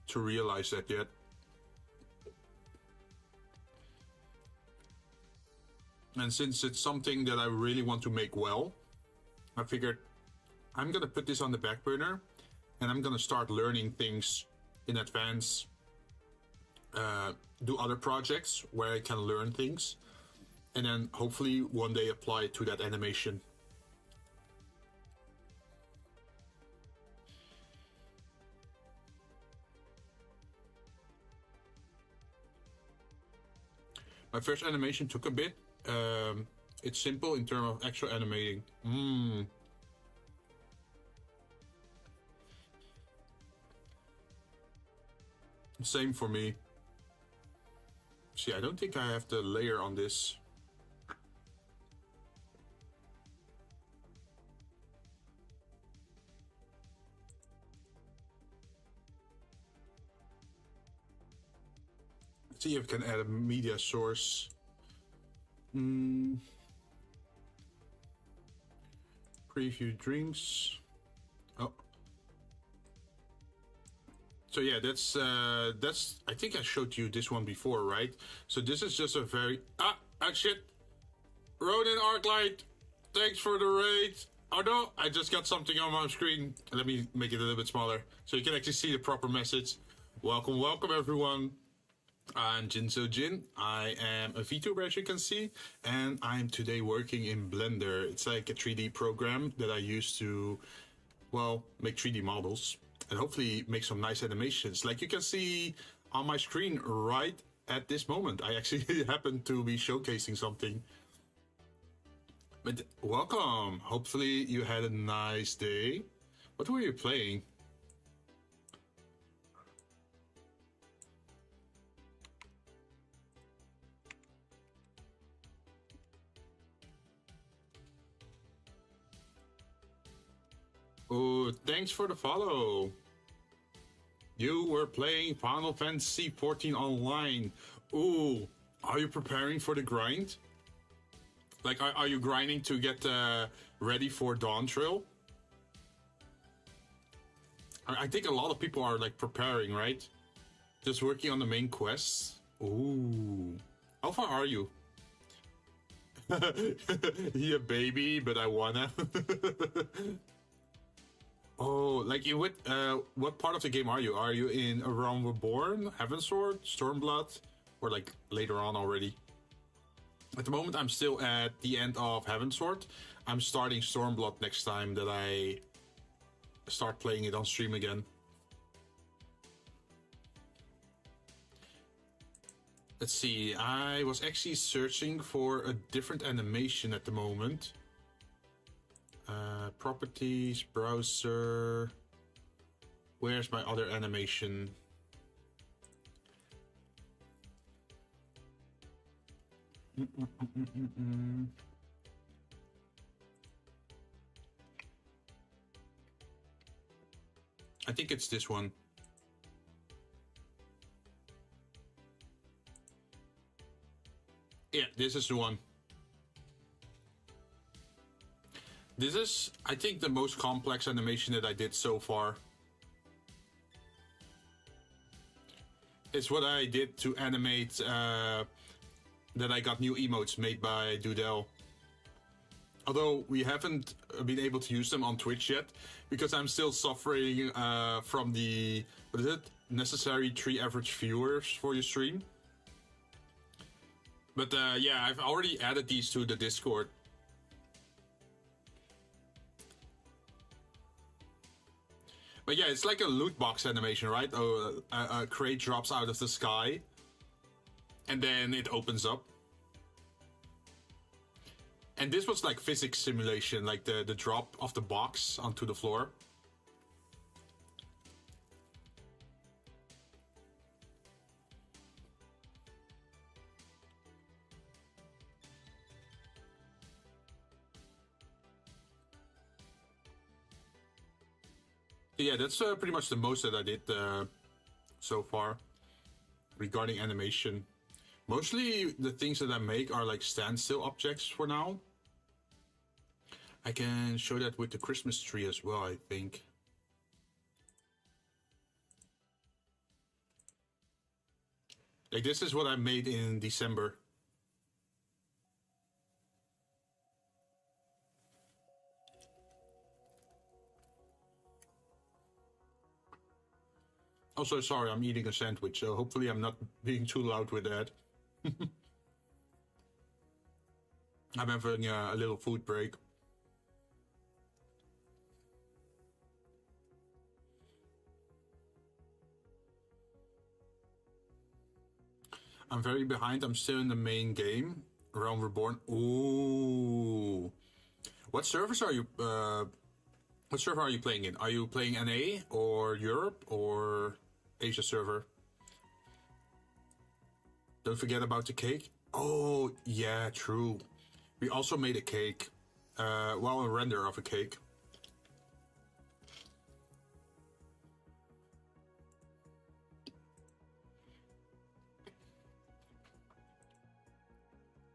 to realize that yet. And since it's something that I really want to make well, I figured I'm gonna put this on the back burner and I'm gonna start learning things in advance, do other projects where I can learn things, and then hopefully one day apply it to that animation. My first animation took a bit. It's simple in terms of actual animating. Same for me. See, I don't think I have the layer on this. Let's see if I can add a media source. Preview drinks. Oh. So yeah, that's I think I showed you this one before, right? So this is just a very shit. Ronin Arclight, thanks for the raid. Oh no, I just got something on my screen. Let me make it a little bit smaller so you can actually see the proper message. Welcome, welcome everyone. I'm Jinzou Jinn. I am a Vtuber, as you can see, and I'm today working in Blender. It's like a 3D program that I use to, well, make 3D models and hopefully make some nice animations. Like you can see on my screen right at this moment. I actually happen to be showcasing something. But welcome. Hopefully you had a nice day. What were you playing? Oh, thanks for the follow. You were playing Final Fantasy 14 online. Ooh, are you preparing for the grind? Like, are you grinding to get ready for Dawn Trail? I think a lot of people are like preparing, right? Just working on the main quests. Ooh, how far are you? Yeah, baby, but I wanna. Oh, like in what part of the game are you? Are you in A Realm Reborn, Heavensward, Stormblood, or like later on already? At the moment, I'm still at the end of Heavensward. I'm starting Stormblood next time that I start playing it on stream again. Let's see, I was actually searching for a different animation at the moment. Properties, browser. Where's my other animation? I think it's this one. Yeah, this is the one. This is, I think, the most complex animation that I did so far. It's what I did to animate that I got new emotes made by Doodle. Although we haven't been able to use them on Twitch yet, because I'm still suffering from the, what is it? necessary 3 average viewers for your stream. But yeah, I've already added these to the Discord. But yeah, it's like a loot box animation, right? Oh, a crate drops out of the sky, and then it opens up. And this was like physics simulation, like the drop of the box onto the floor. Yeah, that's pretty much the most that I did so far regarding animation. Mostly the things that I make are like standstill objects for now. I can show that with the Christmas tree as well, I think. Like this is what I made in December. Also, sorry, I'm eating a sandwich, so hopefully I'm not being too loud with that. I'm having a little food break. I'm very behind. I'm still in the main game, Realm Reborn. Ooh, what servers are you? What server are you playing in? Are you playing NA or Europe or Asia server? Don't forget about the cake. Oh yeah, true. We also made a cake. Well, a render of a cake.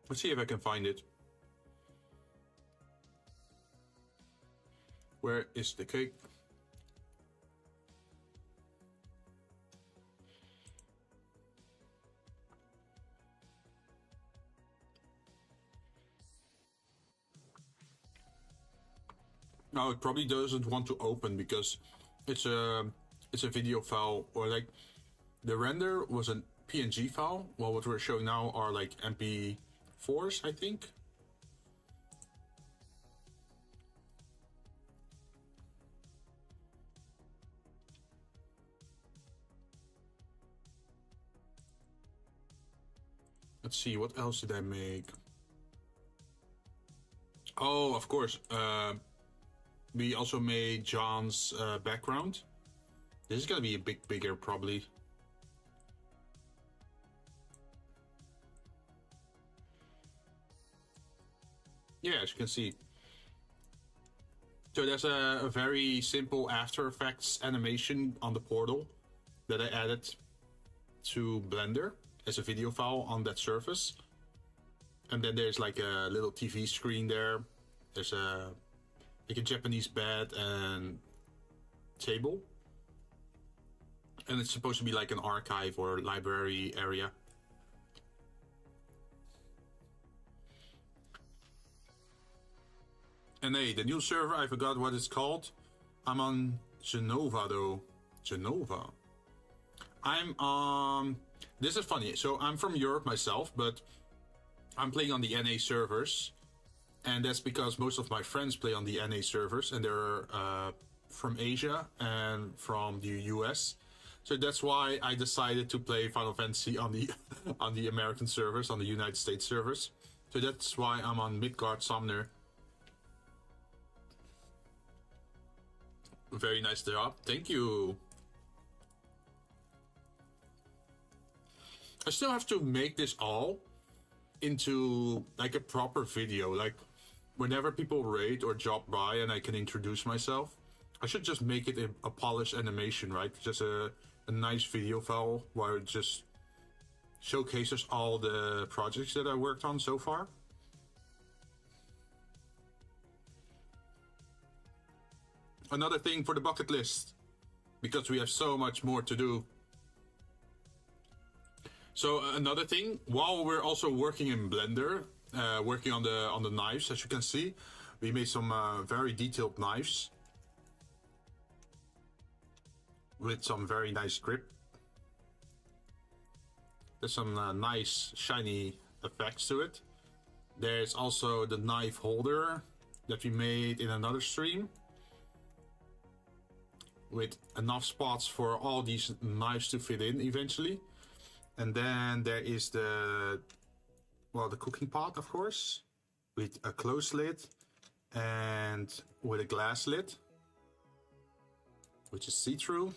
Let's see if I can find it. Where is the cake? No, it probably doesn't want to open because it's a video file, or like the render was a PNG file, while what we're showing now are like MP4s, I think. Let's see, what else did I make? Oh, of course. We also made John's background. This is gonna be a bit bigger, probably. Yeah, as you can see. So there's a very simple After Effects animation on the portal that I added to Blender as a video file on that surface. And then there's like a little TV screen there. There's like a Japanese bed and table. And it's supposed to be like an archive or library area. And hey, the new server, I forgot what it's called. I'm on Genova though. Genova. This is funny. So I'm from Europe myself, but I'm playing on the NA servers. And that's because most of my friends play on the NA servers, and they're from Asia and from the US. So that's why I decided to play Final Fantasy on the on the American servers, on the United States servers. So that's why I'm on Midgard Sumner. Very nice job. Thank you. I still have to make this all into like a proper video. Like whenever people raid or drop by and I can introduce myself, I should just make it a polished animation, right? Just a nice video file where it just showcases all the projects that I worked on so far. Another thing for the bucket list, because we have so much more to do. So another thing, while we're also working in Blender, working on the knives, as you can see, we made some very detailed knives with some very nice grip There's some nice shiny effects to it. There's also the knife holder that we made in another stream, with enough spots for all these knives to fit in eventually. And then there is the cooking pot, of course, with a closed lid and with a glass lid, which is see-through.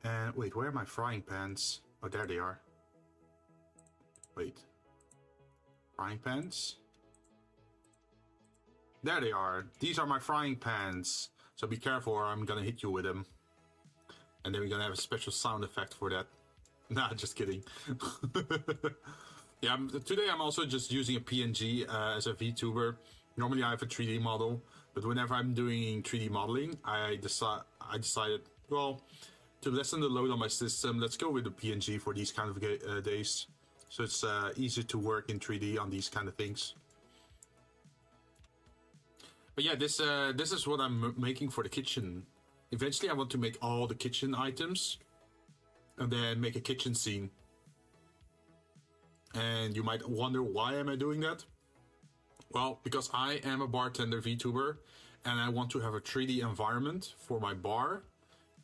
And wait, where are my frying pans? Oh, there they are. Wait. Frying pans? There they are. These are my frying pans. So be careful or I'm gonna hit you with them. And then we're gonna have a special sound effect for that. Nah, just kidding. Yeah, today I'm also just using a PNG as a VTuber. Normally I have a 3D model, but whenever I'm doing 3D modeling, I decided, well, to lessen the load on my system, let's go with the PNG for these kind of days. So it's easier to work in 3D on these kind of things. But yeah, this is what I'm making for the kitchen. Eventually I want to make all the kitchen items and then make a kitchen scene. And you might wonder, why am I doing that? Well, because I am a bartender VTuber and I want to have a 3D environment for my bar.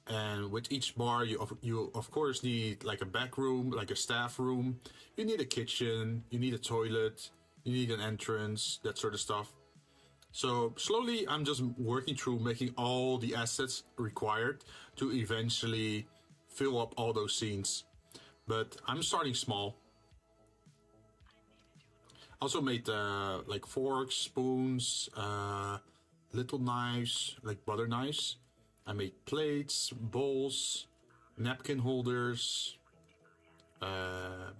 And with each bar, you of course need like a back room, like a staff room. You need a kitchen, you need a toilet, you need an entrance, that sort of stuff. So slowly I'm just working through making all the assets required to eventually fill up all those scenes. But I'm starting small. Also made like forks, spoons, little knives, like butter knives. I made plates, bowls, napkin holders. How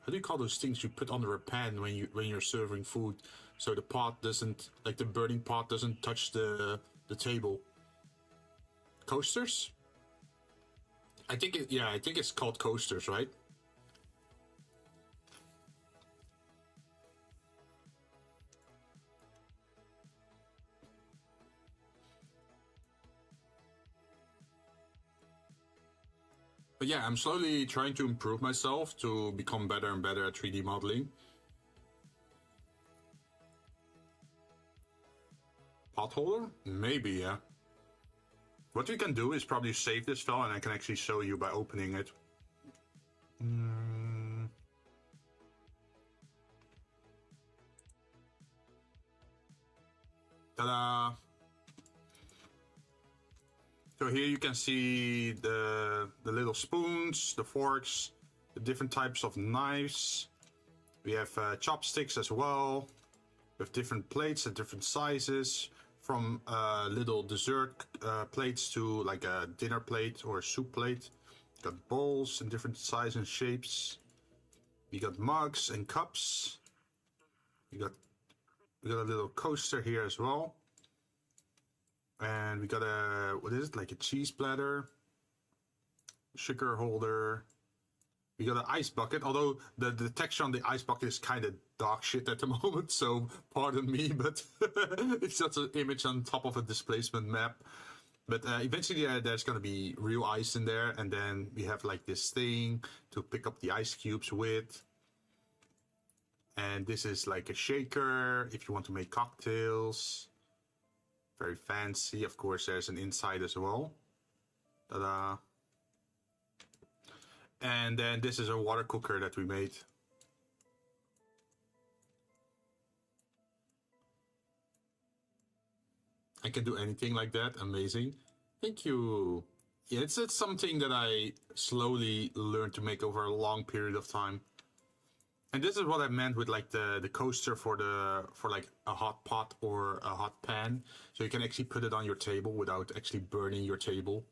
do you call those things you put under a pan when you're serving food, so the pot doesn't, like the burning pot doesn't touch the table? Coasters? I think it's called coasters, right? But yeah, I'm slowly trying to improve myself to become better and better at 3D modeling. Pot holder? Maybe, yeah. What we can do is probably save this file and I can actually show you by opening it. Ta-da! So here you can see the little spoons, the forks, the different types of knives. We have chopsticks as well, with different plates at different sizes, from little dessert plates to like a dinner plate or a soup plate. Got bowls in different sizes and shapes. We got mugs and cups. We got a little coaster here as well. And we got a, what is it, like a cheese platter, sugar holder. We got an ice bucket, although the texture on the ice bucket is kind of dog shit at the moment, so pardon me, but it's just an image on top of a displacement map. But eventually there's going to be real ice in there, and then we have like this thing to pick up the ice cubes with. And this is like a shaker if you want to make cocktails. Very fancy. Of course, there's an inside as well. Ta-da! And then this is a water cooker that we made. I can do anything like that. Amazing. Thank you. Yeah, it's something that I slowly learned to make over a long period of time. And this is what I meant with like the coaster for like a hot pot or a hot pan. So you can actually put it on your table without actually burning your table.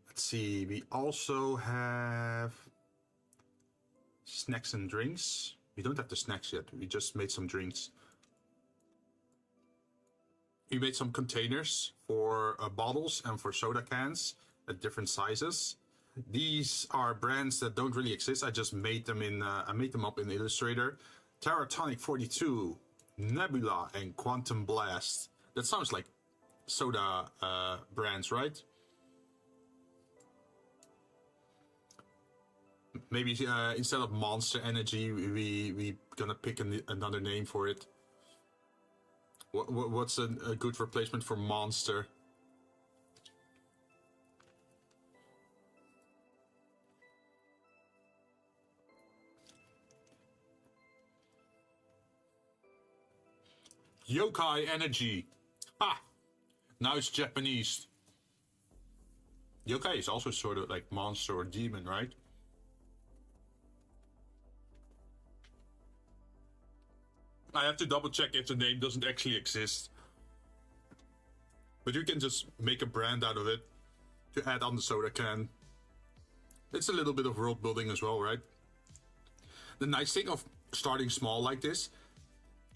Let's see, we also have snacks and drinks. We don't have the snacks yet, we just made some drinks. We made some containers for bottles and for soda cans at different sizes. These are brands that don't really exist. I just made them in. I made them up in Illustrator. Terratonic 42, Nebula, and Quantum Blast. That sounds like soda brands, right? Maybe instead of Monster Energy, we gonna pick another name for it. What's a good replacement for Monster? Yokai Energy. Ha! Now it's Japanese. Yokai is also sort of like monster or demon, right? I have to double check if the name doesn't actually exist. But you can just make a brand out of it to add on the soda can. It's a little bit of world building as well, right? The nice thing of starting small like this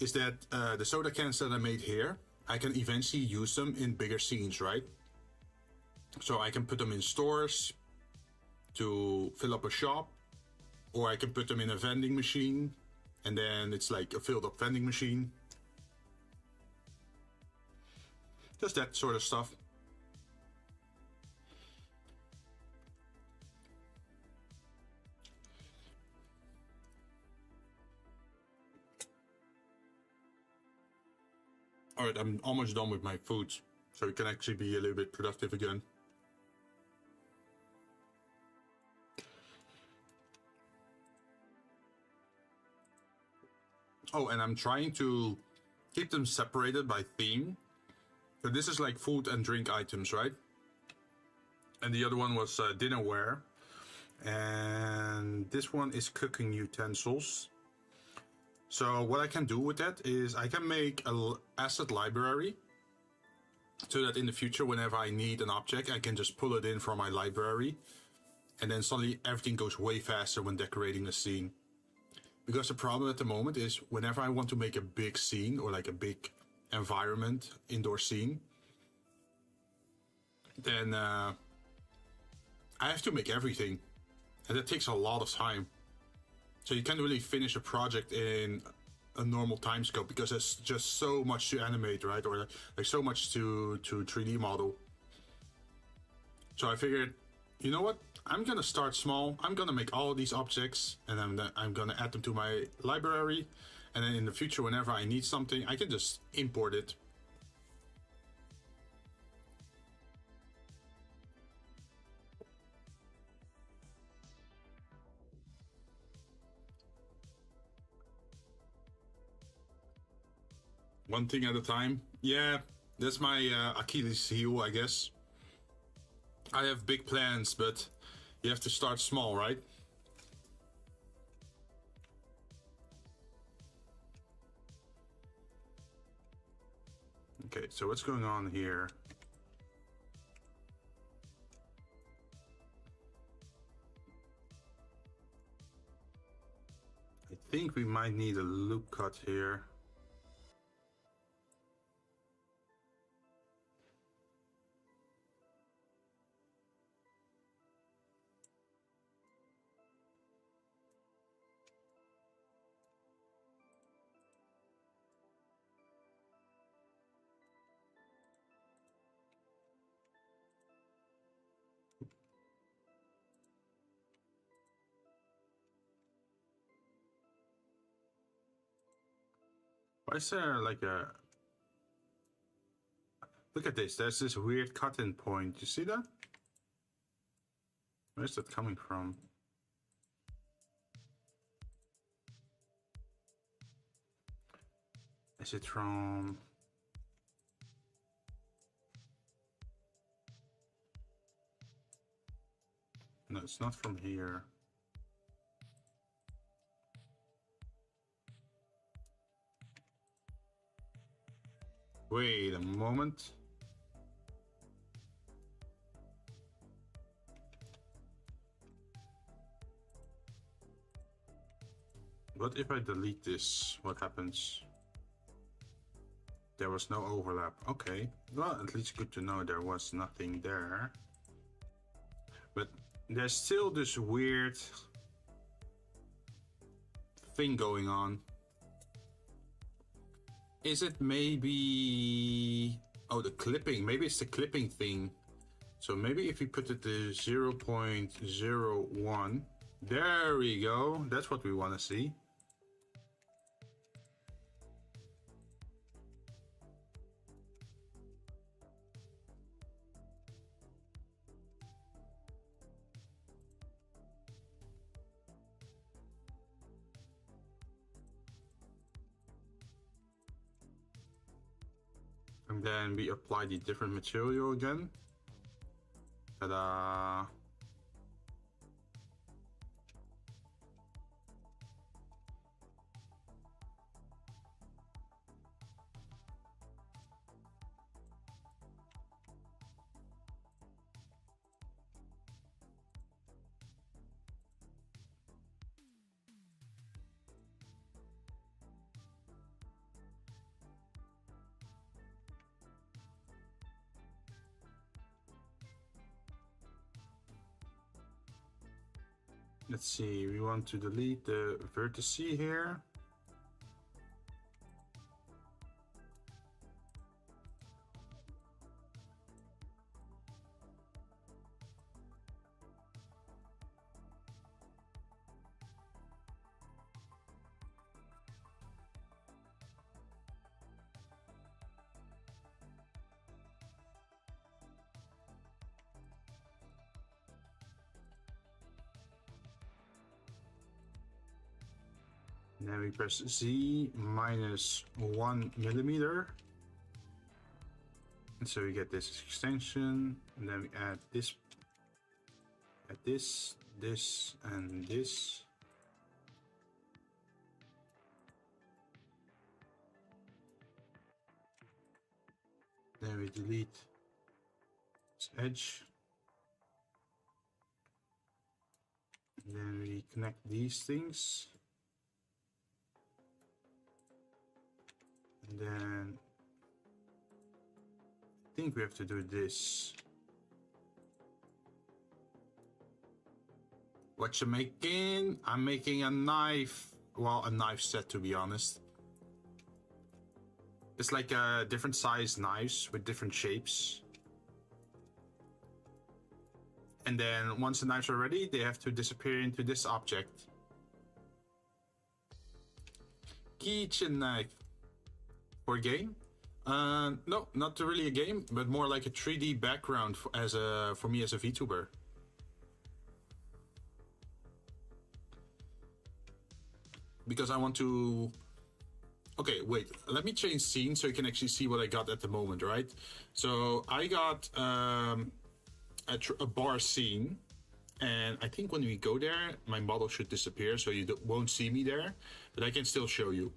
is that the soda cans that I made here, I can eventually use them in bigger scenes, right? So I can put them in stores to fill up a shop, or I can put them in a vending machine, and then it's like a filled up vending machine. Just that sort of stuff. Alright, I'm almost done with my food, so we can actually be a little bit productive again. Oh, and I'm trying to keep them separated by theme. So this is like food and drink items, right? And the other one was dinnerware. And this one is cooking utensils. So what I can do with that is I can make an asset library so that in the future, whenever I need an object, I can just pull it in from my library. And then suddenly everything goes way faster when decorating a scene. Because the problem at the moment is whenever I want to make a big scene or like a big environment, indoor scene, then I have to make everything. And that takes a lot of time. So you can't really finish a project in a normal time scope because there's just so much to animate, right? Or like so much to 3D model. So I figured, you know what? I'm gonna start small. I'm gonna make all of these objects and I'm gonna add them to my library. And then in the future, whenever I need something, I can just import it. One thing at a time. Yeah, that's my Achilles heel, I guess. I have big plans, but you have to start small, right? Okay, so what's going on here? I think we might need a loop cut here. Why is there like a... Look at this, there's this weird cut-in point. You see that? Where's that coming from? Is it from... No, it's not from here. Wait a moment. What if I delete this? What happens? There was no overlap. Okay, well, at least good to know there was nothing there. But there's still this weird thing going on. Is it maybe... Oh, the clipping. Maybe it's the clipping thing. So maybe if we put it to 0.01, There we go. That's what we want to see. And then we apply the different material again. Ta-da! Let's see, we want to delete the vertex here. And then we press Z minus 1 millimeter. And so we get this extension. And then we add this, this, and this. Then we delete this edge. And then we connect these things. And then I think we have to do this. What you making? I'm making a knife. Well, a knife set, to be honest. It's like different size knives with different shapes. And then once the knives are ready, they have to disappear into this object. Kitchen knife. For a game? No, not really a game, but more like a 3D background for me as a Vtuber. Because I want to... Okay, wait, let me change scene so you can actually see what I got at the moment, right? So I got a bar scene, and I think when we go there, my model should disappear, so you won't see me there, but I can still show you.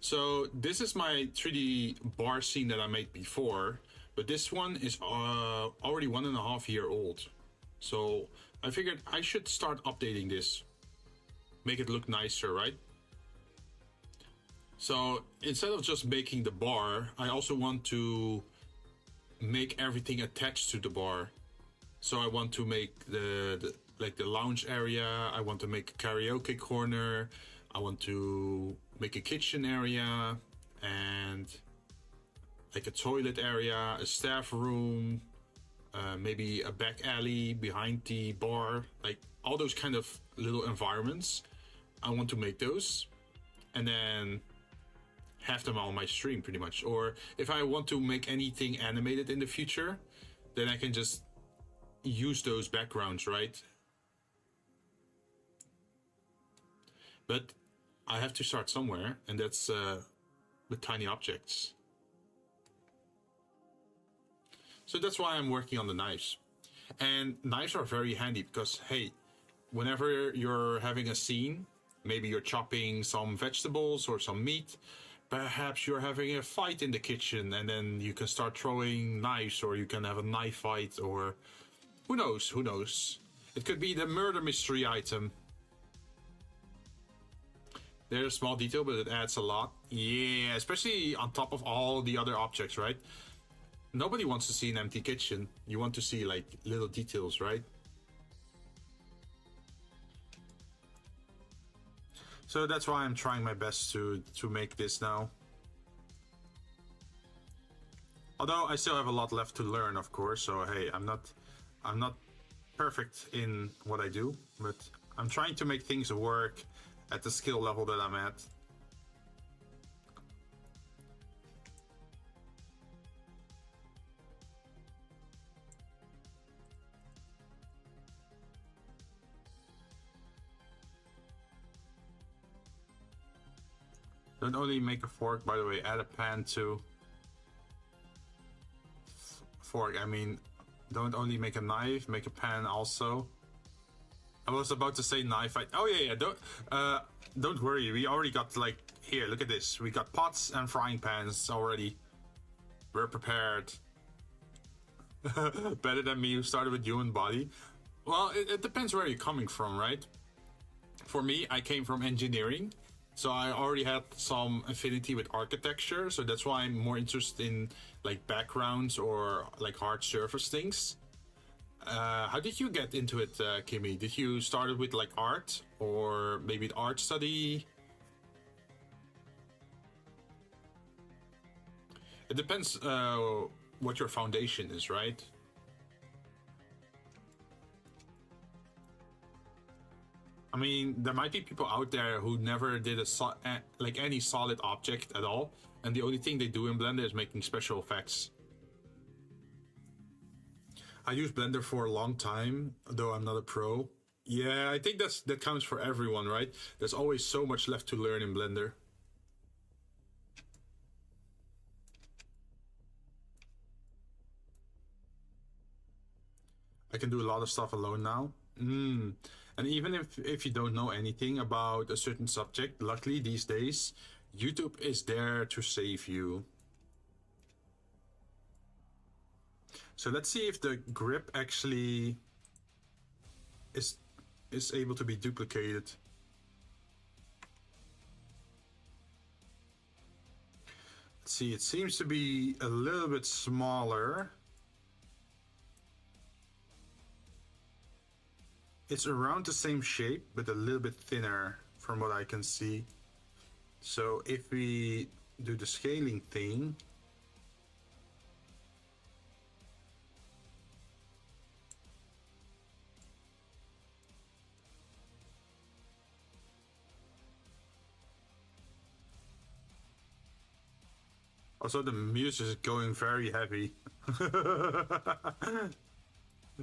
So this is my 3D bar scene that I made before, but this one is already 1.5 years old. So I figured I should start updating this, make it look nicer, right? So instead of just making the bar, I also want to make everything attached to the bar. So I want to make the lounge area, I want to make a karaoke corner, I want to make a kitchen area and like a toilet area, a staff room, maybe a back alley behind the bar, like all those kind of little environments. I want to make those and then have them on my stream pretty much. Or if I want to make anything animated in the future, then I can just use those backgrounds, right? But I have to start somewhere, and that's with tiny objects. So that's why I'm working on the knives. And knives are very handy because, hey, whenever you're having a scene, maybe you're chopping some vegetables or some meat, perhaps you're having a fight in the kitchen, and then you can start throwing knives, or you can have a knife fight, or who knows, who knows. It could be the murder mystery item. There's a small detail, but it adds a lot. Yeah, especially on top of all the other objects, right? Nobody wants to see an empty kitchen. You want to see, like, little details, right? So that's why I'm trying my best to make this now. Although I still have a lot left to learn, of course. So hey, I'm not perfect in what I do, but I'm trying to make things work at the skill level that I'm at. Don't only make a fork, by the way, add a pan too. Fork, I mean, don't only make a knife, make a pan also. I was about to say knife. Oh yeah, don't worry. We already got, like, here, look at this. We got pots and frying pans already. We're prepared. Better than me who started with human body. Well, it depends where you're coming from, right? For me, I came from engineering. So I already had some affinity with architecture, so that's why I'm more interested in like backgrounds or like hard surface things. How did you get into it, Kimmy? Did you start with like art or maybe art study? It depends what your foundation is, right? I mean, there might be people out there who never did like any solid object at all, and the only thing they do in Blender is making special effects. I used Blender for a long time, though I'm not a pro. Yeah, I think that counts for everyone, right? There's always so much left to learn in Blender. I can do a lot of stuff alone now. And even if you don't know anything about a certain subject, luckily these days, YouTube is there to save you. So let's see if the grip actually is able to be duplicated. Let's see, it seems to be a little bit smaller. It's around the same shape, but a little bit thinner from what I can see. So if we do the scaling thing, also the music is going very heavy.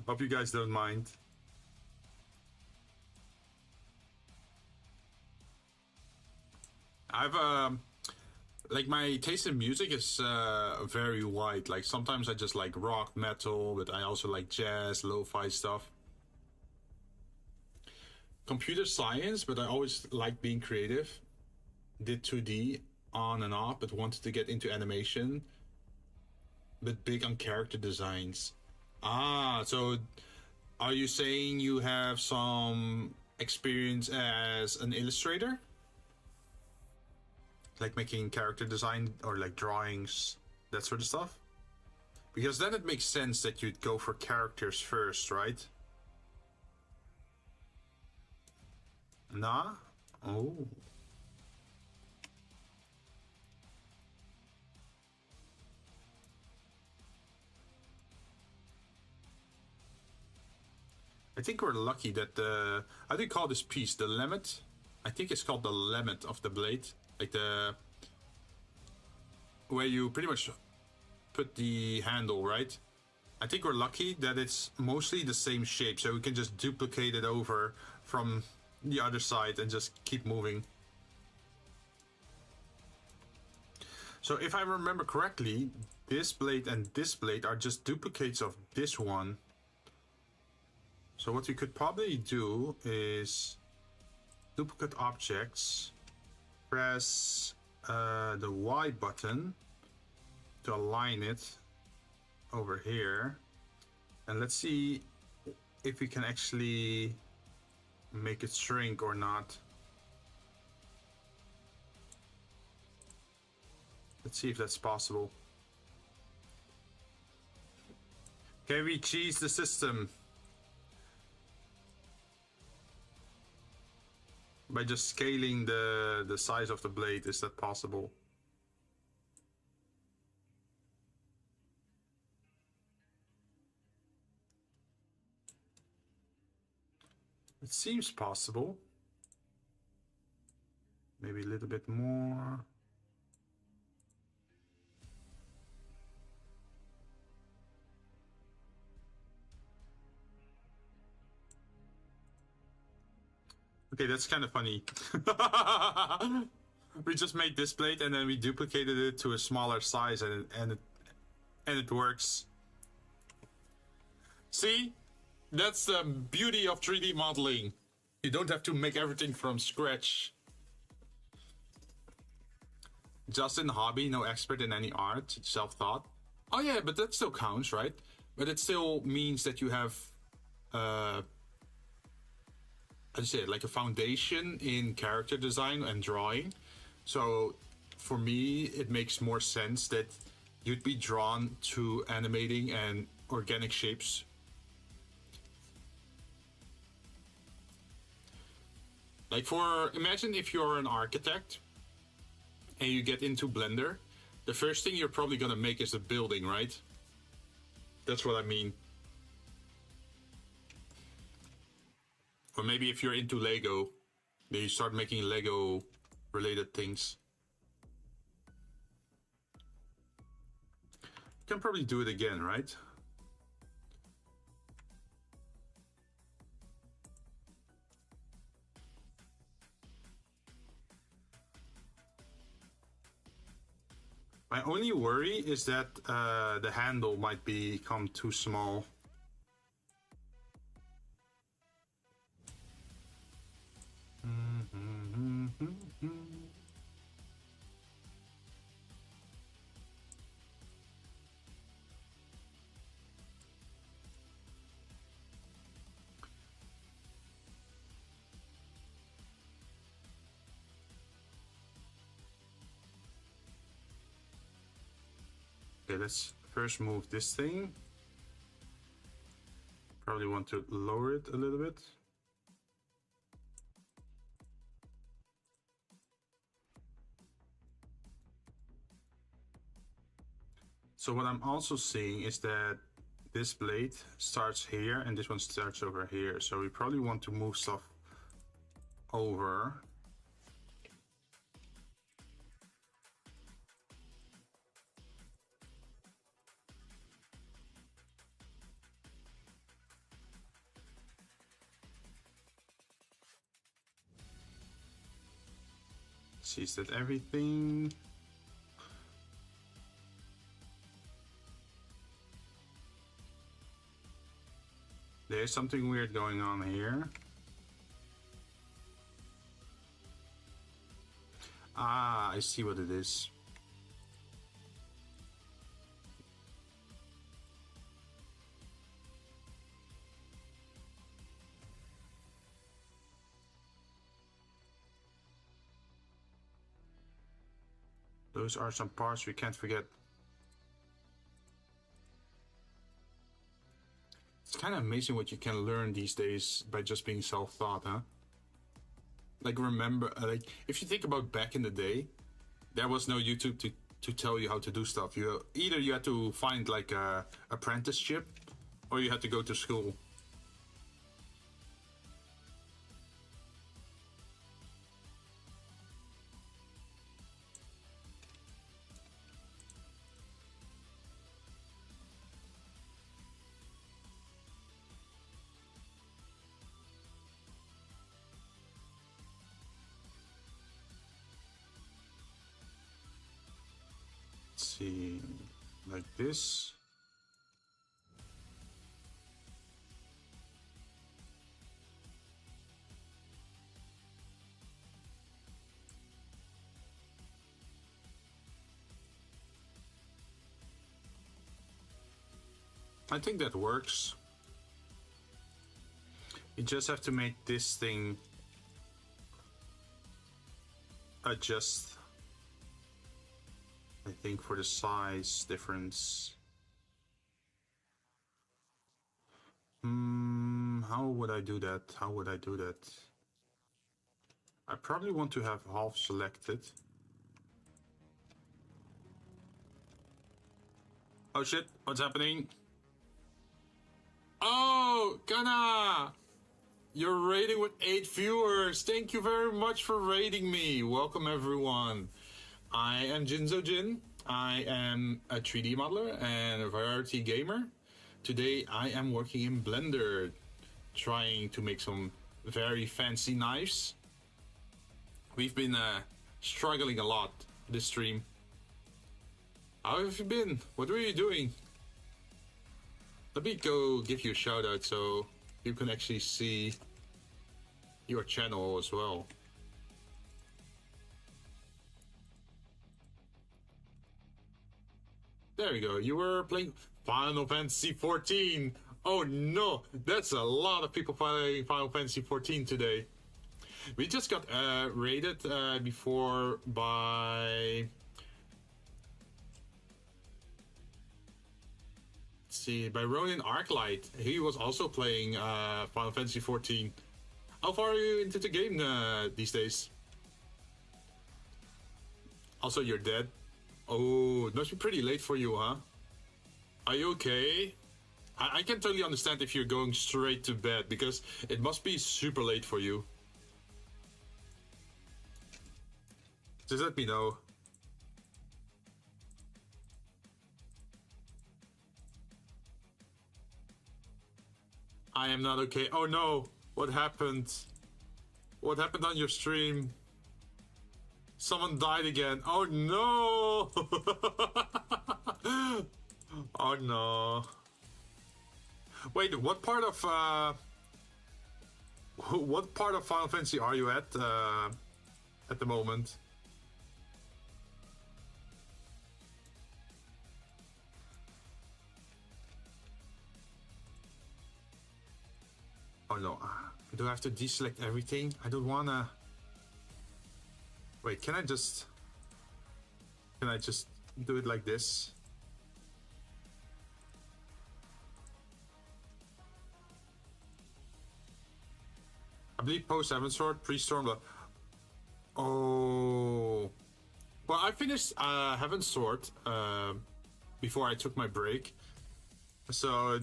Hope you guys don't mind. I've like my taste in music is very wide. Like sometimes I just like rock, metal, but I also like jazz, lo-fi stuff. Computer science, but I always liked being creative. Did 2D on and off, but wanted to get into animation. But big on character designs. Ah, so are you saying you have some experience as an illustrator? Like making character design or like drawings, that sort of stuff? Because then it makes sense that you'd go for characters first, right? Nah? Oh. I think we're lucky that how do you call this piece? The lemmet? I think it's called the lemmet of the blade. Like where you pretty much put the handle, right? I think we're lucky that it's mostly the same shape, so we can just duplicate it over from the other side and just keep moving. So if I remember correctly, this blade and this blade are just duplicates of this one. So what we could probably do is duplicate objects, press the Y button to align it over here, and let's see if we can actually make it shrink or not. Let's see if that's possible. Can we cheese the system by just scaling the size of the blade? Is that possible? It seems possible. Maybe a little bit more. Okay, that's kind of funny. We just made this plate and then we duplicated it to a smaller size and it works. See? That's the beauty of 3D modeling. You don't have to make everything from scratch. Just in hobby, no expert in any art, self-taught. Oh yeah, but that still counts, right? But it still means that you have how do you say it, like a foundation in character design and drawing. So for me, it makes more sense that you'd be drawn to animating and organic shapes. Like imagine if you're an architect and you get into Blender, the first thing you're probably gonna make is a building, right? That's what I mean. Or maybe if you're into Lego, then you start making Lego related things. You can probably do it again, right? My only worry is that the handle might become too small. Okay, let's first move this thing. Probably want to lower it a little bit. So what I'm also seeing is that this blade starts here and this one starts over here. So we probably want to move stuff over. See, is that everything? There's something weird going on here. Ah, I see what it is. Those are some parts we can't forget. It's kind of amazing what you can learn these days by just being self-taught, huh? Like remember, like if you think about back in the day, there was no YouTube to tell you how to do stuff. Either you had to find like a apprenticeship or you had to go to school. See, like this. I think that works. You just have to make this thing adjust, I think, for the size difference. How would I do that? How would I do that? I probably want to have half selected. Oh shit, what's happening? Oh, Kana! You're raiding with 8 viewers. Thank you very much for raiding me. Welcome everyone. I am Jinzou Jinn. I am a 3D modeler and a variety gamer. Today I am working in Blender, trying to make some very fancy knives. We've been struggling a lot this stream. How have you been? What were you doing? Let me go give you a shout out so you can actually see your channel as well. There you go. You were playing Final Fantasy 14. Oh no, that's a lot of people playing Final Fantasy 14 today. We just got raided before by... by Ronin Arclight. He was also playing Final Fantasy 14. How far are you into the game these days? Also, you're dead. Oh, it must be pretty late for you, huh? Are you okay? I can totally understand if you're going straight to bed, because it must be super late for you. Just let me know. I am not okay. Oh no, what happened? What happened on your stream? Someone died again. Oh no! Oh no. Wait, what part of Final Fantasy are you at the moment? Oh no, do I have to deselect everything? I don't wanna... Wait, can I just do it like this? I believe post Heaven Sword, pre-storm. Oh, well, I finished Heaven Sword before I took my break. So,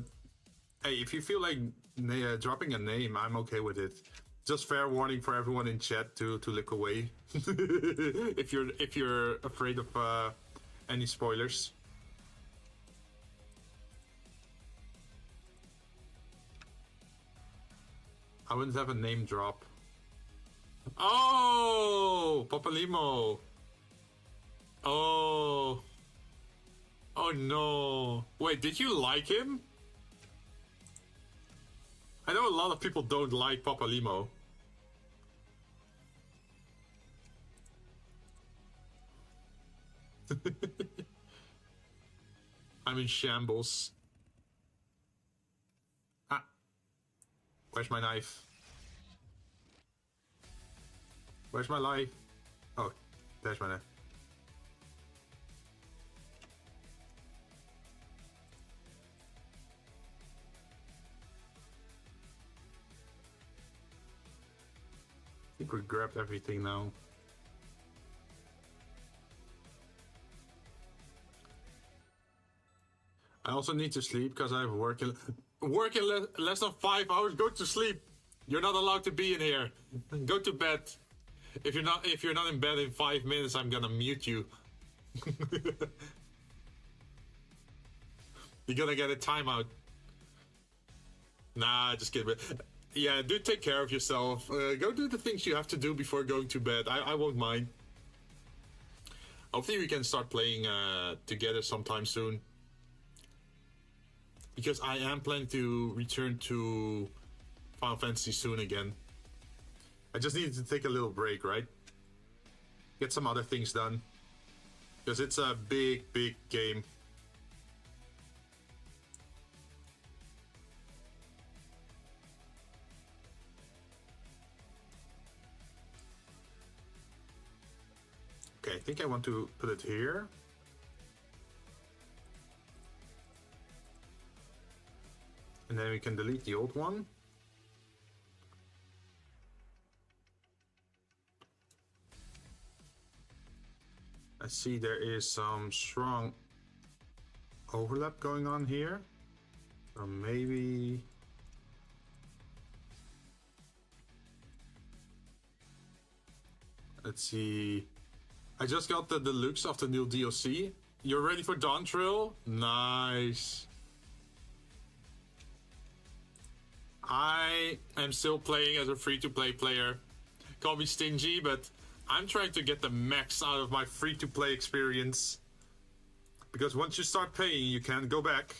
hey, if you feel like dropping a name, I'm okay with it. Just fair warning for everyone in chat to look away if you're afraid of any spoilers. I wouldn't have a name drop. Oh, Papalimo. Oh. Oh no. Wait, did you like him? I know a lot of people don't like Papalimo. I'm in shambles. Ah. Where's my knife? Where's my life? Oh, there's my knife. I think we grabbed everything now. I also need to sleep because I have work in less than 5 hours. Go to sleep. You're not allowed to be in here. Go to bed. If you're not in bed in 5 minutes, I'm gonna mute you. You're gonna get a timeout. Nah, just kidding. Yeah, do take care of yourself. Go do the things you have to do before going to bed. I won't mind. Hopefully we can start playing together sometime soon. Because I am planning to return to Final Fantasy soon again. I just needed to take a little break, right? Get some other things done. Because it's a big, big game. Okay, I think I want to put it here. And then we can delete the old one. I see there is some strong overlap going on here. So maybe Let's see. I just got the deluxe of the new DLC. You're ready for Dawn Trail? Nice. I am still playing as a free-to-play player. Call me stingy, but I'm trying to get the max out of my free-to-play experience. Because once you start paying, you can't go back.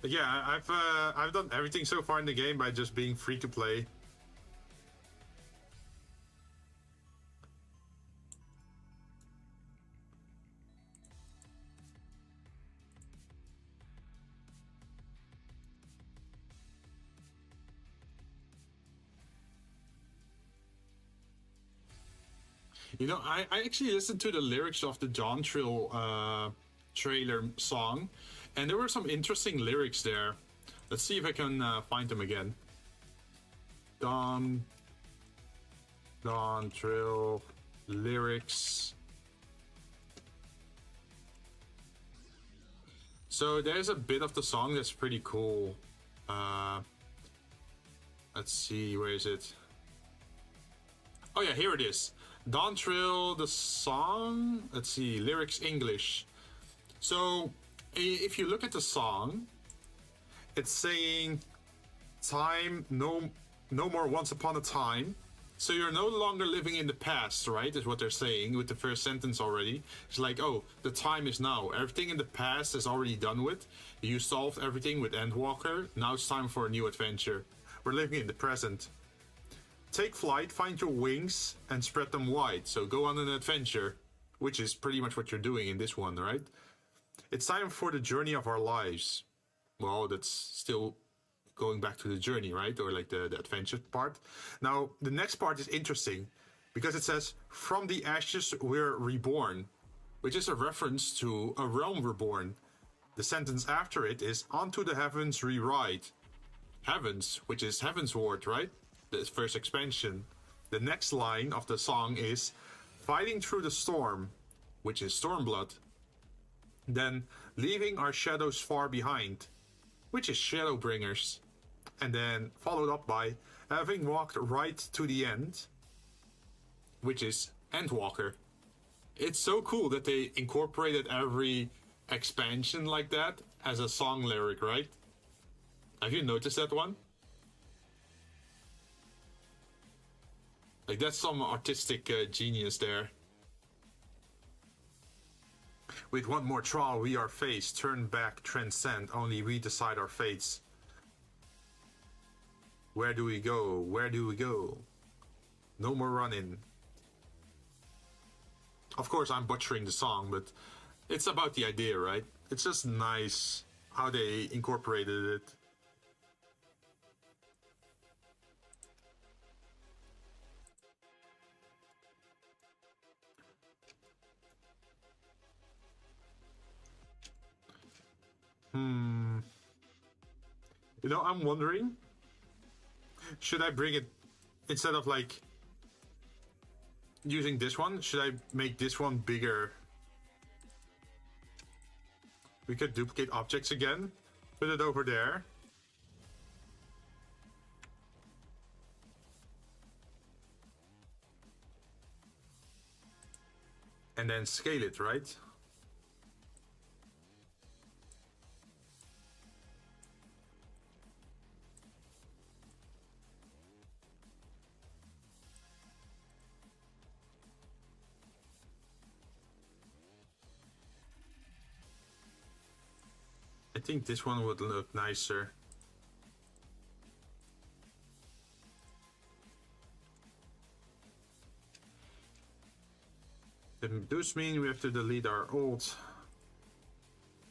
Yeah, I've done everything so far in the game by just being free to play. You know, I actually listened to the lyrics of the Dawn Trail trailer song, and there were some interesting lyrics there. Let's see if I can find them again. Dawn Trail lyrics. So there's a bit of the song that's pretty cool. Let's see, where is it? Oh yeah, here it is. Dawn Trail, the song. Let's see, lyrics English. So if you look at the song, it's saying time no more once upon a time. So you're no longer living in the past, right? Is what they're saying with the first sentence already. It's like, oh, the time is now. Everything in the past is already done with. You solved everything with Endwalker. Now it's time for a new adventure. We're living in the present. Take flight, find your wings, and spread them wide. So go on an adventure, which is pretty much what you're doing in this one, right? It's time for the journey of our lives. Well, that's still going back to the journey, right? Or like the adventure part. Now, the next part is interesting because it says, from the ashes we're reborn, which is a reference to A Realm Reborn. The sentence after it is, onto the heavens we ride. Heavens, which is Heavensward, right? The first expansion. The next line of the song is, fighting through the storm, which is Stormblood. Then, leaving our shadows far behind, which is Shadowbringers. And then followed up by, having walked right to the end, which is Endwalker. It's so cool that they incorporated every expansion like that as a song lyric, right? Have you noticed that one? Like, that's some artistic genius there. With one more trial we are faced, turn back, transcend, only we decide our fates. Where do we go? Where do we go? No more running. Of course, I'm butchering the song, but it's about the idea, right? It's just nice how they incorporated it. You know, I'm wondering, should I bring it, instead of like using this one, should I make this one bigger? We could duplicate objects again, put it over there. And then scale it, right? I think this one would look nicer. This means we have to delete our old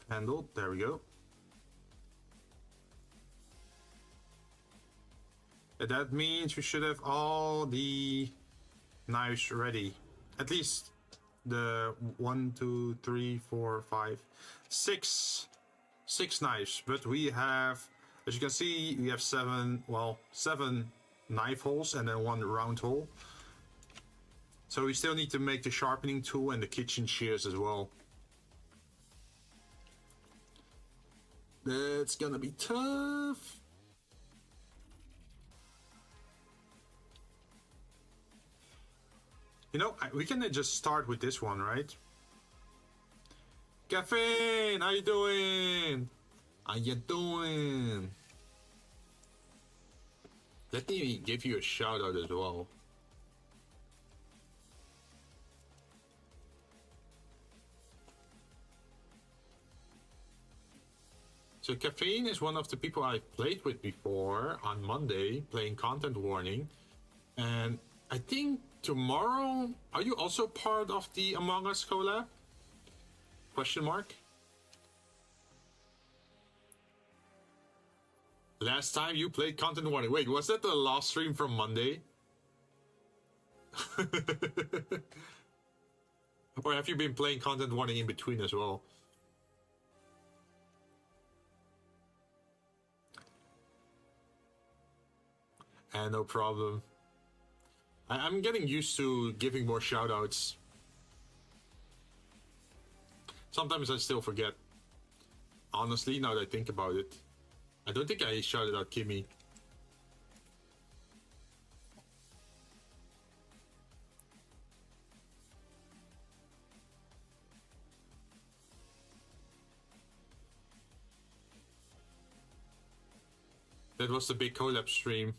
handle. There we go. And that means we should have all the knives ready. At least the 1, 2, 3, 4, 5, 6 knives. But we have, as you can see, we have 7 knife holes and then 1 round hole. So we still need to make the sharpening tool and the kitchen shears as well. That's gonna be tough. You know, we can just start with this one, right? Caffeine, how you doing? How you doing? Let me give you a shout out as well. So Caffeine is one of the people I played with before on Monday, playing Content Warning. And I think tomorrow, are you also part of the Among Us collab? Question mark. Last time you played Content Warning. Wait, was that the last stream from Monday? Or have you been playing Content Warning in between as well? And no problem. I'm getting used to giving more shoutouts. Sometimes I still forget. Honestly, now that I think about it. I don't think I shouted out Kimmy. That was the big collab stream.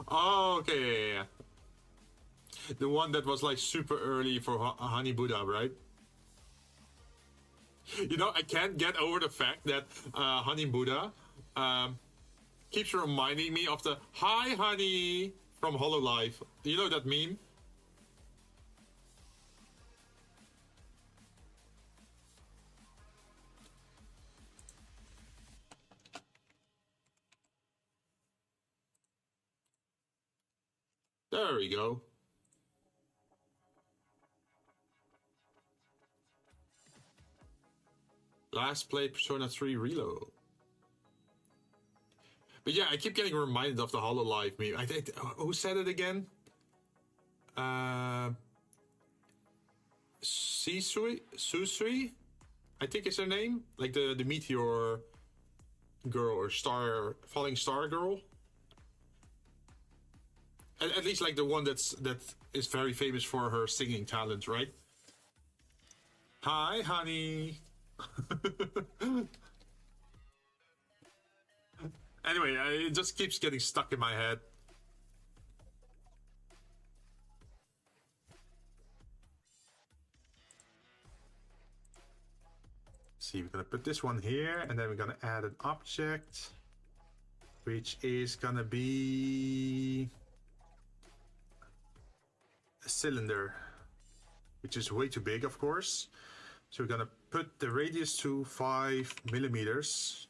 Oh, okay, yeah. The one that was like super early for Honey Buddha, right? You know, I can't get over the fact that Honey Buddha keeps reminding me of the "Hi, honey" from HoloLive. Do you know that meme? There we go. Last played Persona 3 Reload. But yeah, I keep getting reminded of the HoloLive meme. I think, who said it again? Susui? I think is her name? Like the meteor girl or star, falling star girl? At least like the one that is very famous for her singing talent, right? Hi, honey. Anyway, it just keeps getting stuck in my head. See, we're gonna put this one here, and then we're gonna add an object, which is gonna be a cylinder, which is way too big, of course. So we're gonna put the radius to 5 millimeters.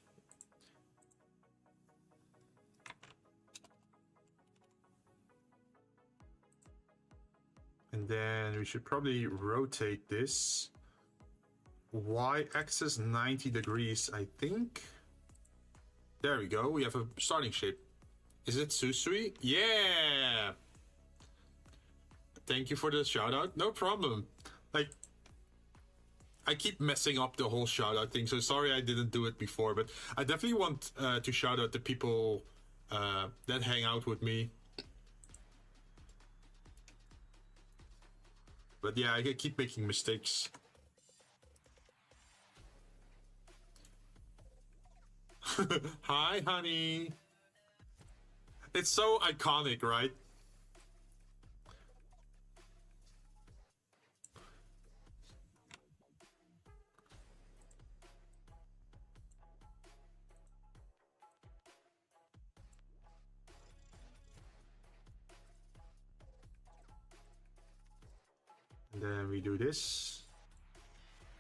And then we should probably rotate this. Y-axis 90 degrees, I think. There we go, we have a starting shape. Is it Susui? Yeah! Thank you for the shout out. No problem. Like, I keep messing up the whole shout out thing, so sorry I didn't do it before, but I definitely want to shout out the people that hang out with me. But yeah, I keep making mistakes. Hi, honey. It's so iconic, right? And then we do this.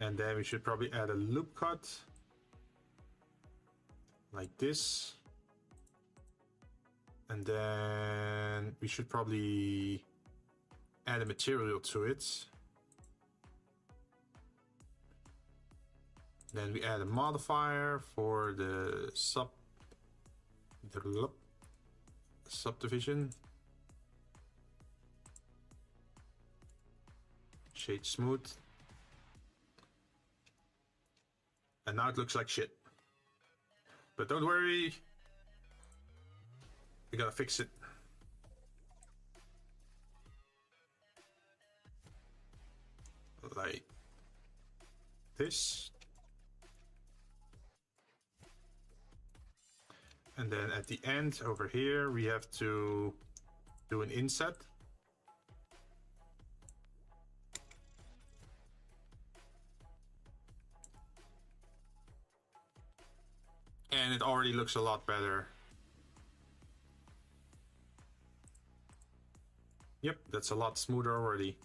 And then we should probably add a loop cut. Like this. And then we should probably add a material to it. Then we add a modifier for the subdivision. Shade smooth. And now it looks like shit. But don't worry. We gotta fix it. Like this. And then at the end over here, we have to do an inset. And it already looks a lot better. Yep, that's a lot smoother already.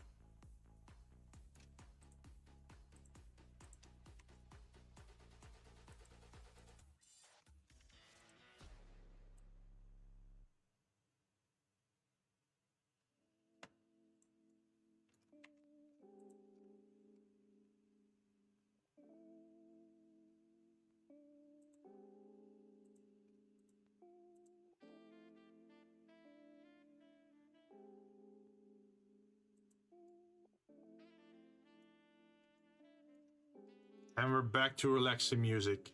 And we're back to relaxing music.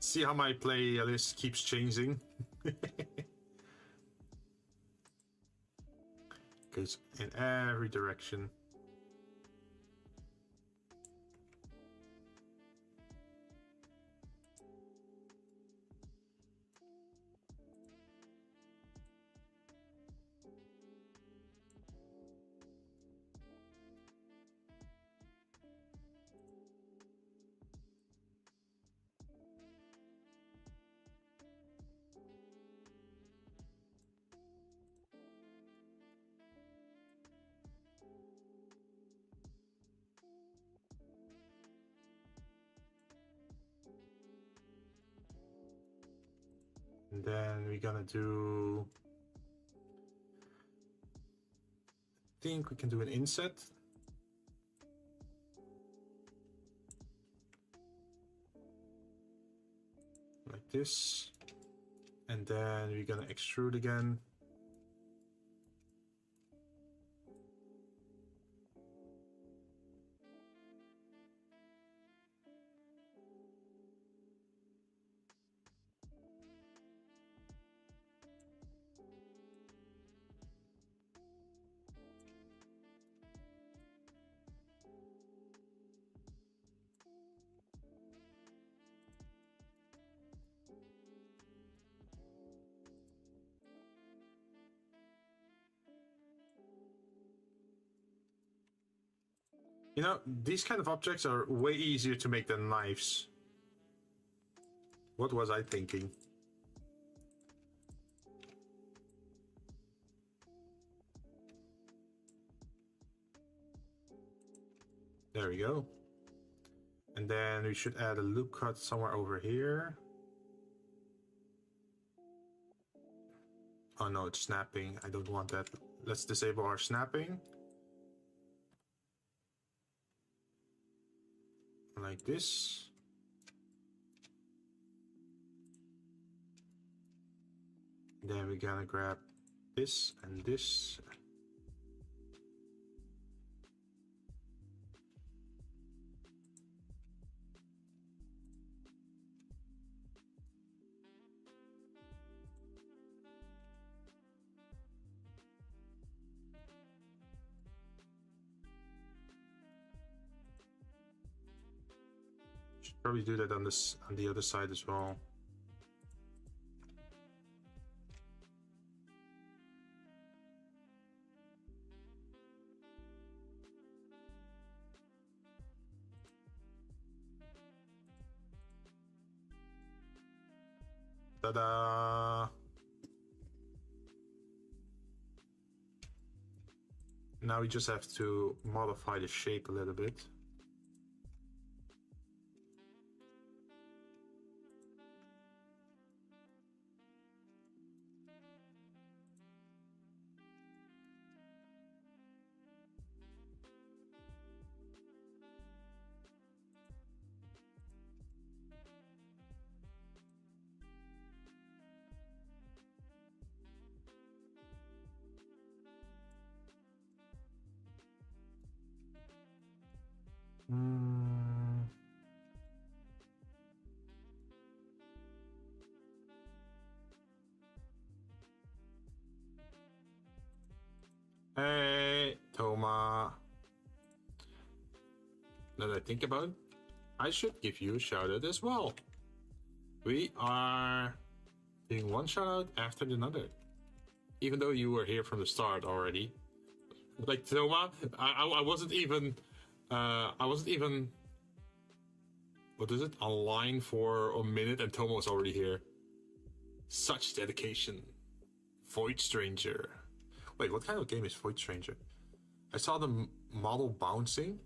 See how my playlist keeps changing? Goes in every direction. And then we're gonna do, I think we can do an inset. Like this. And then we're gonna extrude again. You know, these kind of objects are way easier to make than knives. What was I thinking? There we go. And then we should add a loop cut somewhere over here. Oh no, it's snapping. I don't want that. Let's disable our snapping. Like this. Then we're gonna grab this and this. Should probably do that on this, on the other side as well. Ta-da! Now we just have to modify the shape a little bit. Hey, Toma. Now that I think about it, I should give you a shout out as well. We are doing one shout out after another. Even though you were here from the start already. Like Toma, I wasn't even what is it, online for a minute and Toma was already here. Such dedication. Void Stranger. Wait, what kind of game is Void Stranger? I saw the model bouncing.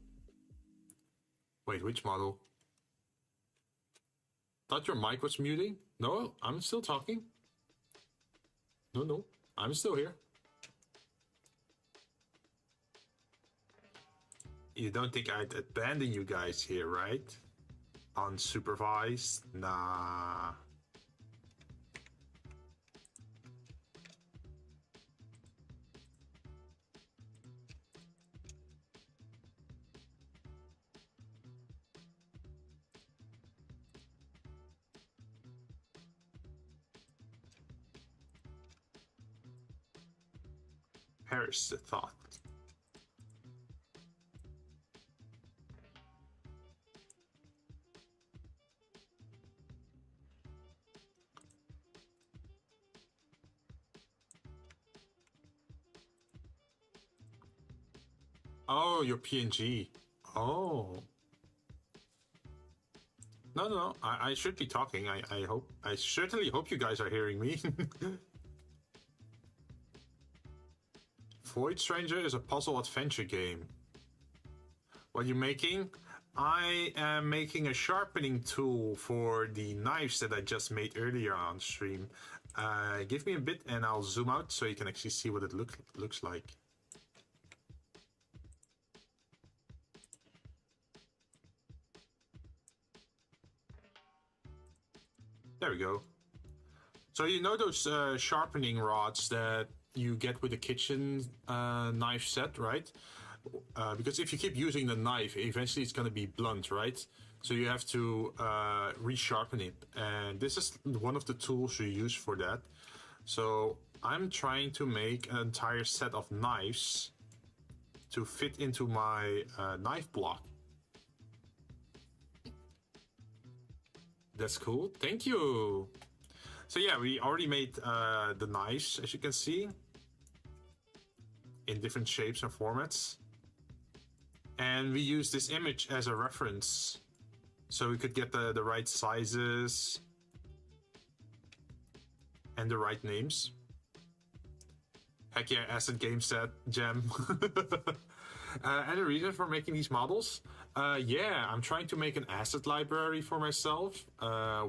Wait, which model? Thought your mic was muting? No, I'm still talking. No, I'm still here. You don't think I'd abandon you guys here, right? Unsupervised? Nah. Perish the thought. Oh, your PNG. Oh. No. I should be talking. I hope. I certainly hope you guys are hearing me. Void Stranger is a puzzle adventure game. What are you making? I am making a sharpening tool for the knives that I just made earlier on stream. Give me a bit and I'll zoom out so you can actually see what it looks like. There we go. So you know those sharpening rods that you get with the kitchen knife set, right? Because if you keep using the knife, eventually it's going to be blunt, right? So you have to resharpen it. And this is one of the tools you use for that. So I'm trying to make an entire set of knives to fit into my knife block. That's cool. Thank you. So yeah, we already made the knives, as you can see, in different shapes and formats. And we use this image as a reference so we could get the right sizes and the right names. Heck yeah, Acid Game Set, Gem. And the reason for making these models? Yeah, I'm trying to make an asset library for myself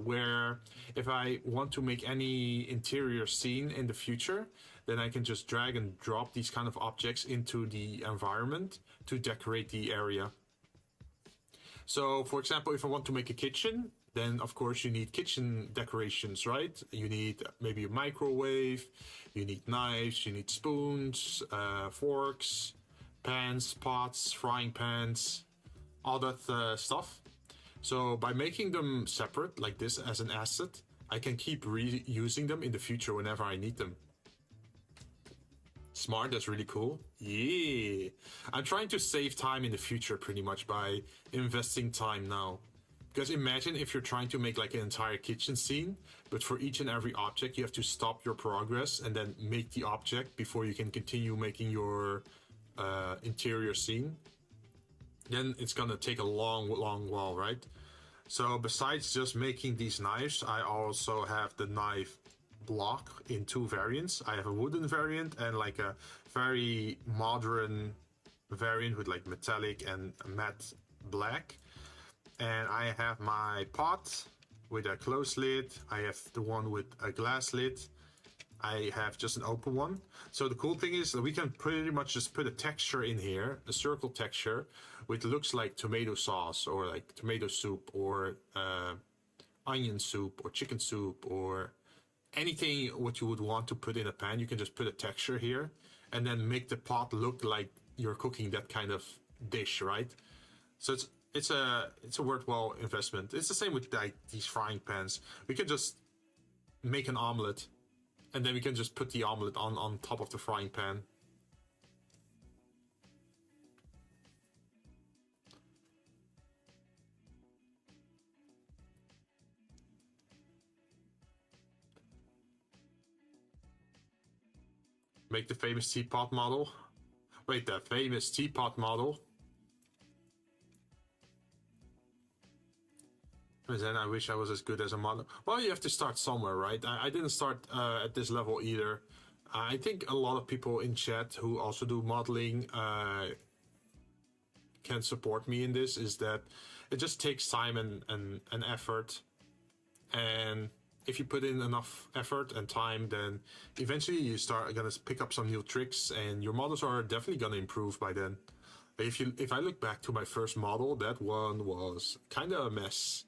where if I want to make any interior scene in the future, then I can just drag and drop these kind of objects into the environment to decorate the area. So, for example, if I want to make a kitchen, then of course you need kitchen decorations, right? You need maybe a microwave, you need knives, you need spoons, forks, pans, pots, frying pans, all that stuff. So by making them separate like this as an asset, I can keep reusing them in the future whenever I need them. Smart, that's really cool. Yeah. I'm trying to save time in the future pretty much by investing time now. Because imagine if you're trying to make like an entire kitchen scene, but for each and every object you have to stop your progress and then make the object before you can continue making your interior scene. Then it's gonna take a long while, right? So besides just making these knives, I also have the knife block in two variants. I have a wooden variant and like a very modern variant with like metallic and matte black. And I have my pot with a closed lid. I have the one with a glass lid. I have just an open one. So the cool thing is that we can pretty much just put a texture in here, a circle texture, which looks like tomato sauce or like tomato soup or onion soup or chicken soup or anything what you would want to put in a pan. You can just put a texture here and then make the pot look like you're cooking that kind of dish, right? So it's a worthwhile investment. It's the same with like these frying pans. We could just make an omelet, and then we can just put the omelet on top of the frying pan. Make the famous teapot model. Wait, the famous teapot model. And then I wish I was as good as a model. Well, you have to start somewhere, right? I didn't start at this level either. I think a lot of people in chat who also do modeling can support me in this, is that it just takes time and effort. And if you put in enough effort and time, then eventually you start gonna pick up some new tricks, and your models are definitely gonna improve by then. If I look back to my first model, that one was kind of a mess.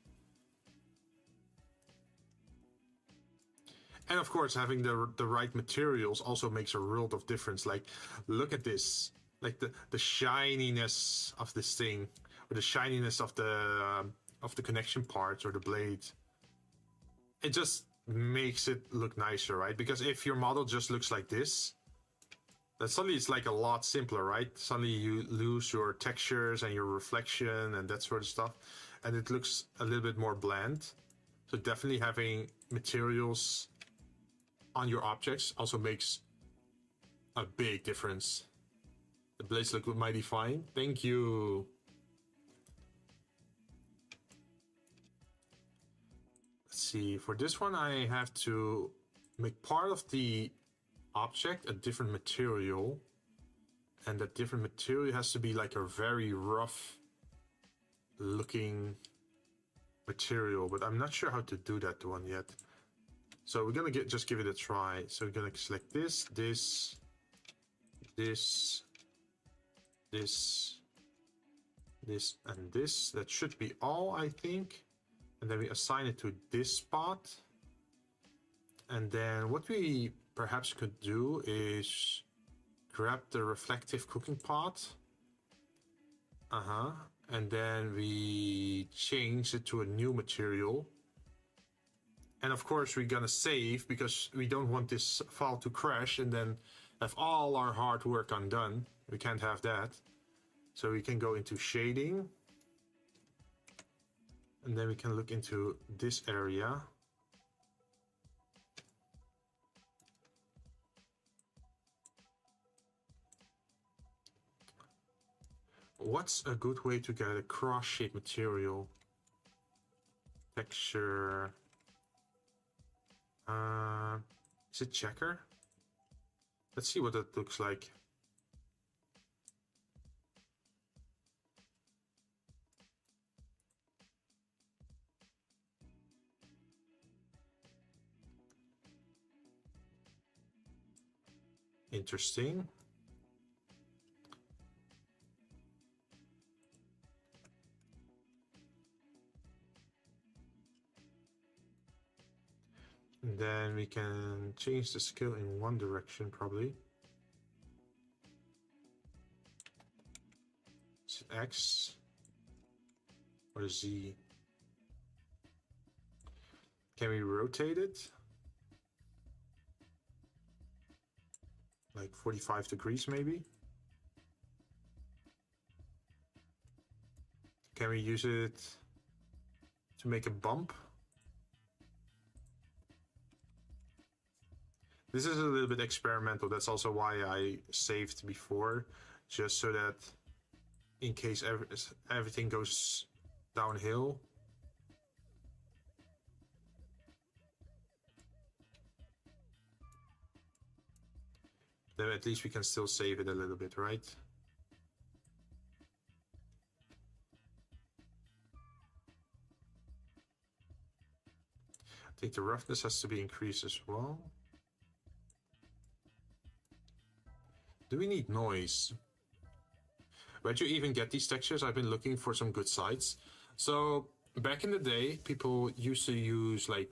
And of course, having the right materials also makes a world of difference. Like, look at this, like the shininess of this thing, or the shininess of the connection parts or the blade. It just makes it look nicer, right? Because if your model just looks like this, then suddenly it's like a lot simpler, right? Suddenly you lose your textures and your reflection and that sort of stuff, and it looks a little bit more bland. So definitely having materials on your objects also makes a big difference. The blades look mighty fine. Thank you. Let's see, for this one I have to make part of the object a different material, and that different material has to be like a very rough looking material, but I'm not sure how to do that one yet. So we're gonna just give it a try. So we're gonna select this, this, this, this, this, and this. That should be all, I think. And then we assign it to this spot. And then what we perhaps could do is grab the reflective cooking pot. And then we change it to a new material. And of course we're gonna save, because we don't want this file to crash and then have all our hard work undone. We can't have that. So we can go into shading. And then we can look into this area. What's a good way to get a cross-shaped material? Texture. Is it checker? Let's see what that looks like. Interesting. And then we can change the scale in one direction, probably. Is it X or Z? Can we rotate it? Like 45 degrees, maybe? Can we use it to make a bump? This is a little bit experimental. That's also why I saved before, just so that in case everything goes downhill. Then at least we can still save it a little bit, right? I think the roughness has to be increased as well. Do we need noise? Where'd you even get these textures? I've been looking for some good sites. So back in the day, people used to use like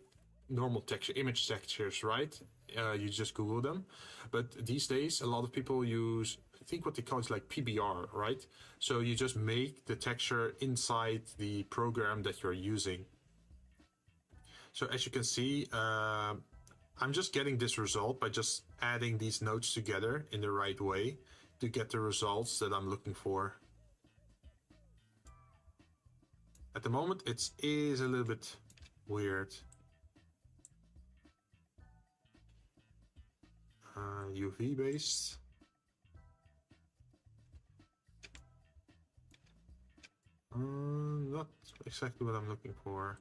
normal texture, image textures, right? You just Google them. But these days, a lot of people use think what they call is like PBR, right? So you just make the texture inside the program that you're using. So as you can see, I'm just getting this result by just adding these nodes together in the right way to get the results that I'm looking for. At the moment, it is a little bit weird. UV based. Not exactly what I'm looking for.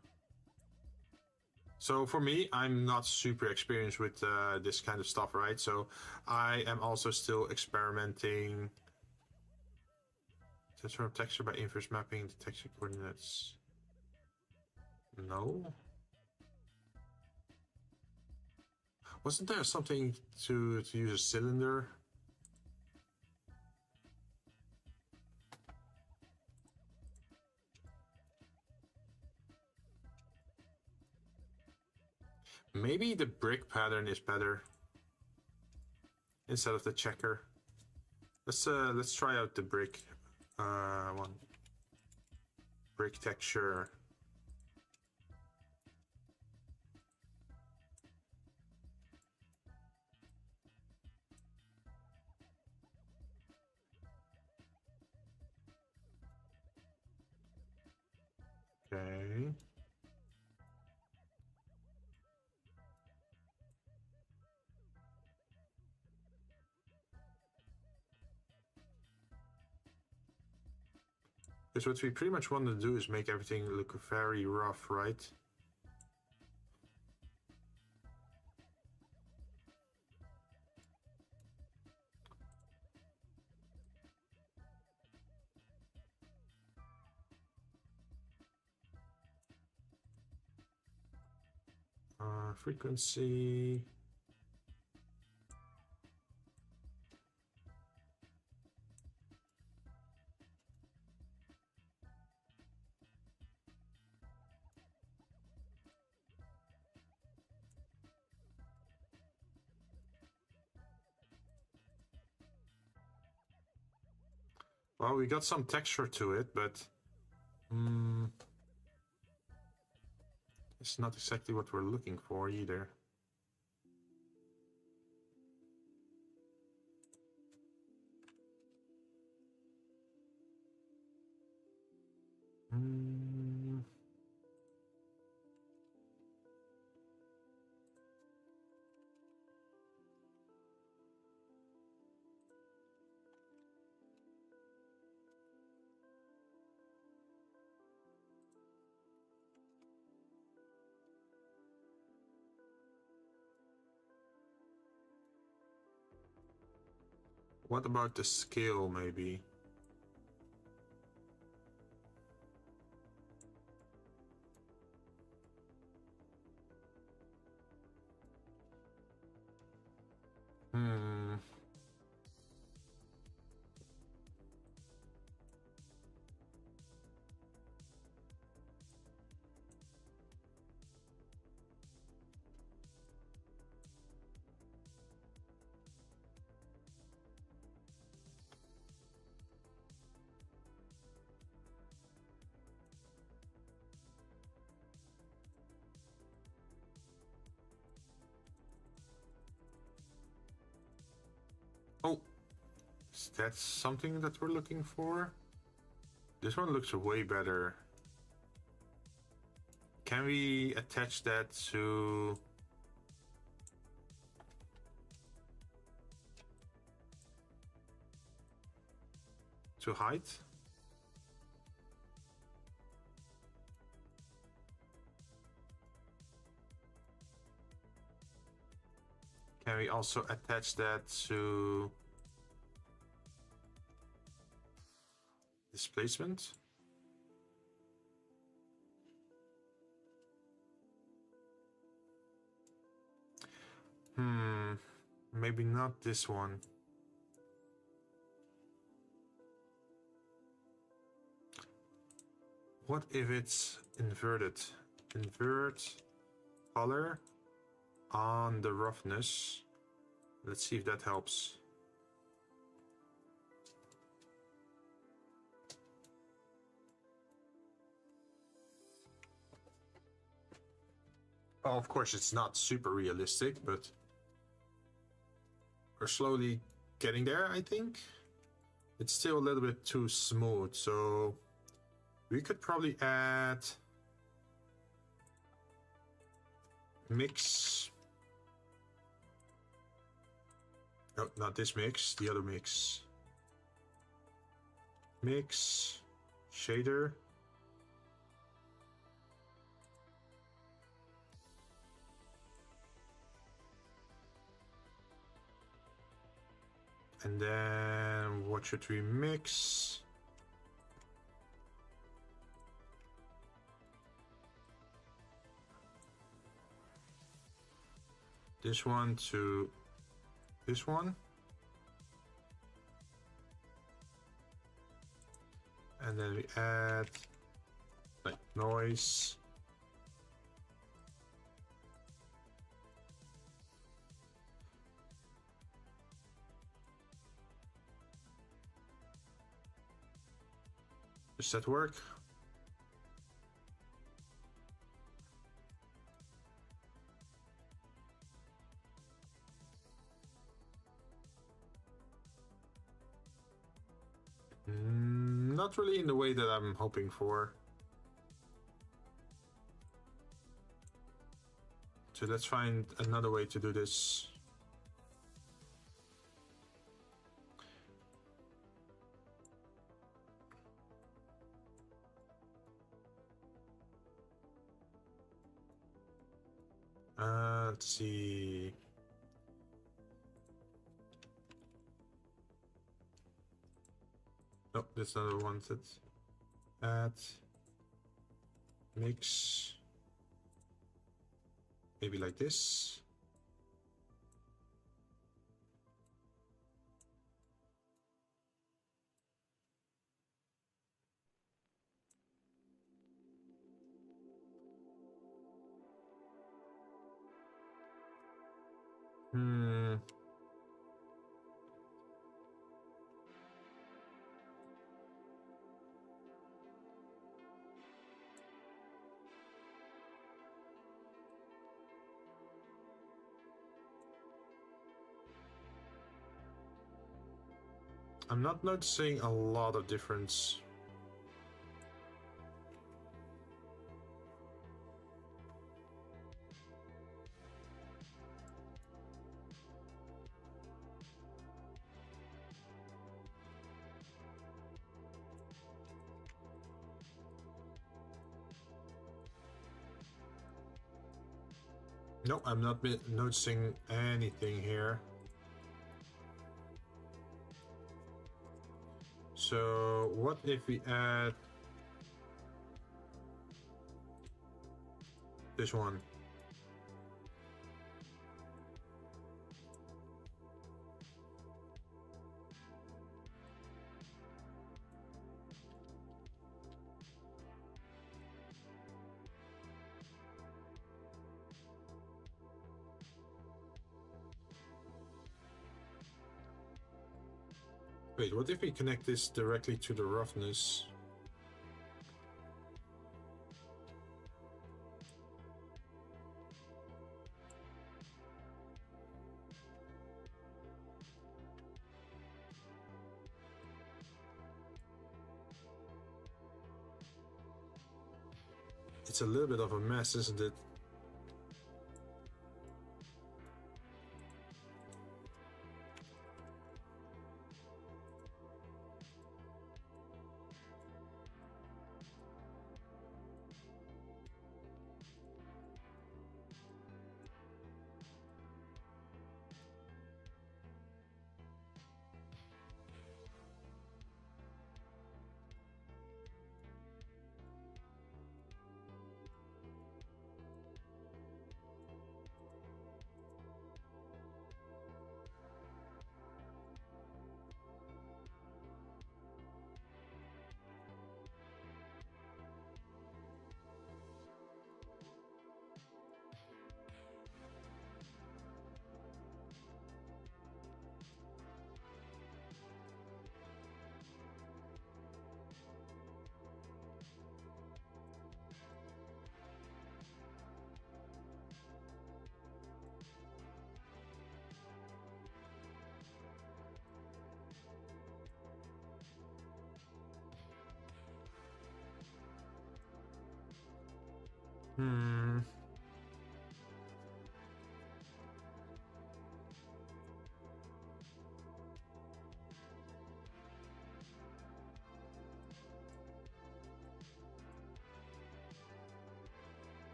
So for me, I'm not super experienced with this kind of stuff, right? So I am also still experimenting. Transform texture by inverse mapping the texture coordinates. No. Wasn't there something to use a cylinder? Maybe the brick pattern is better instead of the checker. Let's try out the brick one. Brick texture. Okay. Because what we pretty much want to do is make everything look very rough, right? Frequency. Well, we got some texture to it, but it's not exactly what we're looking for either. What about the scale, maybe? Oh, is that something that we're looking for? This one looks way better. Can we attach that to... height? Can we also attach that to displacement? Maybe not this one. What if it's inverted? Invert color on the roughness. Let's see if that helps. Well, of course, it's not super realistic, but we're slowly getting there, I think. It's still a little bit too smooth, so we could probably add mix. No, not this mix, the other mix. Mix, shader. And then what should we mix? This one to this one. And then we add like noise. Does that work? Not really in the way that I'm hoping for. So let's find another way to do this. Let's see. Nope, that's not the one that add mix. Maybe like this. I'm not noticing a lot of difference. No, I'm not noticing anything here. So what if we add this one? Wait, what if we connect this directly to the roughness? It's a little bit of a mess, isn't it?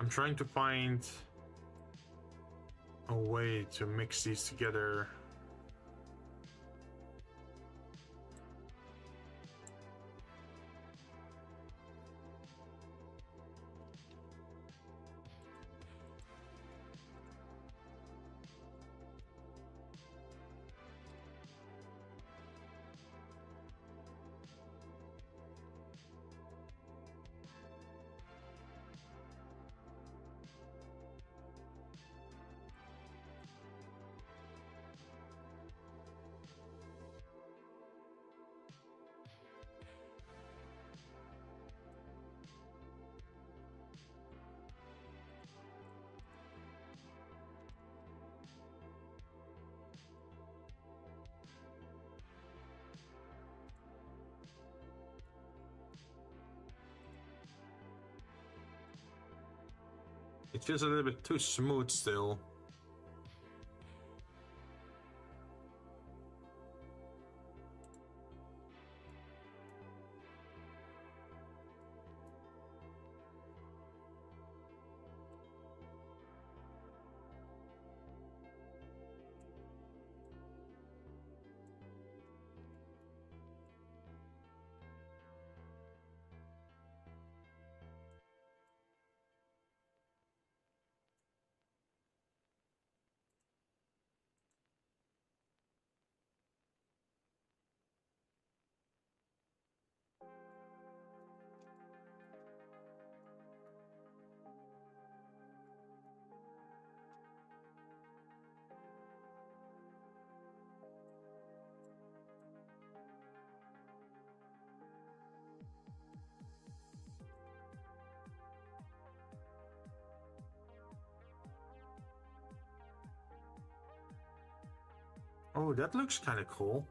I'm trying to find a way to mix these together. It feels a little bit too smooth still. Oh, that looks kind of cool.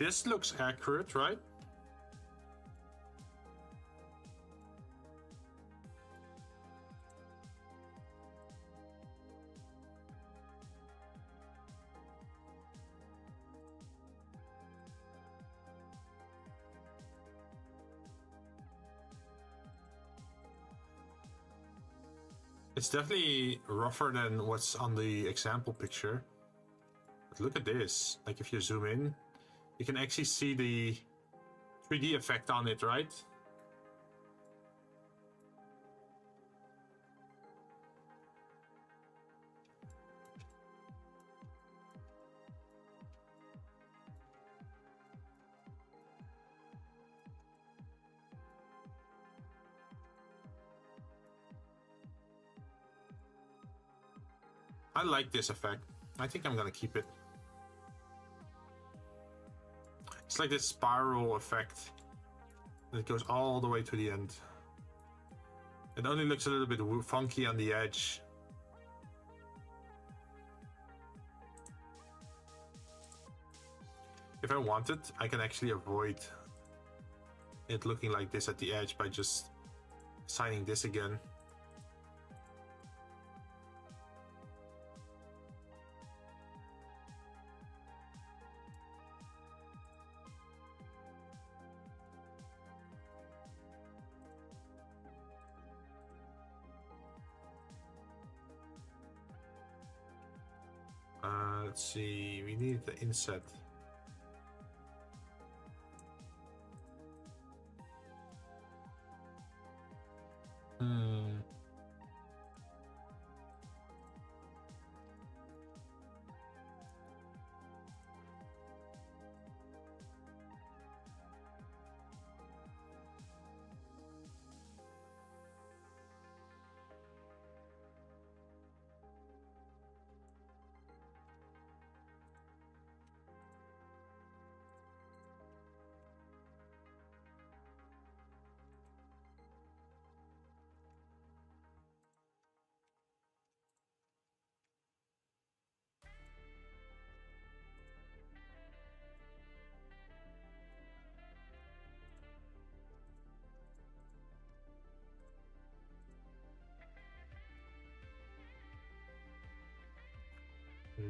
This looks accurate, right? It's definitely rougher than what's on the example picture. But look at this. Like if you zoom in, you can actually see the 3D effect on it, right? I like this effect. I think I'm gonna keep it. It's like this spiral effect. It goes all the way to the end. It only looks a little bit funky on the edge. If I wanted, I can actually avoid it looking like this at the edge by just signing this again. Let's see, we need the inset.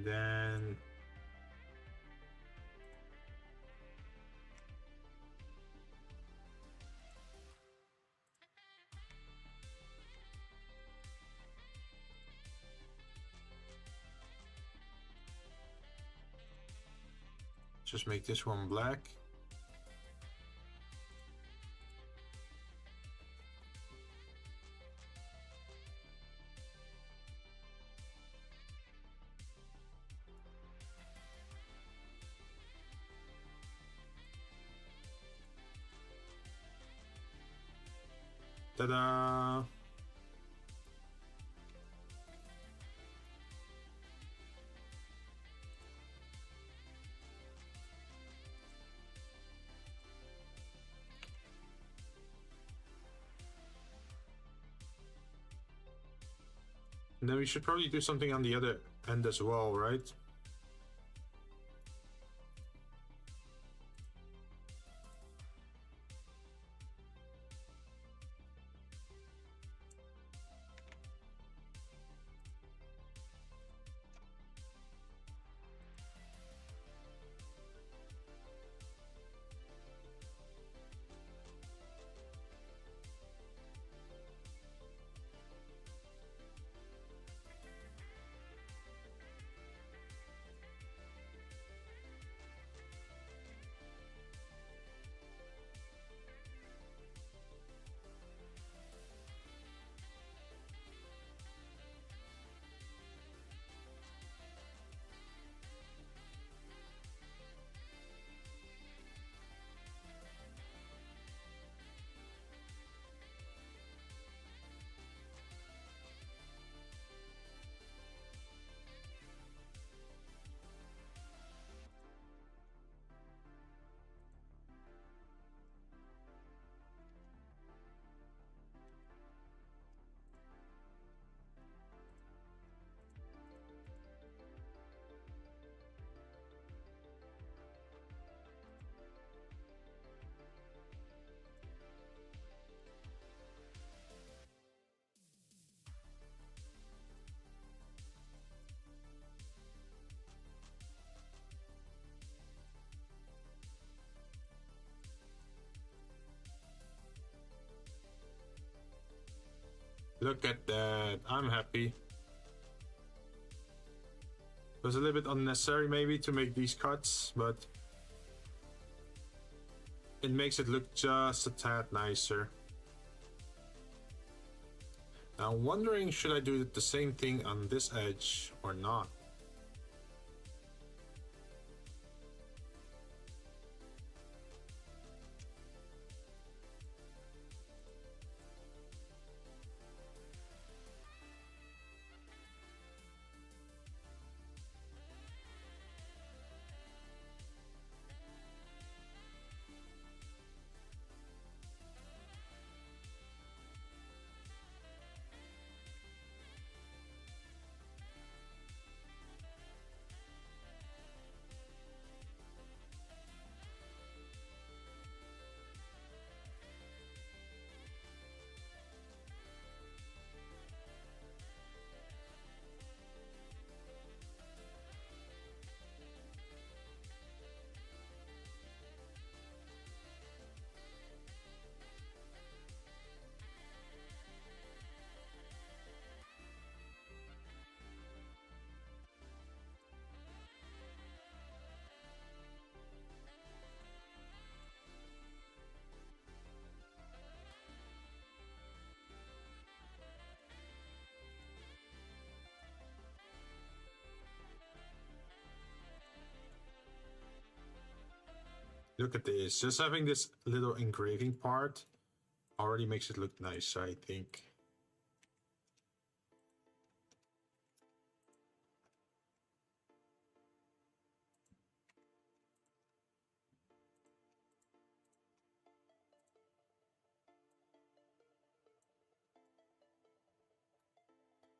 And then just make this one black. Ta-da! And then we should probably do something on the other end as well, right? Look at that, I'm happy. It was a little bit unnecessary maybe to make these cuts, but it makes it look just a tad nicer. Now I'm wondering, should I do the same thing on this edge or not? Look at this, just having this little engraving part already makes it look nice, I think.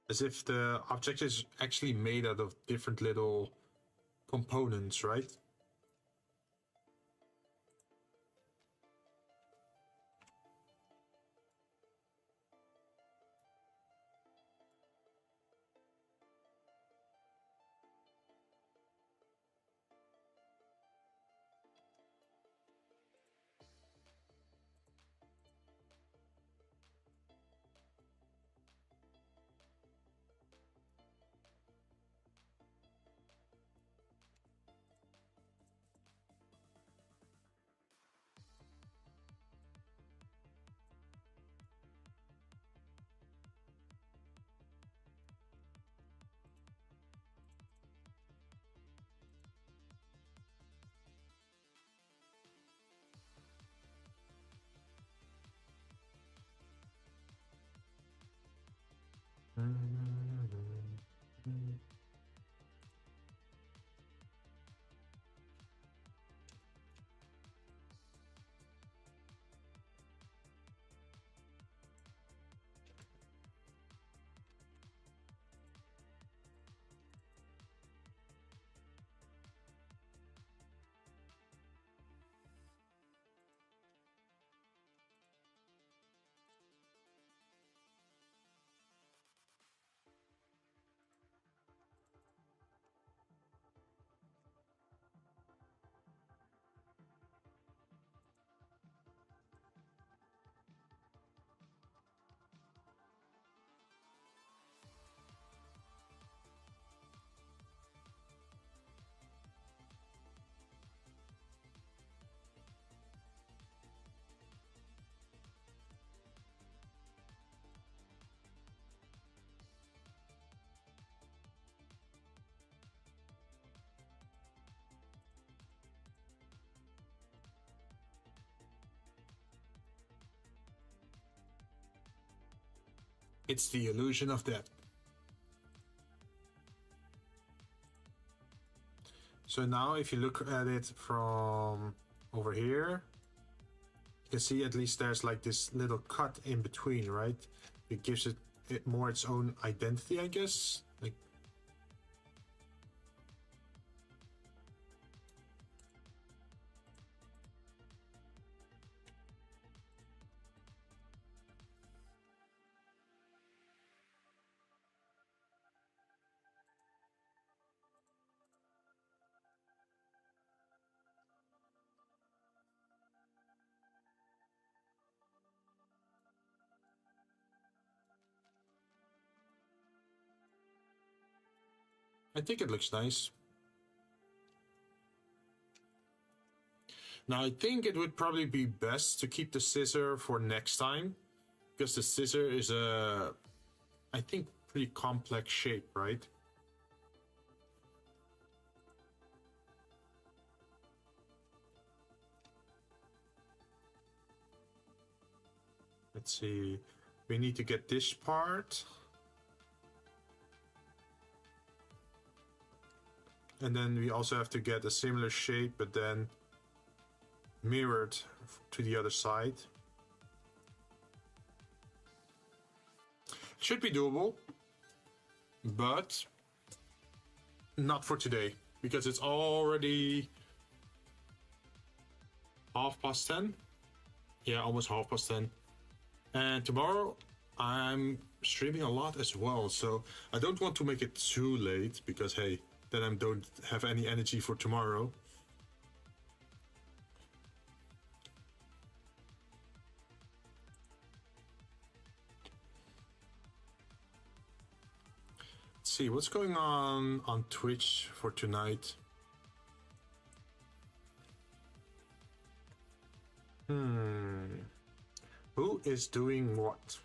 As if the object is actually made out of different little components, right? It's the illusion of death. So now if you look at it from over here, you can see at least there's like this little cut in between, right? It gives it more its own identity, I guess. Like, I think it looks nice. Now I think it would probably be best to keep the scissor for next time, because the scissor is a, I think, pretty complex shape, right? Let's see, we need to get this part. And then we also have to get a similar shape, but then mirrored to the other side. Should be doable, but not for today, because it's already 10:30. Yeah, almost 10:30. And tomorrow I'm streaming a lot as well, so I don't want to make it too late, because hey, then I don't have any energy for tomorrow. Let's see what's going on Twitch for tonight. Who is doing what?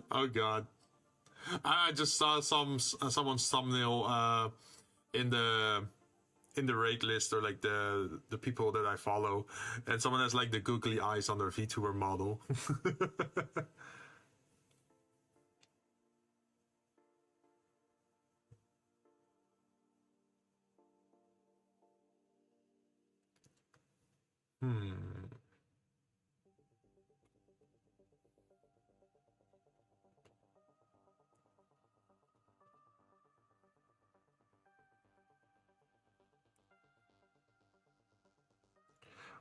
Oh god. I just saw someone's thumbnail in the rate list, or like the people that I follow, and someone has like the googly eyes on their Vtuber model.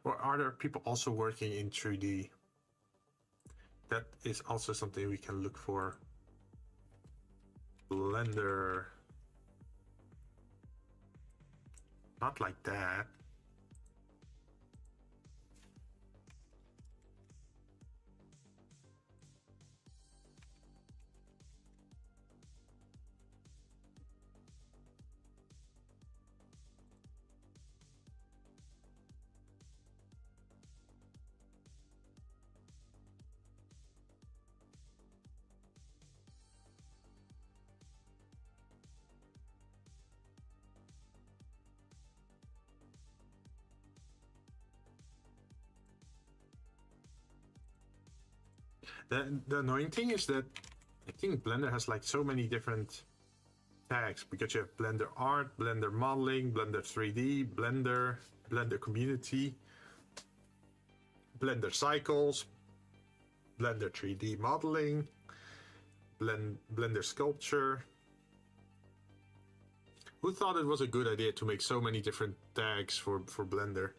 Or are there people also working in 3D? That is also something we can look for. Blender. Not like that. The annoying thing is that I think Blender has like so many different tags, because you have Blender Art, Blender Modeling, Blender 3D, Blender, Blender Community, Blender Cycles, Blender 3D Modeling, Blender Sculpture. Who thought it was a good idea to make so many different tags for Blender?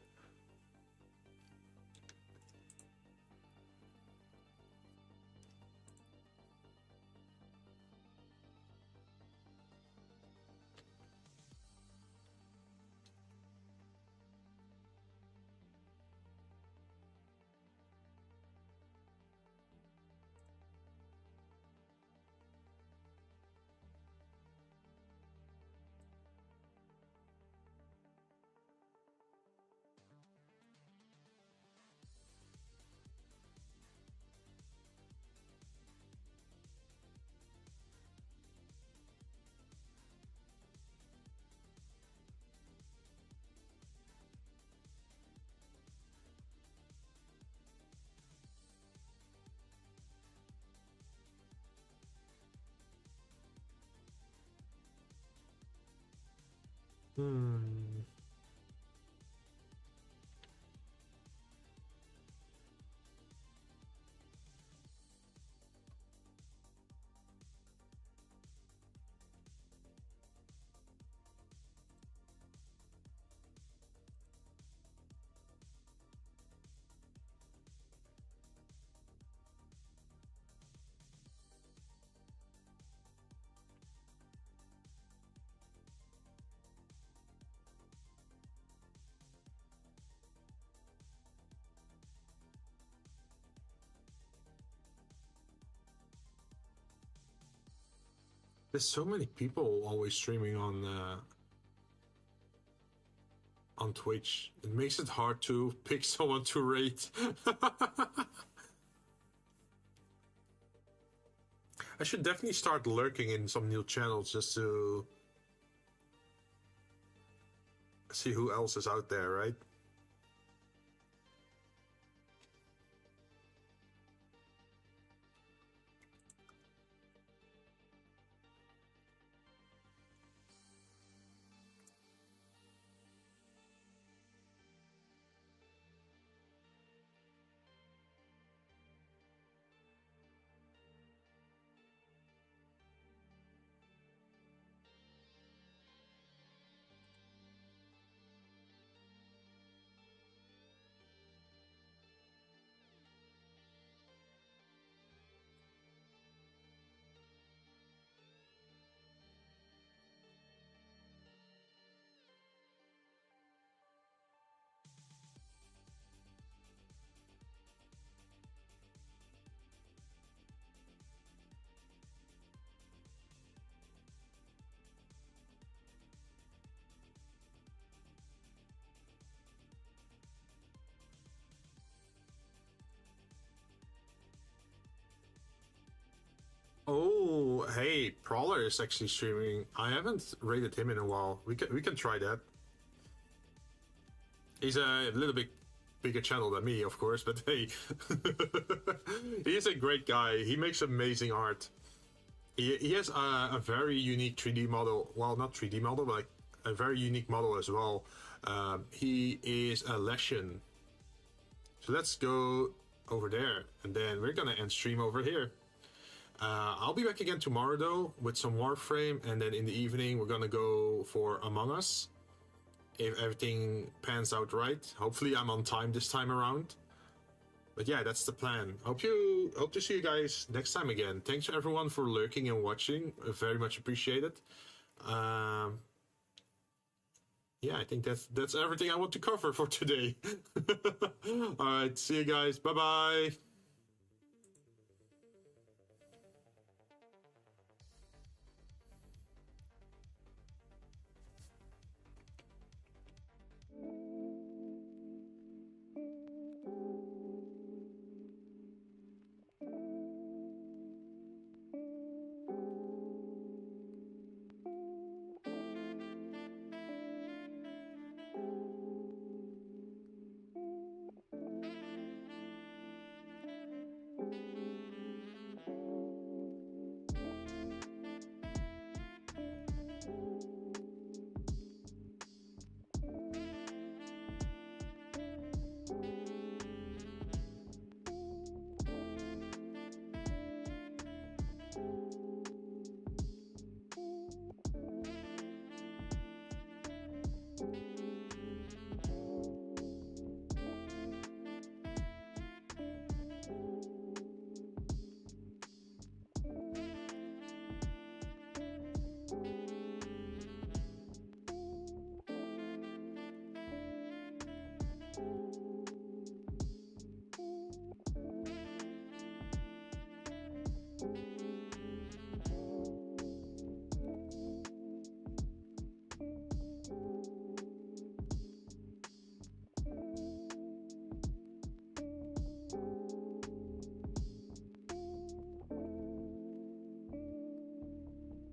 There's so many people always streaming on Twitch. It makes it hard to pick someone to rate. I should definitely start lurking in some new channels just to see who else is out there, right? Oh, hey, Prowler is actually streaming. I haven't rated him in a while. We can try that. He's a little bit bigger channel than me, of course, but hey, he's a great guy. He makes amazing art. He has a very unique 3D model. Well, not 3D model, but like a very unique model as well. He is a Leshian. So let's go over there, and then we're gonna end stream over here. I'll be back again tomorrow though with some Warframe, and then in the evening we're gonna go for Among Us. If everything pans out right, hopefully I'm on time this time around. But yeah, that's the plan. Hope to see you guys next time again. Thanks everyone for lurking and watching. Very much appreciated. Yeah, I think that's everything I want to cover for today. All right, see you guys. Bye bye.